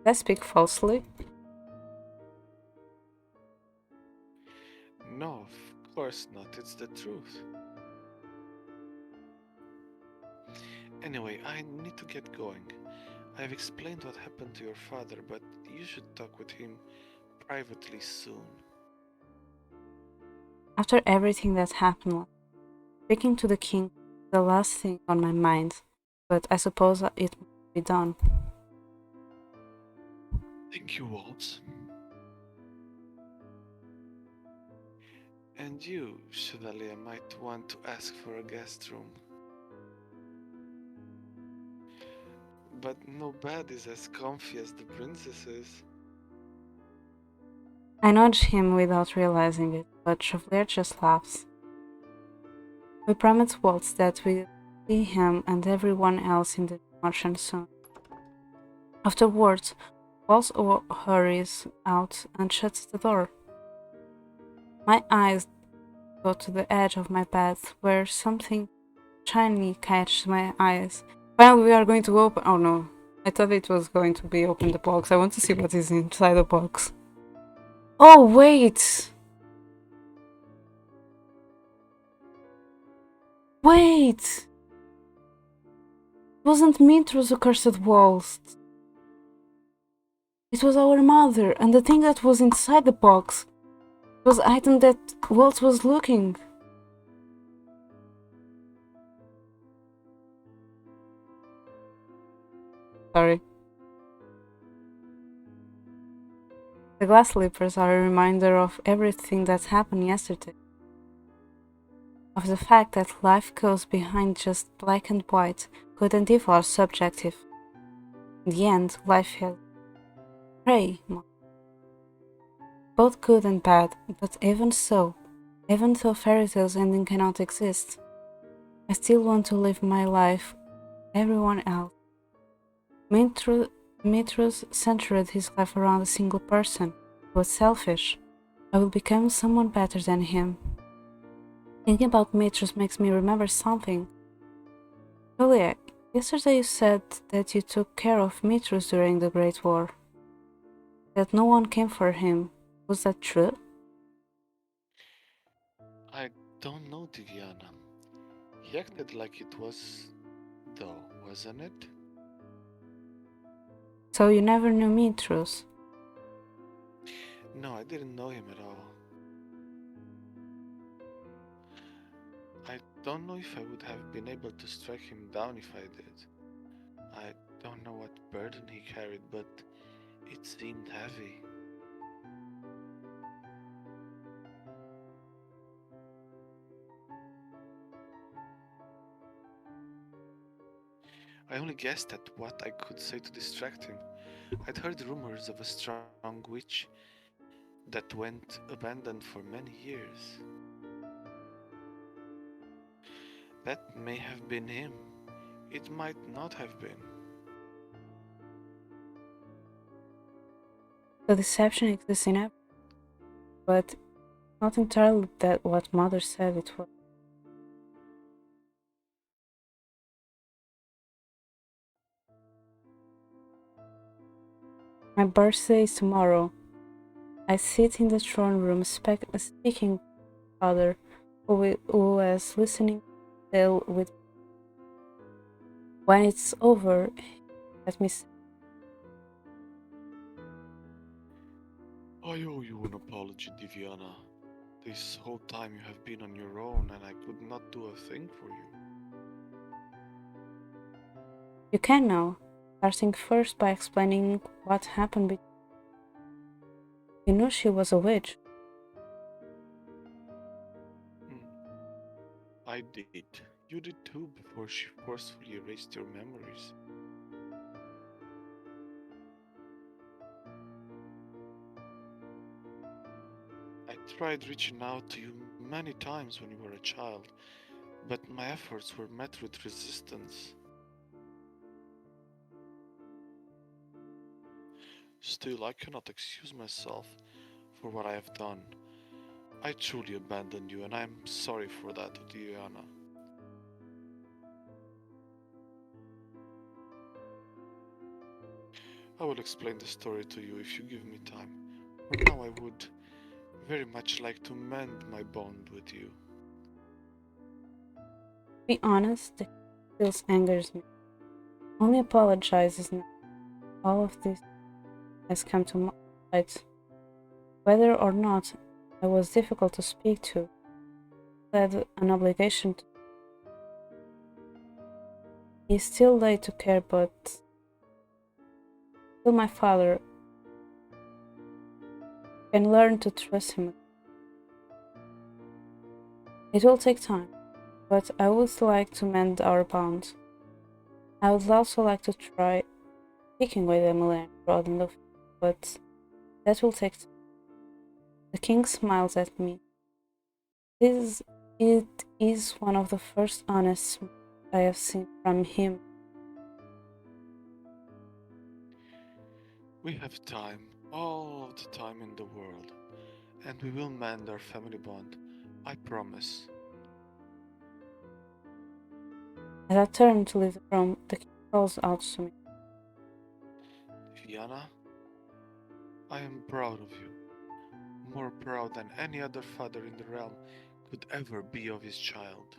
Did I speak falsely? No, of course not. It's the truth. Anyway, I need to get going. I have explained what happened to your father, but you should talk with him privately soon. After everything that happened, speaking to the king is the last thing on my mind, but I suppose it must be done. Thank you, Waltz. And you, Chevalier, might want to ask for a guest room. But no bed is as comfy as the princess's. I nudge him without realizing it, but Chevalier just laughs. We promise Waltz that we'll see him and everyone else in the mansion soon. Afterwards, Waltz hurries out and shuts the door. My eyes go to the edge of my bed, where something shiny catches my eyes. Finally, we are going to open. Oh no, I thought it was going to be open the box. I want to see what is inside the box. Oh wait! Wait! It wasn't Mitro's accursed walls. It was our mother, and the thing that was inside the box was the item that Waltz was looking. Sorry. The glass slippers are a reminder of everything that happened yesterday. Of the fact that life goes behind just black and white, good and evil are subjective. In the end, life has gray, both good and bad, but even so, even though fairy tales ending cannot exist, I still want to live my life everyone else. Mitrus centered his life around a single person. He was selfish. I will become someone better than him. Thinking about Mitrus makes me remember something. Julia, yesterday you said that you took care of Mitrus during the Great War. That no one came for him. Was that true? I don't know, Diviana. He acted like it was, though, wasn't it? So you never knew Mitrus? No, I didn't know him at all. I don't know if I would have been able to strike him down if I did. I don't know what burden he carried, but it seemed heavy. I only guessed at what I could say to distract him. I'd heard rumors of a strong witch that went abandoned for many years. That may have been him. It might not have been. The deception exists in everyone, but not entirely that what Mother said it was. My birthday is tomorrow. I sit in the throne room speaking to Father, who was listening still with me. When it's over, let me say, I owe you an apology, Diviana. This whole time you have been on your own and I could not do a thing for you. You can now, starting first by explaining what happened between you. Knew she was a witch. Hmm. I did. You did too before she forcefully erased your memories. I tried reaching out to you many times when you were a child, but my efforts were met with resistance. Still, I cannot excuse myself for what I have done. I truly abandoned you, and I am sorry for that, Diana. I will explain the story to you if you give me time. For now, I would very much like to mend my bond with you. To be honest, the feels angers me. Only apologizes now. All of this has come to light. Whether or not I was difficult to speak to, I had an obligation to. He's still late to care, but still my father. Can learn to trust him. It will take time, but I would like to mend our bond. I would also like to try speaking with Emily and Rodden, but that will take time. The king smiles at me. It is one of the first honest smiles I have seen from him. We have time, all of the time in the world, and we will mend our family bond. I promise. As I turn to leave the room, the king calls out to me. Diana, I am proud of you. More proud than any other father in the realm could ever be of his child.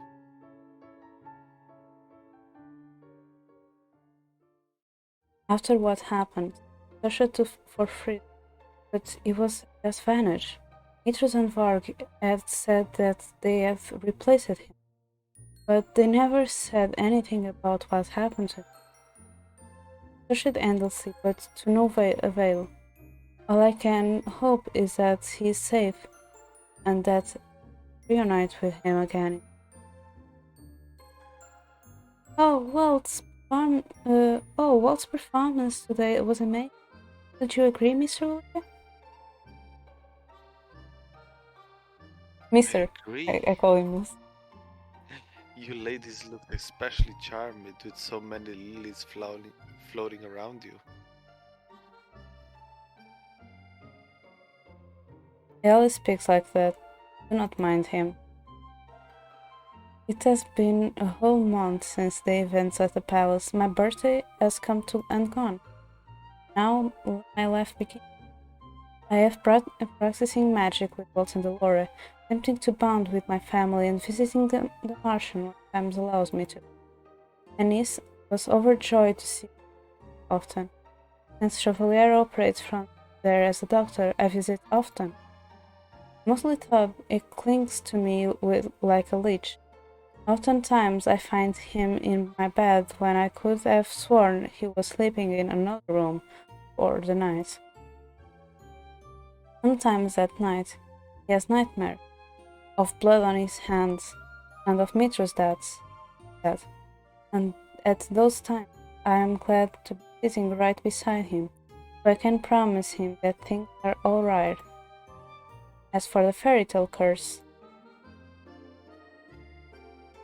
After what happened, I searched for free, but it was just vanished. Mitrus and Varg had said that they had replaced him, but they never said anything about what happened to him. I searched endlessly, but to no avail. All I can hope is that he is safe and that I reunite with him again. Walt's performance today was amazing. Don't you agree, Mr. William? I Mister, agree. I call him Mister. You ladies looked especially charming with so many lilies floating around you. He always speaks like that. Do not mind him. It has been a whole month since the events at the palace. My birthday has come to and gone. Now my life begins. I have practicing magic with Walt and Delora, attempting to bond with my family and visiting the Martian when time allows me to. My niece was overjoyed to see me often. Since Chevalier operates from there as a doctor, I visit often. Mostly thought it clings to me like a leech. Oftentimes I find him in my bed when I could have sworn he was sleeping in another room for the night. Sometimes at night he has nightmares of blood on his hands and of Mitra's death. And at those times I am glad to be sitting right beside him, so I can promise him that things are alright. As for the fairy tale curse,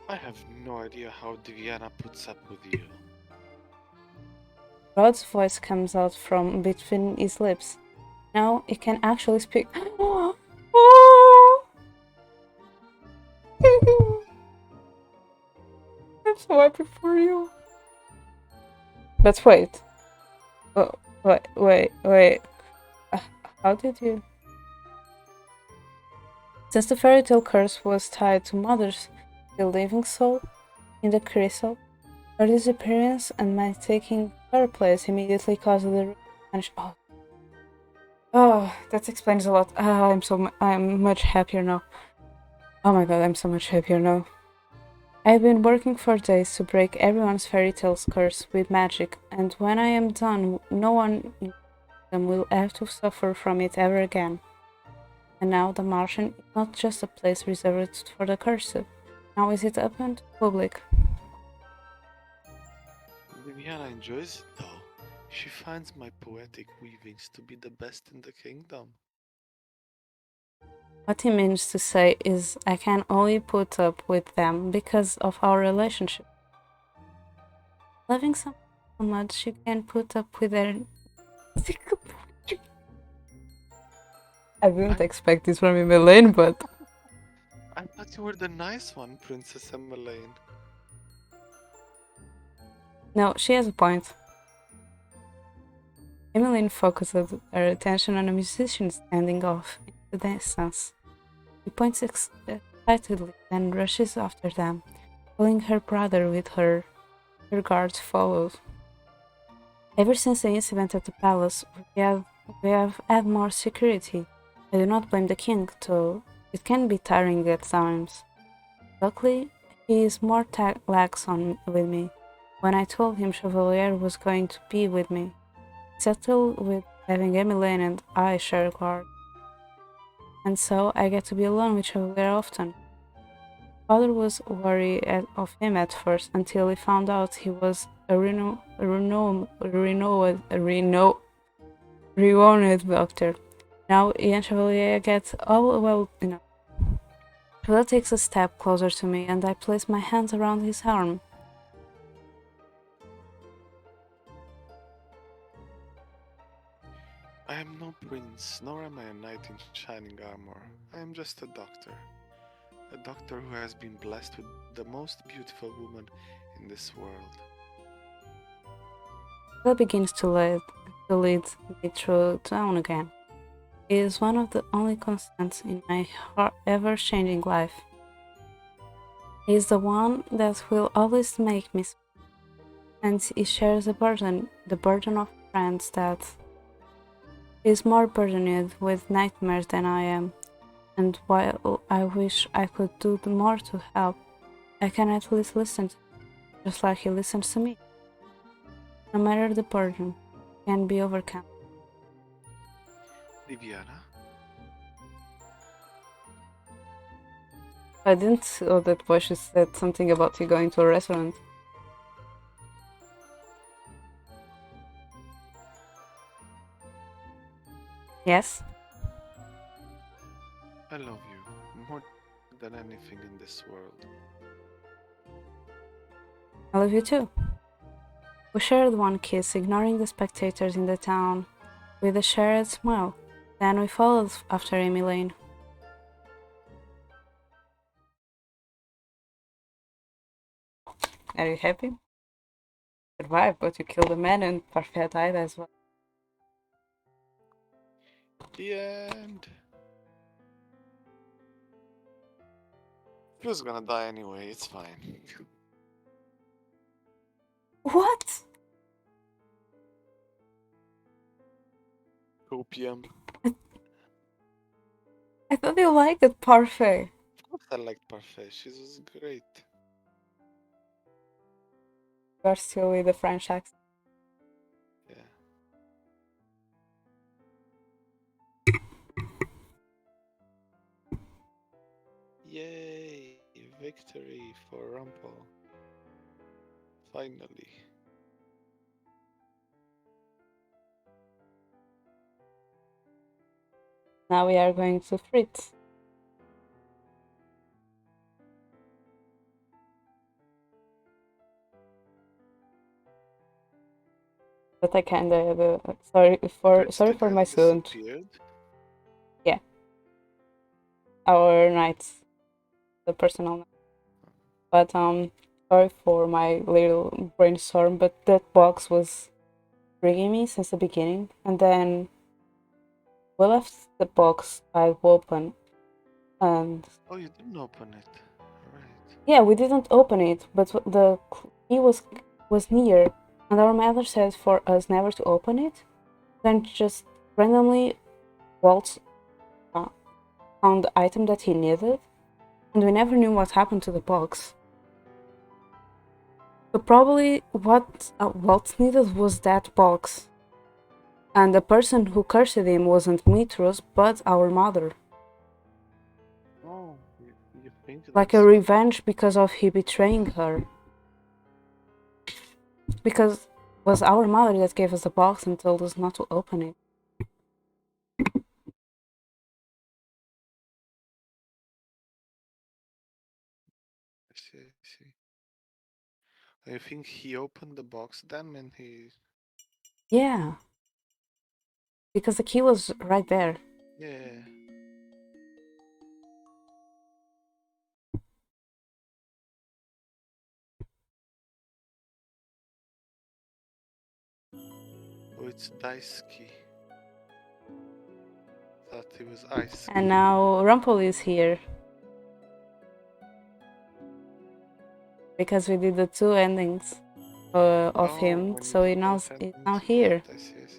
I have no idea how Diana puts up with you. Rod's voice comes out from between his lips. Now he can actually speak. I'm so happy for you. But wait. Oh, wait. Uh, How did you? Since the fairy tale curse was tied to Mother's still living soul in the crystal, her disappearance and my taking her place immediately caused the room to vanish. Oh, Oh, that explains a lot. I'm much happier now. Oh my god, I'm so much happier now. I've been working for days to break everyone's fairy tales curse with magic, and when I am done, no one in them will have to suffer from it ever again. And now the Martian is not just a place reserved for the cursed. Now is it open to the public? Viviana enjoys it though. She finds my poetic weavings to be the best in the kingdom. What he means to say is I can only put up with them because of our relationship. Loving someone so much you can put up with their... I didn't I, expect this from him, Elaine, but... I thought you were the nice one, Princess Emmeline. No, she has a point. Emmeline focuses her attention on a musician standing off in the distance. He points excitedly, then rushes after them, pulling her brother with her. Her guards followed. Ever since the incident at the palace, we have had more security. I do not blame the king, though it can be tiring at times. Luckily, he is more lax with me. When I told him Chevalier was going to be with me, he settled with having Emmeline and I share a guard. And so I get to be alone with Chevalier often. Father was worried of him at first until he found out he was a renowned doctor. Now Ian Chevalier gets all well enough. Chevalier takes a step closer to me and I place my hands around his arm. I am no prince, nor am I a knight in shining armor. I am just a doctor. A doctor who has been blessed with the most beautiful woman in this world. Chevalier begins to lead me through town again. He is one of the only constants in my ever-changing life. He is the one that will always make me smile, and he shares the burden of friends that is more burdened with nightmares than I am. And while I wish I could do more to help, I can at least listen to him, just like he listens to me. No matter the burden, it can be overcome. Viviana? I didn't know that Bosch said something about you going to a restaurant. Yes? I love you more than anything in this world. I love you too. We shared one kiss, ignoring the spectators in the town, with a shared smile. Then we followed after Emmeline. Are you happy? Survived, but you killed a man and Parfait died as well. The end. He was gonna die anyway, it's fine. What? Opium. I thought you liked it, Parfait. Of course I liked Parfait, she was great. You are still with the French accent. Yeah. Yay! Victory for Rumpel. Finally. Now we are going to Fritz. But I kinda sorry for my son. Yeah, our nights, the personal night. But sorry for my little brainstorm. But that box was ringing me since the beginning, and then we left the box wide open, and Oh, you didn't open it. Right. yeah, we didn't open it, but the key was near, and our mother said for us never to open it. Then just randomly Walt found the item that he needed, and we never knew what happened to the box. So probably what Walt needed was that box. And the person who cursed him wasn't Mitros, but our mother. Oh, you think Like that's a revenge because of he betraying her. Because it was our mother that gave us the box and told us not to open it. I see, I see. I think he opened the box then when he. Yeah. Because the key was right there. Yeah. Oh, it's dice key. Thought it was ice key. And now Rumpel is here. Because we did the 2 endings of him, When you so did he's both now endings. here. Right, I see, I see, I see.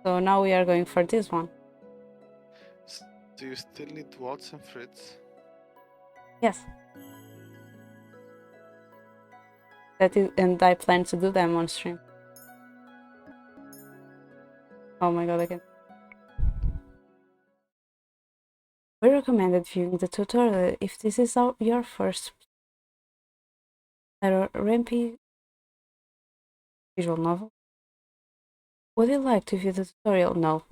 So now we are going for this one. Do you still need Waltz and Fritz? Yes. That is, and I plan to do them on stream. Oh my god, again. We recommended viewing the tutorial if this is your first Rumpel visual novel. Would you like to view the tutorial? No.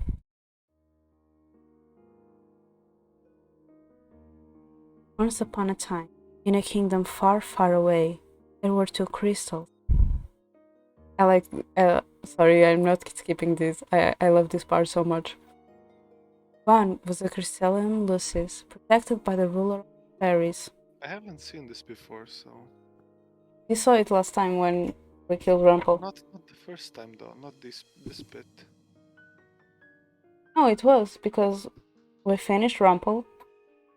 Once upon a time, in a kingdom far, far away, there were 2 crystals. I like. Sorry, I'm not skipping this. I love this part so much. One was the crystalline Lucis, protected by the ruler of fairies. I haven't seen this before, so. You saw it last time when we killed Rumpel. Not the first time though. Not this bit. No, it was because we finished Rumpel,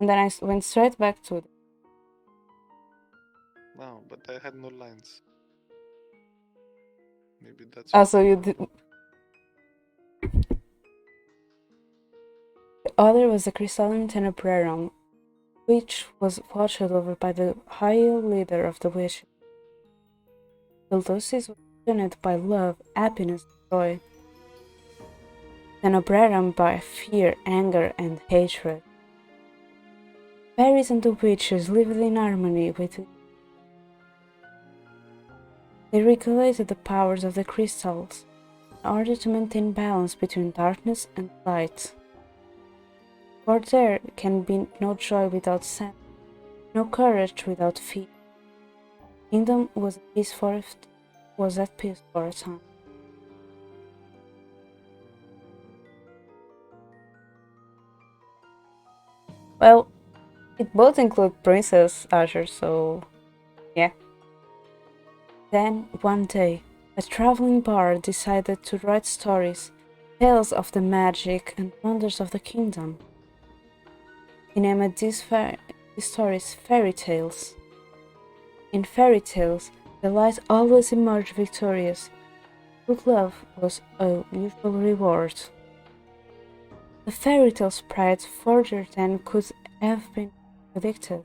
and then I went straight back to it. No, but I had no lines. Maybe that's. Also, you did. The other was the crystalline Tenebrarum, which was watched over by the high leader of the witches. The Lucis was governed by love, happiness, and joy. Tenebrarum by fear, anger, and hatred. Fairies and the witches lived in harmony with it. They regulated the powers of the crystals in order to maintain balance between darkness and light. For there can be no joy without sadness, no courage without fear. The kingdom was at peace for a time. Well, it both include Princess Azure, so yeah. Then, one day, a traveling bard decided to write stories, tales of the magic and wonders of the kingdom. He named these stories fairy tales. In fairy tales, the light always emerged victorious. Good love was a usual reward. The fairy tale spread further than could have been predicted.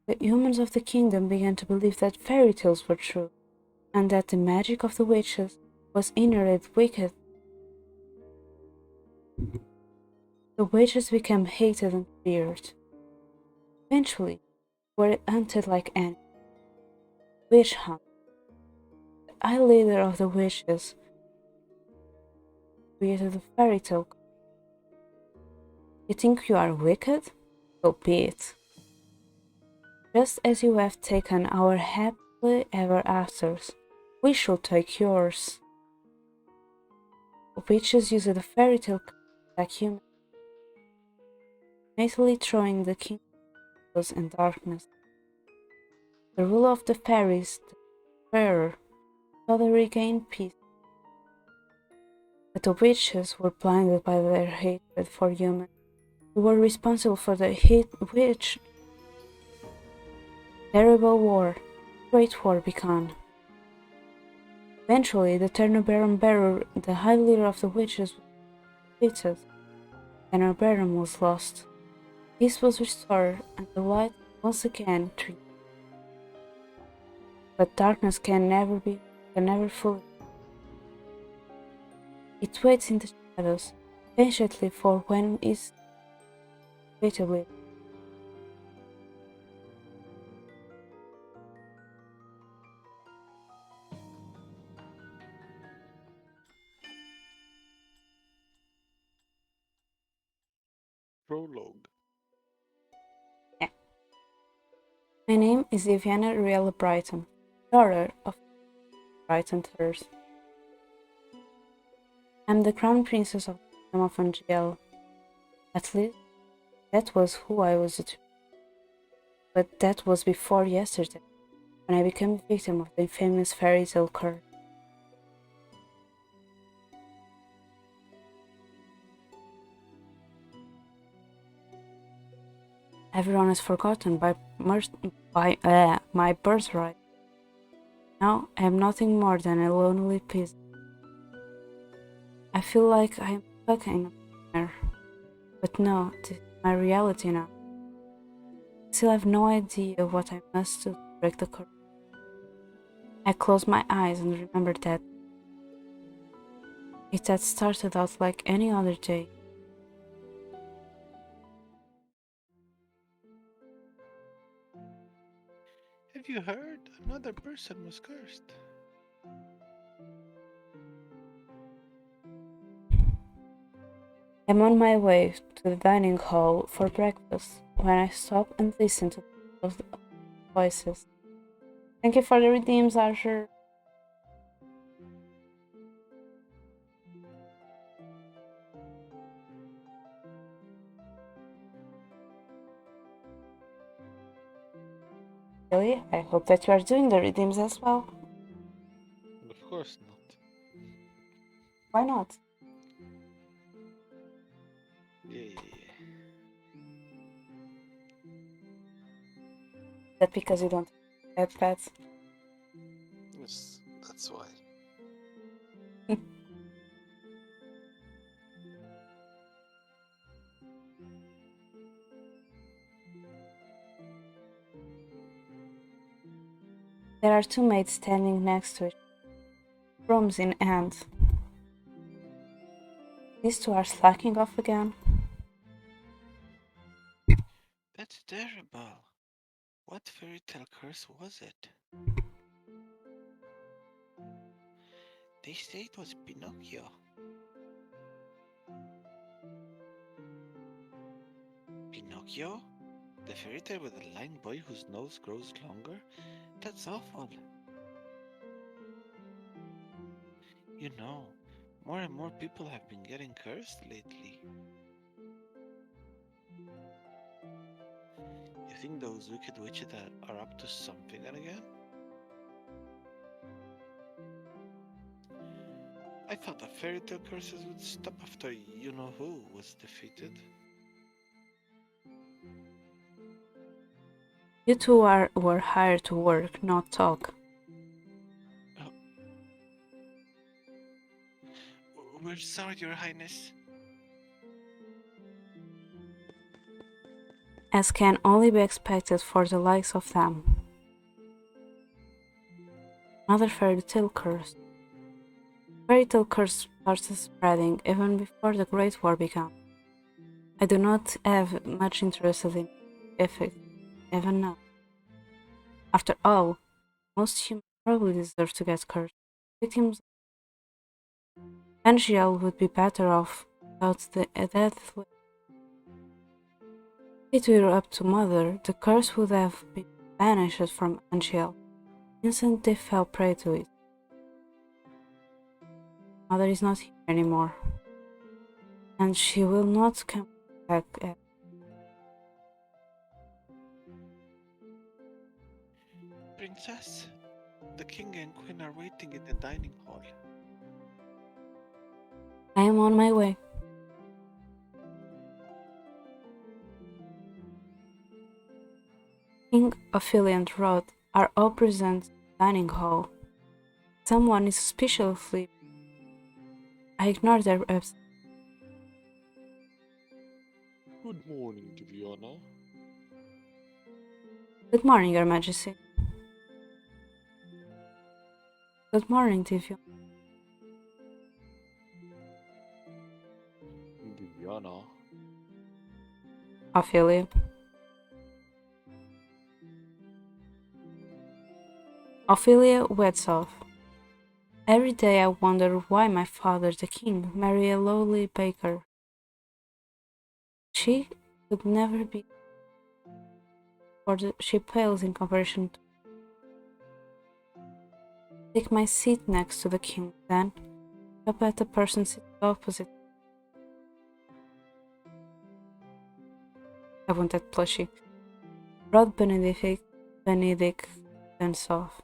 The humans of the kingdom began to believe that fairy tales were true, and that the magic of the witches was inherently wicked. The witches became hated and feared. Eventually, were hunted like ants. Witch hunt. The high leader of the witches created a fairy tale. You think you are wicked? So be it. Just as you have taken our happily ever afters, we shall take yours. The witches used the fairy tale to attack humans, fatally throwing the kingdom in darkness. The ruler of the fairies, the terror, thought they regained peace. But the witches were blinded by their hatred for humans, who were responsible for the which terrible war, Great War, began. Eventually, the Ternobaron Bearer, the high leader of the witches, defeated, and our bedroom was lost. Peace was restored, and the light once again tree. But darkness can never fully. It waits in the shadows, patiently for when it's inevitably. Prologue. Yeah. My name is Viviana Riella Brighton, daughter of Brighton III. I'm the crown princess of the kingdom of Angel. At least, that was who I was at. But that was before yesterday, when I became a victim of the infamous fairy tale curse. Everyone has forgotten my birthright. Now I am nothing more than a lonely peasant. I feel like I am stuck in a nightmare. But no, this is my reality now. I still have no idea what I must do to break the curse. I close my eyes and remember that it had started out like any other day. Have you heard? Another person was cursed. I'm on my way to the dining hall for breakfast when I stop and listen to those voices. Thank you for the redeems, Archer. Illy, I hope that you are doing the redeems as well. Of course not. Why not? Yeah. That because you don't have pets? Yes, that's why. There are two maids standing next to each other, brooms in hand. These two are slacking off again. That's terrible. What fairy tale curse was it? They say it was Pinocchio. Pinocchio? The fairy tale with the lying boy whose nose grows longer? That's awful. You know, more and more people have been getting cursed lately. You think those wicked witches are up to something again? I thought the fairy tale curses would stop after you know who was defeated. You two were hired to work, not talk. Oh, we're sorry, Your Highness. As can only be expected for the likes of them. Another fairy tale curse. Fairy tale curse started spreading even before the Great War began. I do not have much interest in effect even now. After all, most humans probably deserve to get cursed. Victims Angel would be better off without the death. If it were up to Mother, the curse would have been banished from Angel the instant they fell prey to it. Mother is not here anymore, and she will not come back. Princess, the king and queen are waiting in the dining hall. I am on my way. King, Ophelia, and Rod are all present in the dining hall. Someone is suspiciously. I ignore their absence. Good morning, Diviana. Good morning, Your Majesty. Good morning, Divya. Diviana. Ophelia. Ophelia weds off. Every day I wonder why my father, the king, married a lowly baker. She could never be, for she pales in comparison to. Take my seat next to the king, then up at the person sitting opposite. I want that plushie. Rod Benedict then soft.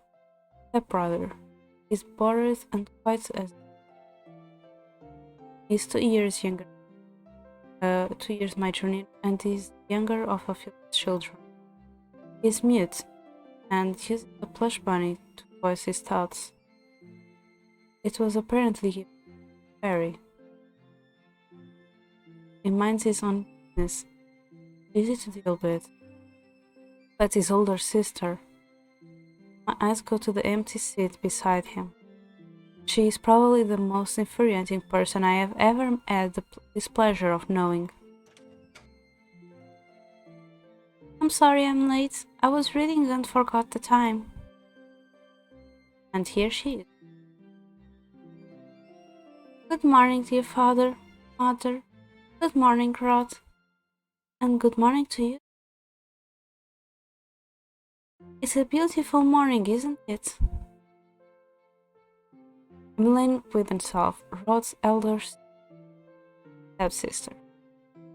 Stepbrother. He's bored and quite as. He's 2 years younger. 2 years my junior, and he's younger of a few children. He's mute and uses a plush bunny to voice his thoughts. It was apparently very. He minds his own business, easy to deal with. But his older sister. My eyes go to the empty seat beside him. She is probably the most infuriating person I have ever had the displeasure of knowing. I'm sorry I'm late. I was reading and forgot the time. And here she is. Good morning, dear father, mother. Good morning, Rod. And good morning to you. It's a beautiful morning, isn't it? Emmeline Withenshaw, Rod's elder stepsister.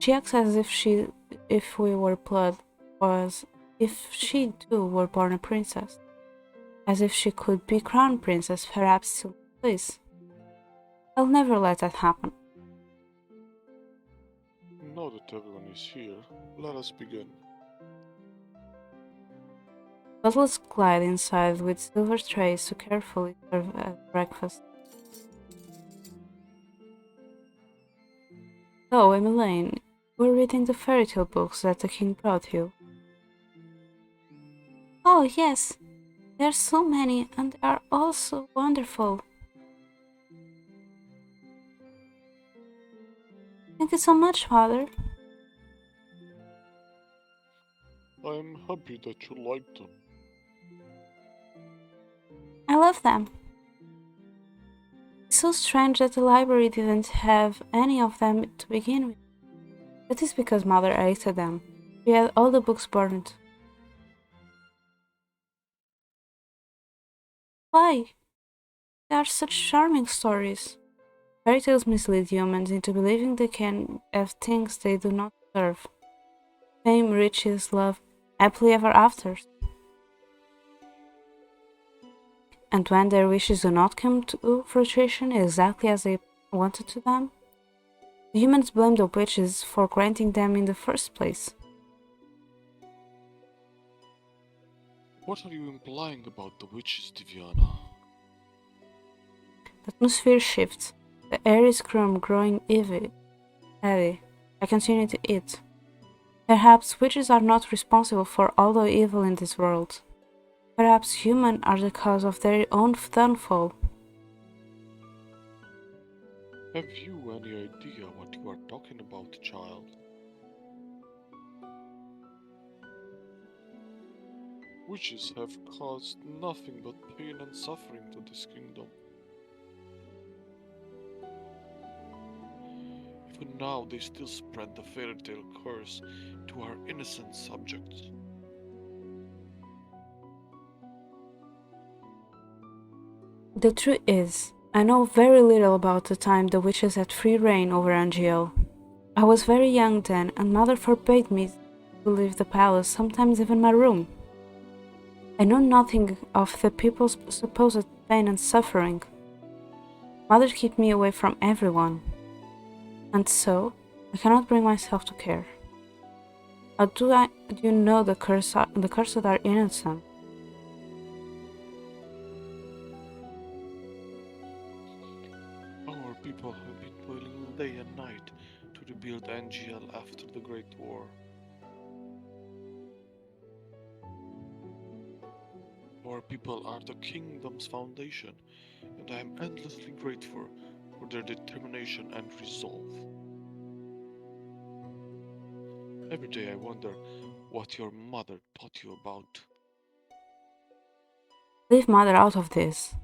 She acts as if we were blood, was if she too were born a princess, as if she could be crown princess, perhaps to please. I'll never let that happen. Now that everyone is here, let us begin. Butlers glide inside with silver trays to carefully serve breakfast. So, Emmeline, we're reading the fairy tale books that the king brought you. Oh, yes. There are so many, and they are all so wonderful. Thank you so much, Father. I am happy that you like them. I love them. It's so strange that the library didn't have any of them to begin with. That is because Mother hated them. She had all the books burned. Why? They are such charming stories. Fairy tales mislead humans into believing they can have things they do not deserve. Fame, riches, love, happily ever afters. And when their wishes do not come to fruition exactly as they wanted to them, the humans blame the witches for granting them in the first place. What are you implying about the witches, Diviana? The atmosphere shifts. The air is growing heavy. I continue to eat. Perhaps witches are not responsible for all the evil in this world. Perhaps humans are the cause of their own downfall. Have you any idea what you are talking about, child? Witches have caused nothing but pain and suffering to this kingdom. Even now, they still spread the fairy tale curse to our innocent subjects. The truth is, I know very little about the time the witches had free reign over Angel. I was very young then, and Mother forbade me to leave the palace, sometimes even my room. I know nothing of the people's supposed pain and suffering. Mother kept me away from everyone, and so I cannot bring myself to care. How do you know the cursed are innocent? Our people have been toiling day and night to to rebuild NGL after the Great War. Our people are the kingdom's foundation, and I am endlessly grateful for their determination and resolve. Every day I wonder what your mother taught you about. Leave mother out of this.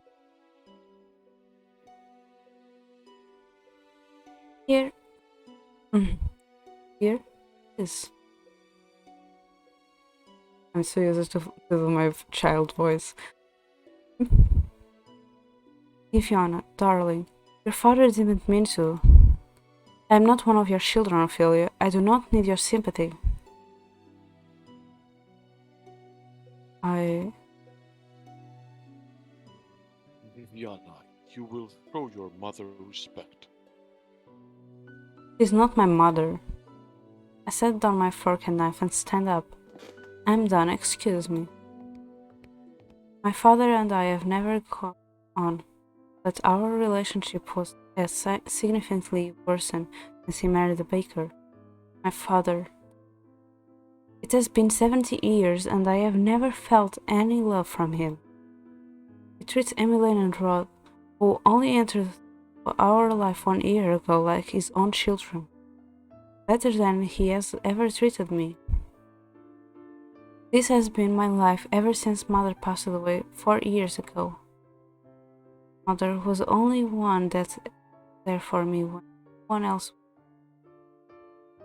Here. Here is. I'm so used to my child voice. Fiona, darling, your father didn't mean to. I am not one of your children, Ophelia. I do not need your sympathy. Viviana, you will show your mother respect. She's not my mother. I set down my fork and knife and stand up. I'm done, excuse me. My father and I have never gone on, but our relationship has significantly worsened since he married a baker. My father. It has been 70 years and I have never felt any love from him. He treats Emmeline and Rod, who only entered our life 1 year ago, like his own children. Better than he has ever treated me. This has been my life ever since mother passed away 4 years ago. Mother was the only one that's there for me when no one else.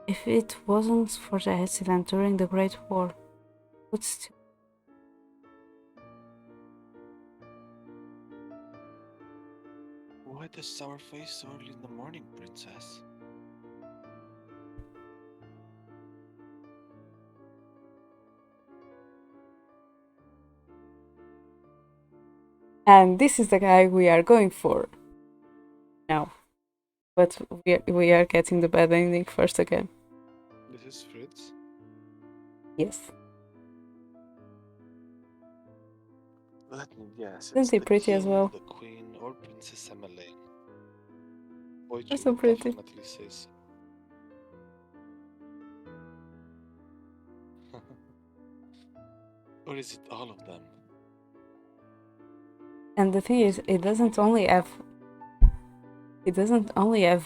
If it wasn't for the accident during the Great War, I would still. Why the sour face so early in the morning, princess? And this is the guy we are going for now. But we are getting the bad ending first again. This is Fritz. Yes. Let me guess. Isn't he pretty as well? The queen, or Princess Emmeline. Boy, They're so pretty. definitely says. Or is it all of them? And the thing is, it doesn't only have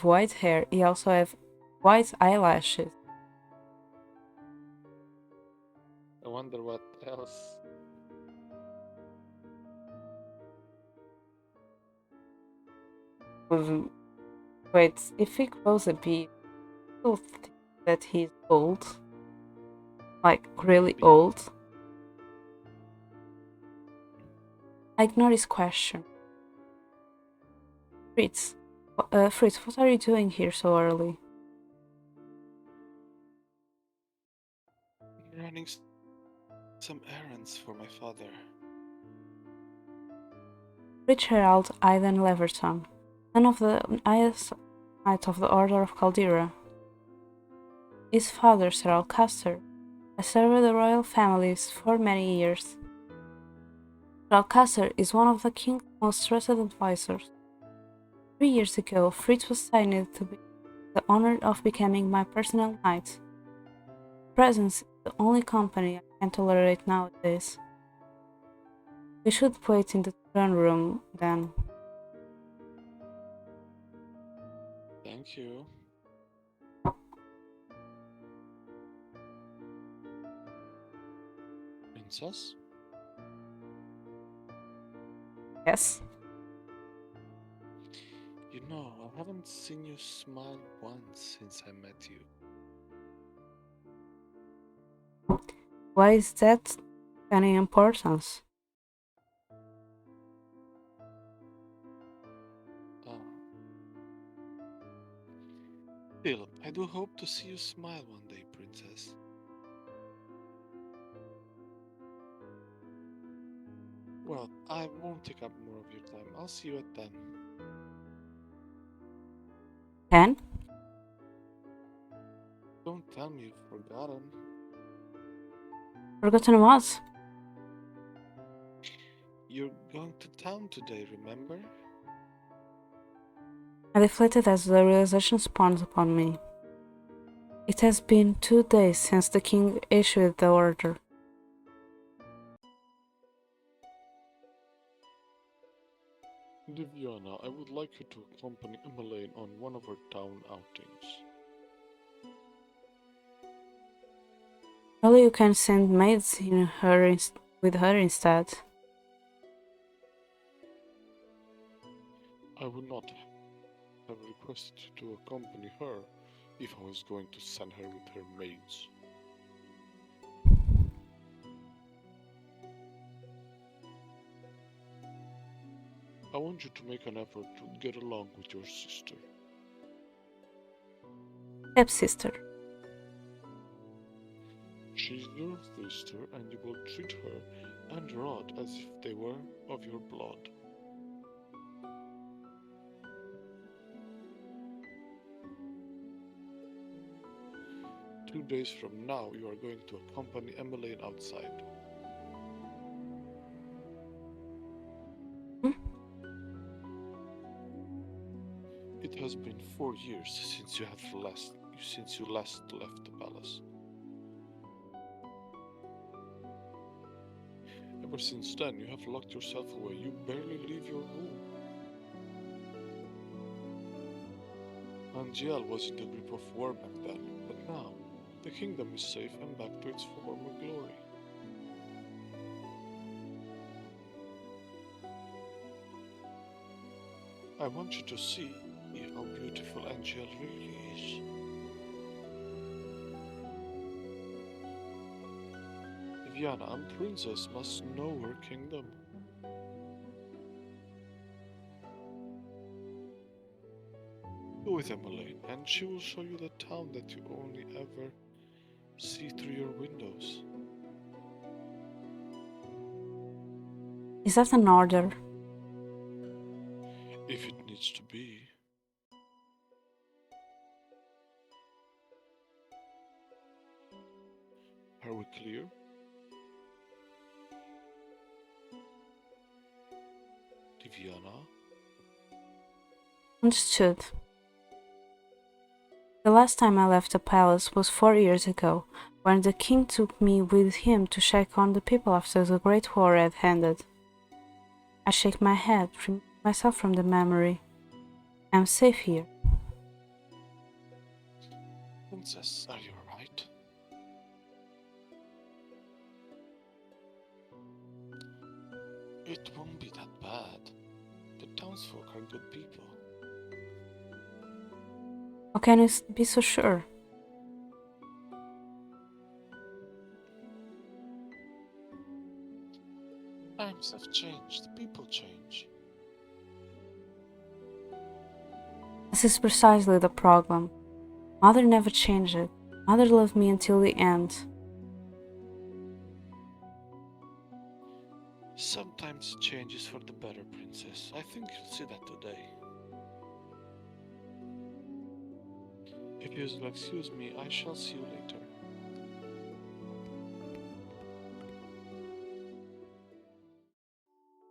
white hair, he also have white eyelashes. I wonder what else. Wait, if he grows a beard, you'll think that he's old. Like, really old. I ignore his question. Fritz, what are you doing here so early? Running some errands for my father. Rich Herald Aidan Leverton, son of the highest knight of the Order of Caldera. His father, Sir Alcaster, has served the royal families for many years. Sir Alcaster is one of the king's most trusted advisors. 3 years ago, Fritz was signed to be the honor of becoming my personal knight. Presence is the only company I can tolerate nowadays. We should wait in the throne room, then. Thank you. Princess? Yes. You know, I haven't seen you smile once since I met you. Why is that any importance? Still, I do hope to see you smile one day, princess. Well, I won't take up more of your time. I'll see you at 10. 10? Don't tell me you've forgotten. Forgotten what? You're going to town today, remember? I deflated as the realization spawned upon me. It has been 2 days since the king issued the order. Divyana, I would like you to accompany Emmeline on one of her town outings. Surely you can send maids with her instead. I would not have requested you to accompany her if I was going to send her with her maids. I want you to make an effort to get along with your sister. Stepsister. She's your sister, and you will treat her and Rod as if they were of your blood. 2 days from now, you are going to accompany Emmeline outside. Hmm? It has been 4 years since you last left the palace. Ever since then, you have locked yourself away. You barely leave your room. Angiel was in the grip of war back then, but now the kingdom is safe and back to its former glory. I want you to see how beautiful Angiel really is. Viviana, a princess must know her kingdom. Go with Emmeline, and she will show you the town that you only ever see through your windows. Is that an order? If it needs to be. Are we clear? Diviana? Understood. The last time I left the palace was 4 years ago, when the king took me with him to check on the people after the Great War had ended. I shake my head, remove myself from the memory. I'm safe here. Princess, are you alright? It won't be that bad. The townsfolk are good people. How can you be so sure? Times have changed, people change. This is precisely the problem. Mother never changed. Mother loved me until the end. Sometimes change is for the better, Princess. I think you'll see that today. If you'll excuse me, I shall see you later.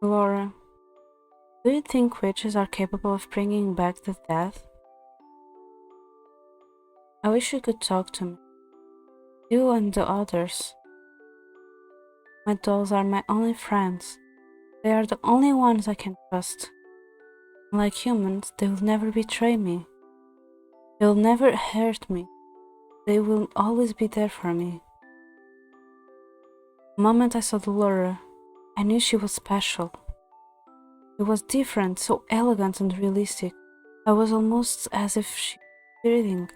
Laura, do you think witches are capable of bringing back the dead? I wish you could talk to me. You and the others. My dolls are my only friends. They are the only ones I can trust. Like humans, they will never betray me. They will never hurt me. They will always be there for me. The moment I saw Laura, I knew she was special. She was different, so elegant and realistic. I was almost as if she was breathing.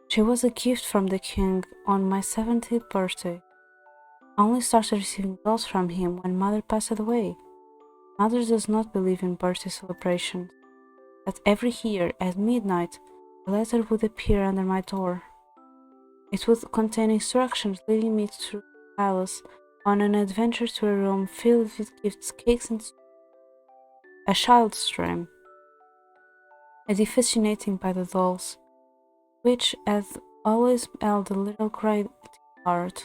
She was a gift from the king on my 17th birthday. I only started receiving dolls from him when mother passed away. Mother does not believe in birthday celebrations. That every year at midnight, a letter would appear under my door. It would contain instructions leading me through the palace on an adventure to a room filled with gifts, cakes, and a child's dream. I was fascinated by the dolls, which had always held a little greeting card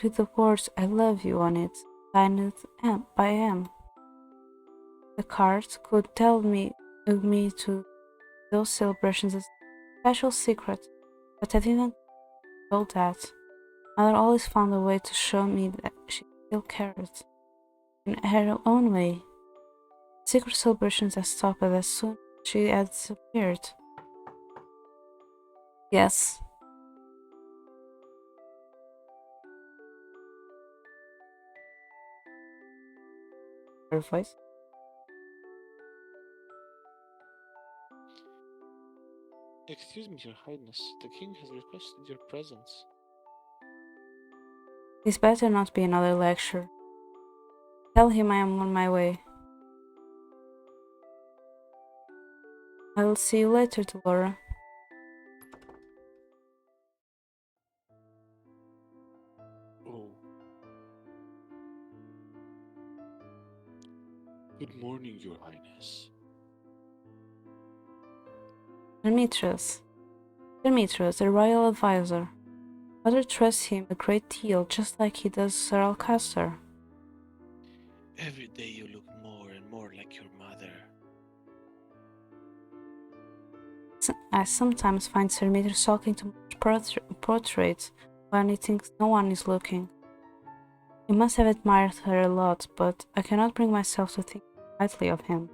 with the words "I love you" on it, signed by M. The card could tell me to those celebrations as a special secret But I didn't know that. Mother always found a way to show me that she still cared, in her own way. Secret celebrations had stopped as soon as she had disappeared. Yes, her voice. Excuse me, Your Highness. The king has requested your presence. This better not be another lecture. Tell him I am on my way. I will see you later, Delora. Oh. Good morning, Your Highness. Demetrius. Demetrius, the royal advisor. Mother trusts him a great deal, just like he does Sir Alcaster. Every day you look more and more like your mother. I sometimes find Sir Demetrius talking to much portraits when he thinks no one is looking. He must have admired her a lot, but I cannot bring myself to think lightly of him.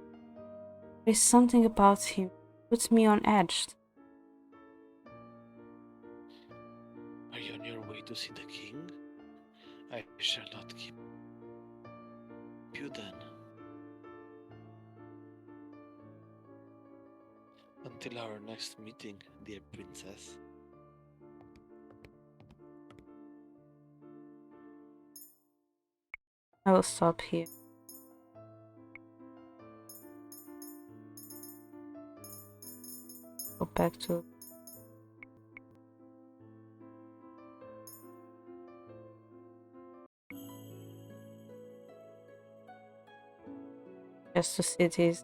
There is something about him that puts me on edge. Are you on your way to see the king? I shall not keep you then. Until our next meeting, dear princess. I will stop here. Go back to just the cities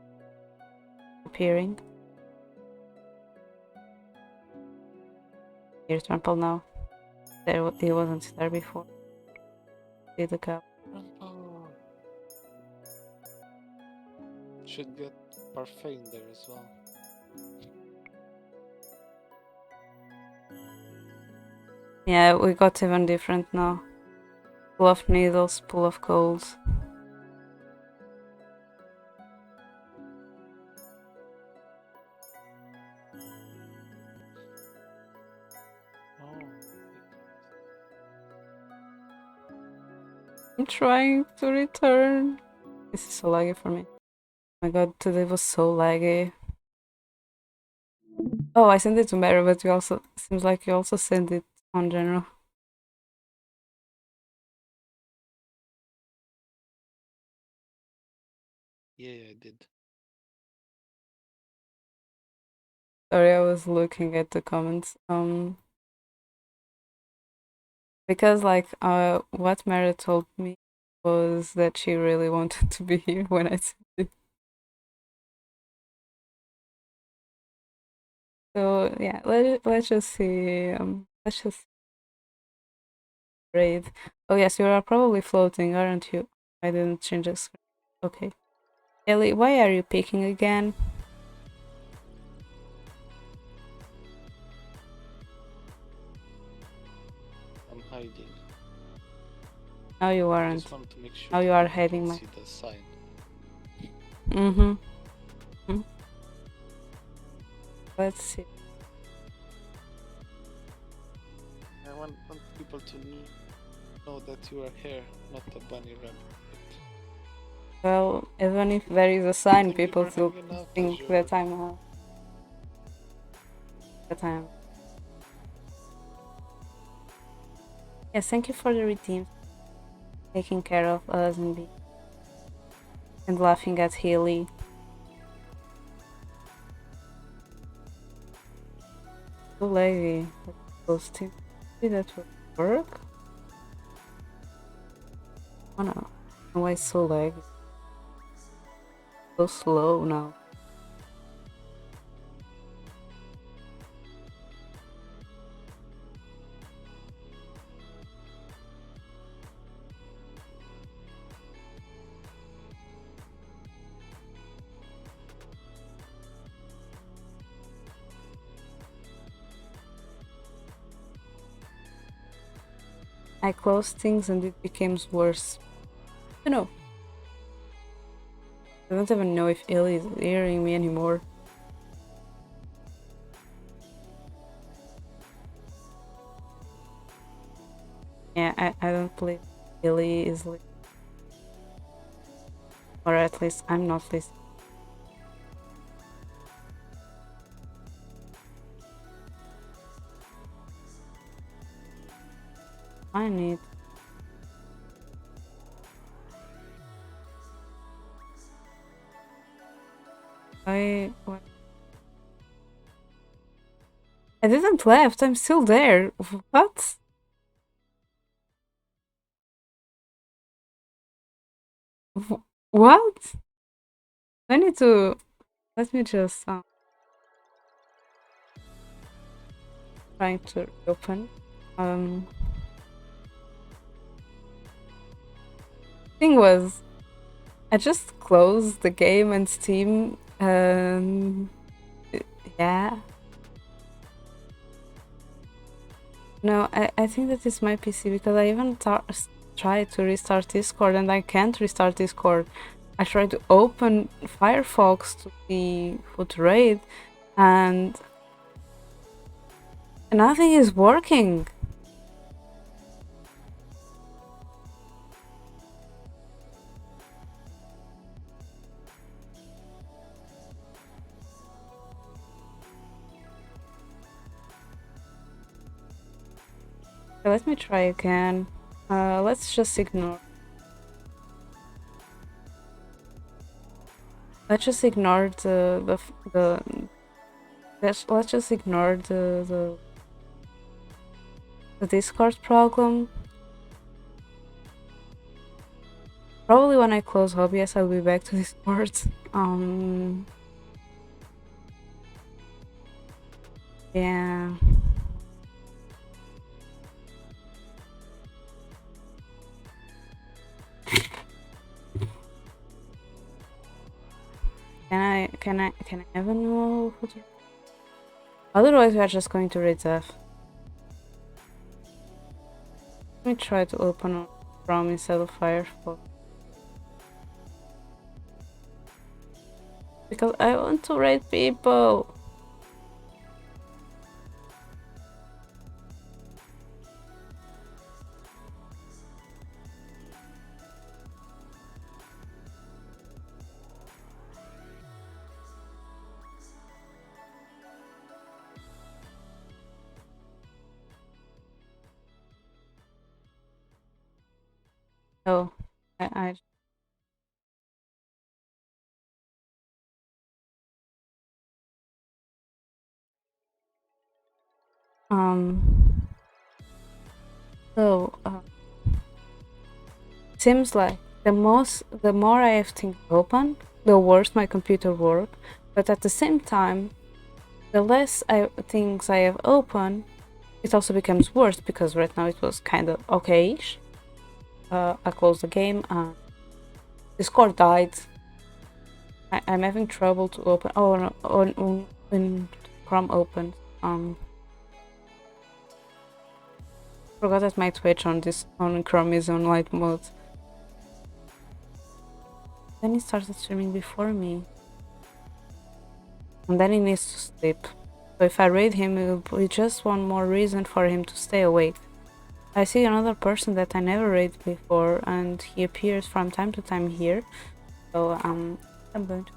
appearing. Here's Rumpel now. He wasn't there before. See the girl. Rumpel! Should get parfait in there as well. Yeah, we got even different now. Full of needles, full of gold. Oh, I'm trying to return. This is so laggy for me. Oh my god, today was so laggy. Oh, I sent it to Mary, but you also seems like you also sent it on general. yeah, I did. Sorry, I was looking at the comments. Because like what Mary told me was that she really wanted to be here when I sent it. So yeah, let's just see. Let's just raid. Oh yes, you are probably floating, aren't you? I didn't change the screen. Okay. Illy, why are you picking again? I'm hiding. No, you I aren't. just want to make sure Now you that are people hiding can my. see the sign. Let's see. I want people to know that you are here, not a bunny rabbit. Well, even if there is a sign, Thank you people for still hanging out, think Azure. that I'm. Yes, thank you for the redeem. Taking care of us and laughing at Haley. So laggy. Those two. Did that work? Oh no. Why so laggy? So slow now. I closed things and it became worse. I don't know. I don't even know if Illy is hearing me anymore. Yeah, I don't believe Illy is listening. Or at least I'm not listening. I need. What? I didn't left. I'm still there. What? What? I need to. Let me just trying to open. Thing was, I just closed the game and Steam. Yeah. No, I think that it's my PC because I even tried to restart Discord and I can't restart Discord. I tried to open Firefox to see who to raid and nothing is working. Let me try again. Let's just ignore. Let's just ignore let's just ignore the Discord problem. Probably when I close OBS, I'll be back to Discord. Yeah. Can I ever know who to... Otherwise we are just going to read F. Let me try to open Chrome instead of Firefox. Because I want to raid people. Oh, I so seems like the more I have things open, the worse my computer works. But at the same time, the less things I have open, it also becomes worse because right now it was kind of okay-ish. I closed the game. Discord died. I'm having trouble to open. Oh no! When Chrome opened, forgot that my Twitch on Chrome is on light mode. Then he started streaming before me, and then he needs to sleep. So if I raid him, it will be just one more reason for him to stay awake. I see another person that I never raided before, and he appears from time to time here. So I'm going to.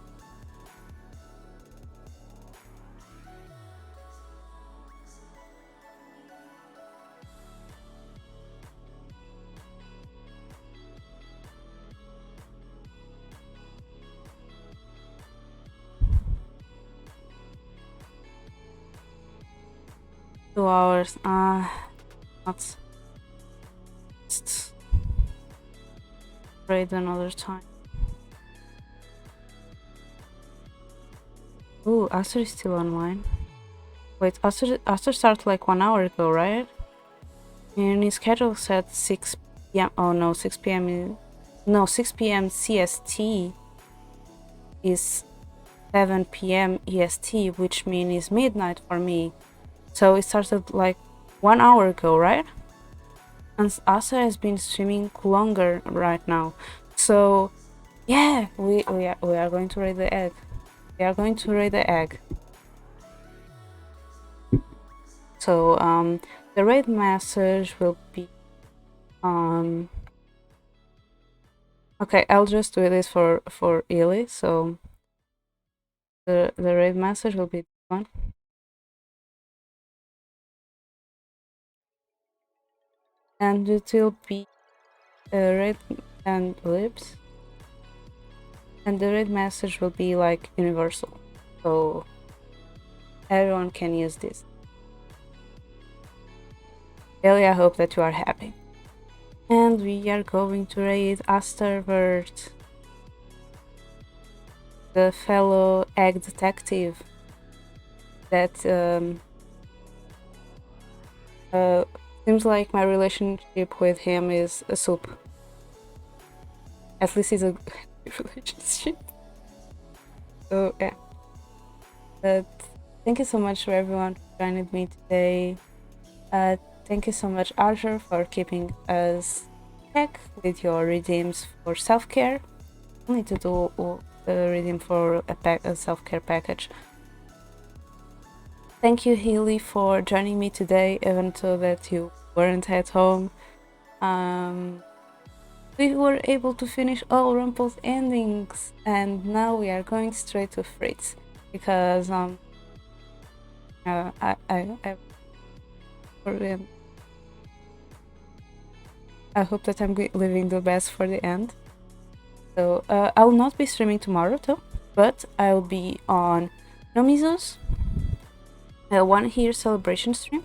2 hours. Not just raid another time. Ooh, Aster is still online. Wait, Aster started like 1 hour ago, right? And his schedule said 6 p.m. Oh no, 6 p.m. No, 6 p.m. CST is 7 p.m. EST, which means it's midnight for me. So it started like 1 hour ago, right? and Asa has been streaming longer right now. So yeah, we are going to raid the egg. We are going to raid the egg. So the raid message will be okay, I'll just do this for Illy. So the raid message will be this one. And it will be red and lips. And the red message will be like universal. So everyone can use this. Really, I hope that you are happy. And we are going to raid Asterbird, the fellow egg detective that seems like my relationship with him is a soup. At least it's a good relationship. So yeah. But thank you so much for everyone who joined me today. Thank you so much, Archer, for keeping us check with your redeems for self-care. I need to do a redeem for a self-care package. Thank you, Illy, for joining me today, even though that you weren't at home. We were able to finish all Rumpel's endings, and now we are going straight to Fritz because I hope that I'm leaving the best for the end. So I will not be streaming tomorrow though, but I will be on Nomizu's 1 year celebration stream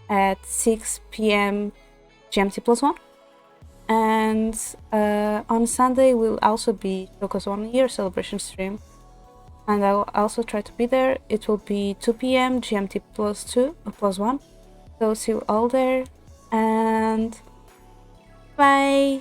at 6 p.m. GMT+1. And on Sunday will also be Choco's 1 year celebration stream, and I will also try to be there. It will be 2 p.m. GMT +1. So see you all there, and bye.